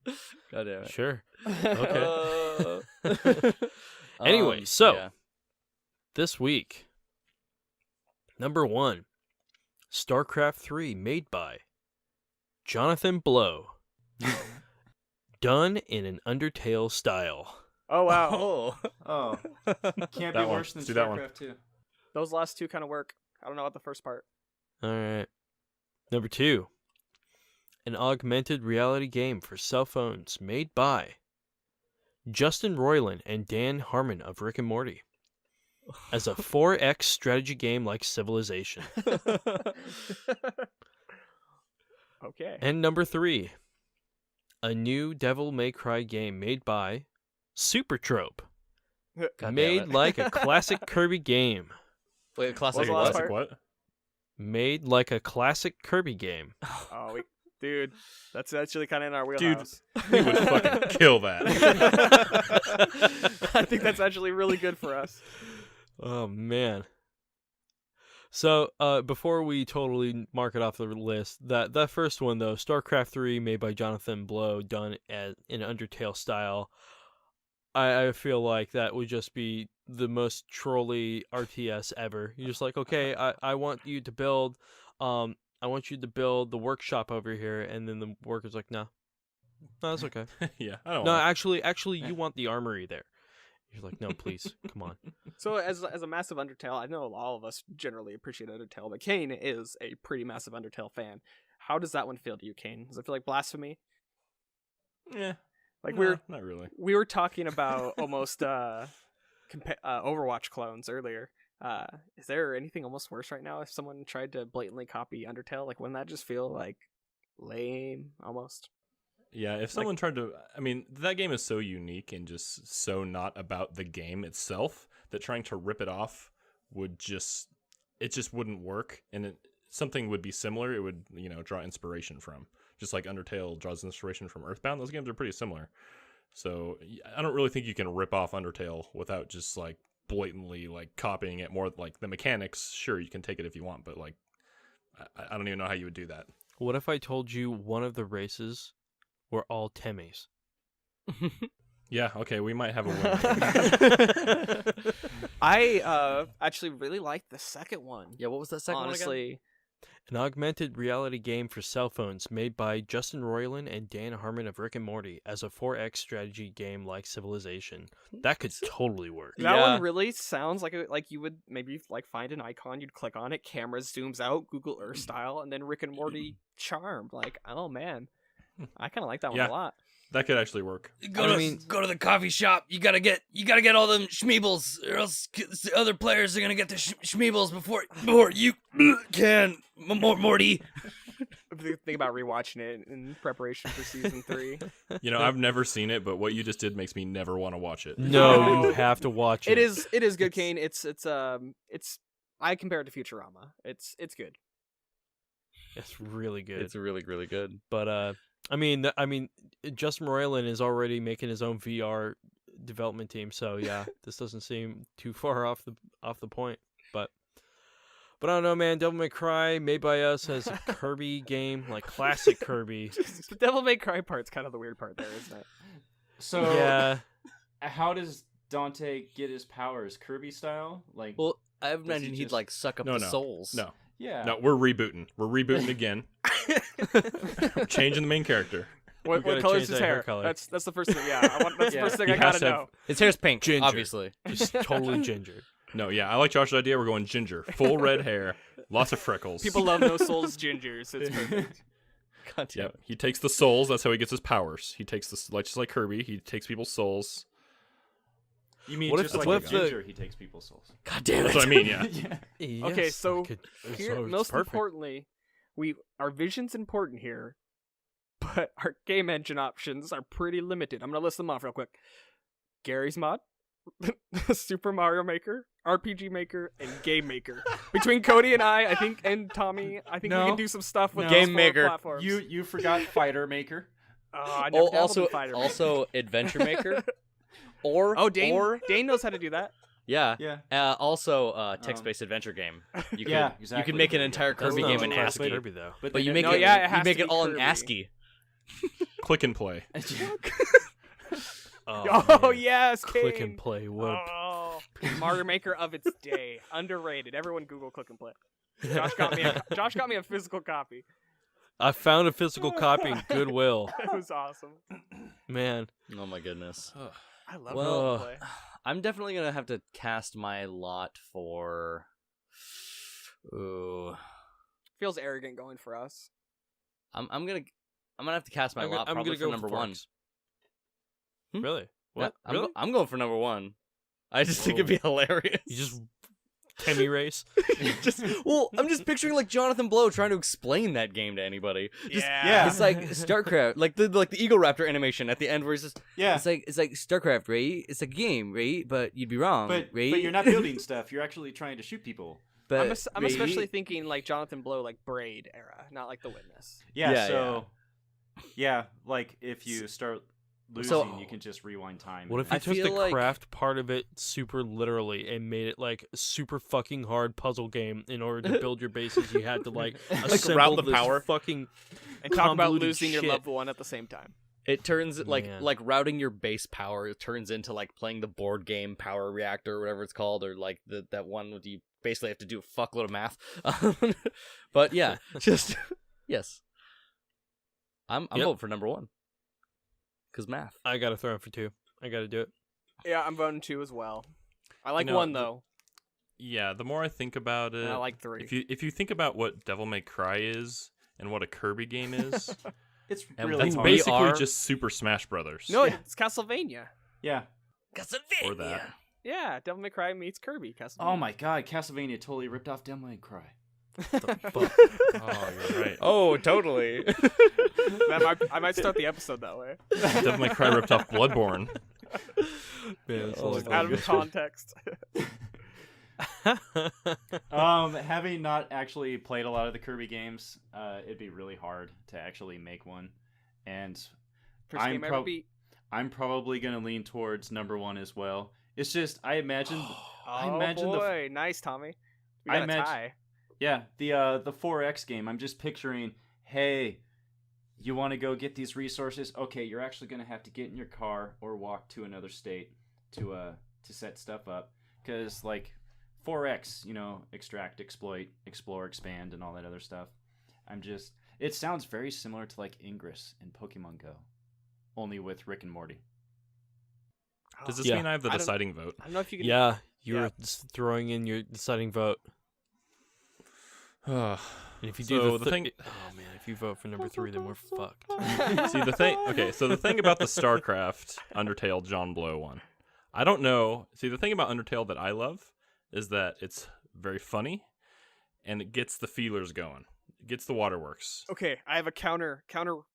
God damn it. Sure. Okay. Okay. Anyway, so yeah. this week, number 1, StarCraft 3, made by Jonathan Blow, done in an Undertale style. Oh wow. Oh. Oh. Can't be That one. worse than Let's do that one. StarCraft 2. Those last two kind of work. I don't know about the first part. All right. Number 2, an augmented reality game for cell phones made by Justin Roiland and Dan Harmon of Rick and Morty, as a 4X strategy game like Civilization. Okay. And number 3, a new Devil May Cry game made by Supertrope, God damn made it. like a classic Kirby game. Wait, classic What's the Like, last what? classic part? what? Made like a classic Kirby game. Oh, dude, that's actually kind of in our Dude, wheelhouse. We would fucking kill that. I think that's actually really good for us. Oh man. So, before we totally mark it off the list, that first one though, StarCraft 3, made by Jonathan Blow, done in Undertale style, I feel like that would just be the most trolly RTS ever. You're just like, okay, I want you to build, the workshop over here, and then the worker's like, no, that's okay. Yeah, I don't No, know. actually, you want the armory there. You're like, no, please, come on. So, as a massive Undertale, I know all of us generally appreciate Undertale, but Kane is a pretty massive Undertale fan. How does that one feel to you, Kane? Does it feel like blasphemy? Yeah. Like No, not really. we were talking about almost Overwatch clones earlier. Is there anything almost worse right now if someone tried to blatantly copy Undertale? Like, wouldn't that just feel like lame almost? Yeah, if someone tried to, I mean, that game is so unique and just so not about the game itself that trying to rip it off would just wouldn't work. And something would be similar. It would, draw inspiration from. Just like Undertale draws inspiration from Earthbound. Those games are pretty similar. So I don't really think you can rip off Undertale without just like blatantly like copying it. More like the mechanics, sure, you can take it if you want, but like I don't even know how you would do that. What if I told you one of the races were all Temes? Yeah, okay, we might have a win. I actually really liked the second one. Yeah, what was that second one again? Honestly, An augmented reality game for cell phones made by Justin Roiland and Dan Harmon of Rick and Morty as a 4X strategy game like Civilization. That could totally work. that Yeah. one really sounds like you would maybe like find an icon, you'd click on it, camera zooms out, Google Earth style, and then Rick and Morty charmed. Like, oh man, I kind of like that one Yeah. a lot. That could actually work. Go to the coffee shop. You gotta get all them schmeebles, or else the other players are gonna get the schmeebles before you can. Morty. Think about rewatching it in preparation for season 3. You know, I've never seen it, but what you just did makes me never want to watch it. No, you have to watch it. It is good, Kane. It's I compare it to Futurama. It's good. It's really good. It's really, really good. But I mean, Justin Roiland is already making his own VR development team, so yeah, this doesn't seem too far off the point. But I don't know, man. Devil May Cry, made by us, as a Kirby game, like classic Kirby. The Devil May Cry part's kind of the weird part there, isn't it? So Yeah, how does Dante get his powers? Kirby style? Like, Well, I he imagine he'd just- like suck up No, the no. souls. No, yeah. no, we're rebooting. We're rebooting again. Changing the main character. What gotta color change is his that hair hair? color. That's the first thing. Yeah, that's Yeah. the first thing He I has gotta to have- know. His hair's pink, Ginger. obviously. just totally ginger. No, yeah, I like Josh's idea. We're going ginger, full red hair, lots of freckles. People love No Souls gingers. It's perfect. God damn Yep, it. he takes the souls. That's how he gets his powers. He takes the like just like Kirby. He takes people's souls. You mean What if- just like what a if the- ginger, he takes people's souls. God damn it. That's what I mean. Yeah. Yeah. Okay, Yes, so it's most perfect. importantly, our vision's important here, but our game engine options are pretty limited. I'm gonna list them off real quick. Gary's Mod, Super Mario Maker, RPG Maker, and Game Maker. Between Cody and I think, and Tommy, I think we No. can do some stuff with No. those Game four Maker. platforms. You forgot Fighter Maker. I never dabbled also in Fighter Maker. Adventure Maker. Or Dane knows how to do that. yeah. Yeah. Also text-based adventure game. You could, Yeah, You exactly. could make an Yeah. entire That's Kirby not game a in classic ASCII. Kirby though. But you make No, it yeah, it you has make to it be all in Kirby. ASCII. Click and play. Oh, man. yes, Click Kane. and play. What? Oh, Mario Maker of its day, underrated. Everyone Google Click and Play. Josh got me a physical copy. I found a physical copy in Goodwill. It was awesome. Man, Oh my goodness. I love Well, Click and Play. I'm definitely gonna have to cast my lot for. Ooh, Feels arrogant going for us. I'm gonna have to cast my I'm lot gonna probably go for number one. Forks. Hmm? Really? Yeah, What? I'm going for number one. I just think it'd Whoa. be hilarious. You just Timmy race. I'm just picturing like Jonathan Blow trying to explain that game to anybody. Just, Yeah. It's like StarCraft, like the Eagle Raptor animation at the end where he's just Yeah. it's like StarCraft, right? It's a game, right? But you'd be wrong, But right? you're not building stuff. You're actually trying to shoot people. But I'm right? especially thinking like Jonathan Blow, like Braid era, not like The Witness. Yeah. Yeah, so. Yeah, like if you start losing, So- you can just rewind time. What if and- you I took the feel like- craft part of it super literally and made it like a super fucking hard puzzle game? In order to build your bases, you had to like assemble route the this power. fucking And talk about convoluted losing your shit. loved one at the same time. It turns Man. like routing your base power. It turns into like playing the board game Power Reactor or whatever it's called, or like that one where you basically have to do a fuckload of math. But yeah, just yes. I'm Yep. voting for number one. Cause math. I gotta throw in for 2. I gotta do it. Yeah, I'm voting 2 as well. I like You know, 1 though, Yeah, the more I think about it, and I like 3. if you think about what Devil May Cry is and what a Kirby game is, it's And really that's we hard. basically are- just Super Smash Brothers. No, Yeah. it's Castlevania. Yeah. Or that. Yeah, Devil May Cry meets Kirby. Castlevania. Oh my God, Castlevania totally ripped off Devil May Cry. Oh, you're right. Oh, totally. I might start the episode that way. Devil May Cry ripped off Bloodborne. Man, Oh, it's God. Out of context. Having not actually played a lot of the Kirby games, it'd be really hard to actually make one. And First I'm game I prob- ever beat. I'm probably gonna lean towards number one as well. It's just I imagine I Oh imagine boy, nice, Tommy. We I got a imagine- tie. Yeah, the 4X game. I'm just picturing, hey, you want to go get these resources? Okay, you're actually going to have to get in your car or walk to another state to set stuff up. Because, like, 4X, extract, exploit, explore, expand, and all that other stuff. It sounds very similar to, like, Ingress in Pokemon Go, only with Rick and Morty. Does this Yeah. mean I have the I don't- deciding vote? I don't know if you can. Yeah, you're Yeah. throwing in your deciding vote. And if you do So the the thing- oh man, if you vote for number 3, then we're fucked. See the thing. Okay, so the thing about the StarCraft Undertale John Blow one, I don't know. See the thing about Undertale that I love is that it's very funny, and it gets the feelers going. It gets the waterworks. Okay, I have a counter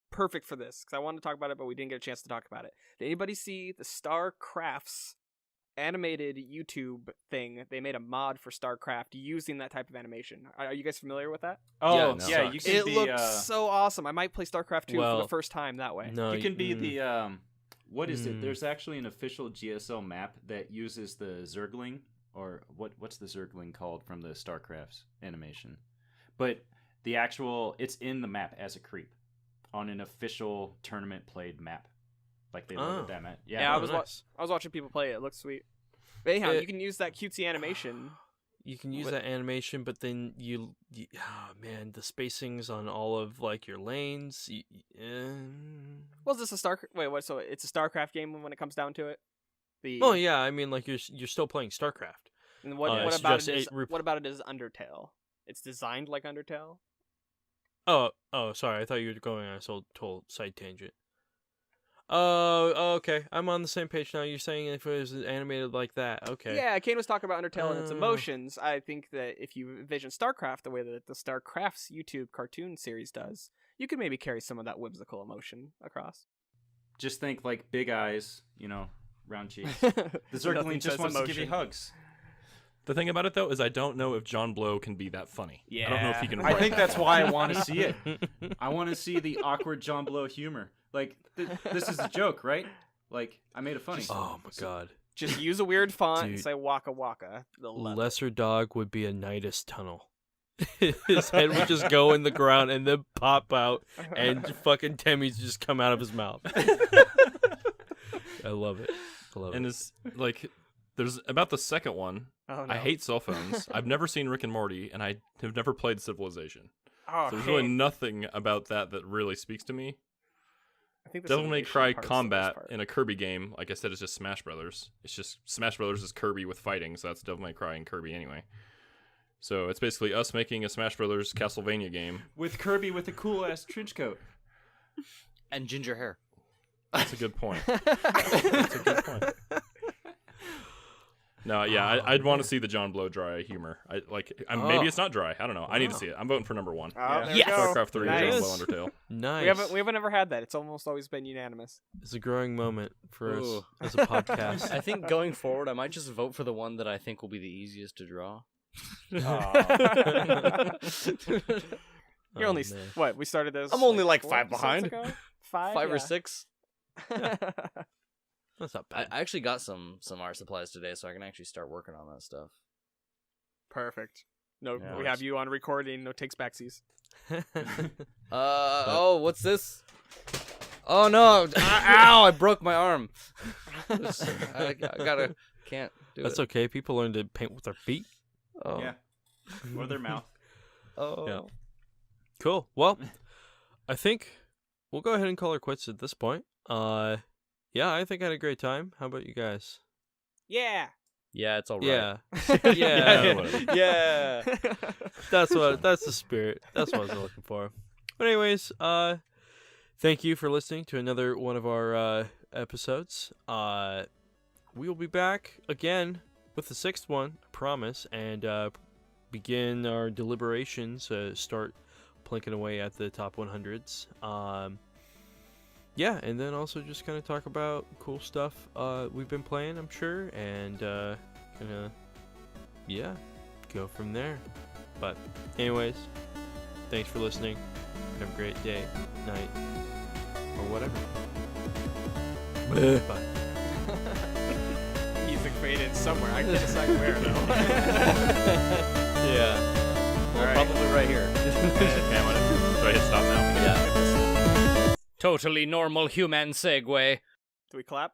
perfect for this because I wanted to talk about it, but we didn't get a chance to talk about it. Did anybody see the StarCrafts animated YouTube thing? They made a mod for StarCraft using that type of animation. Are you guys familiar with that? Oh, Yeah, yeah, no. you Sucks. can It be looks so awesome. I might play StarCraft 2 for Well, the first time that way. No, you can be the what is it? Mm. There's actually an official GSL map that uses the Zergling, or what's the Zergling called from the StarCraft's animation? But the actual it's in the map as a creep on an official tournament played map. Like they loaded Oh. that map. Yeah, I Oh, was nice. I was watching people play it. It looks sweet. But anyhow, It- you can use that cutesy animation. You can use What- that animation, but then oh man, the spacings on all of like your lanes. Was this a Wait, what? So it's a StarCraft game when it comes down to it. Well, yeah, I mean, like you're still playing StarCraft. And what it's about just it is, a rep- what about it is Undertale? It's designed like Undertale. Oh, sorry, I thought you were going on a total side tangent. Oh, okay, I'm on the same page now. You're saying if it was animated like that, okay. Yeah, Kane was talking about Undertale and its Oh. emotions. I think that if you envision StarCraft the way that the StarCraft's YouTube cartoon series does, you could maybe carry some of that whimsical emotion across. Just think like big eyes, round cheeks. The The Zergling just wants to give you hugs. The thing about it though is I don't know if John Blow can be that funny. I don't know if he can. I write think that that's well. why I want to see it. I want to see the awkward John Blow humor. Like this is a joke, right? Like I made it funny. Oh my god. Just use a weird font and Dude. say Waka Waka. They'll love it. Lesser dog would be a Nidus tunnel. His head would just go in the ground and then pop out, and fucking Temmie's just come out of his mouth. I love it. I love And it. it's like there's about the second one. Oh, no. I hate cell phones. I've never seen Rick and Morty, and I have never played Civilization. Oh, So there's really Kane. nothing about that really speaks to me. I think the Devil May civilization Cry part's the worst combat part. in a Kirby game, like I said, is just Smash Brothers. It's just Smash Brothers is Kirby with fighting, so that's Devil May Cry and Kirby anyway. So it's basically us making a Smash Brothers Castlevania game. With Kirby with a cool ass trench coat. And ginger hair. That's a good point. That's a good point. No, yeah, I'd want to see the John Blow dry humor. Maybe it's not dry. I don't know. I need to see it. I'm voting for number 1. Oh, there Yes! we go. StarCraft 3 Nice. John Blow Undertale. Nice. We haven't ever had that. It's almost always been unanimous. It's a growing moment for us Ooh. as a podcast. I think going forward, I might just vote for the one that I think will be the easiest to draw. You're only Oh, man. what? We started this. I'm only, like, 4 5 episodes behind. ago? Five, 5 or yeah. 6. That's not I bad. actually got some art supplies today, so I can actually start working on that stuff. Perfect. No, Yeah. we have you on recording. No takes backsies. What's this? Oh no! Ow! I broke my arm. I can't do That's it. okay. People learn to paint with their feet. Oh. Yeah. Or their mouth. Oh. Yeah. Cool. Well, I think we'll go ahead and call her quits at this point. Yeah, I think I had a great time. How about you guys? Yeah. Yeah, it's all right. Yeah. Yeah, Yeah. whatever. Yeah. That's the spirit. That's what I was looking for. But anyways, thank you for listening to another one of our episodes. We will be back again with the 6th one, I promise, and begin our deliberations, start plinking away at the top 100s. Yeah, and then also just kind of talk about cool stuff we've been playing, I'm sure, and gonna, yeah, go from there. But anyways, thanks for listening. Have a great day, night, or whatever. Bye. He's McFadden somewhere. I can't decide where though. Yeah. Well, Alright. probably right here. Okay, I'm gonna. Do I hit stop now? Yeah. Totally normal human segue. Do we clap?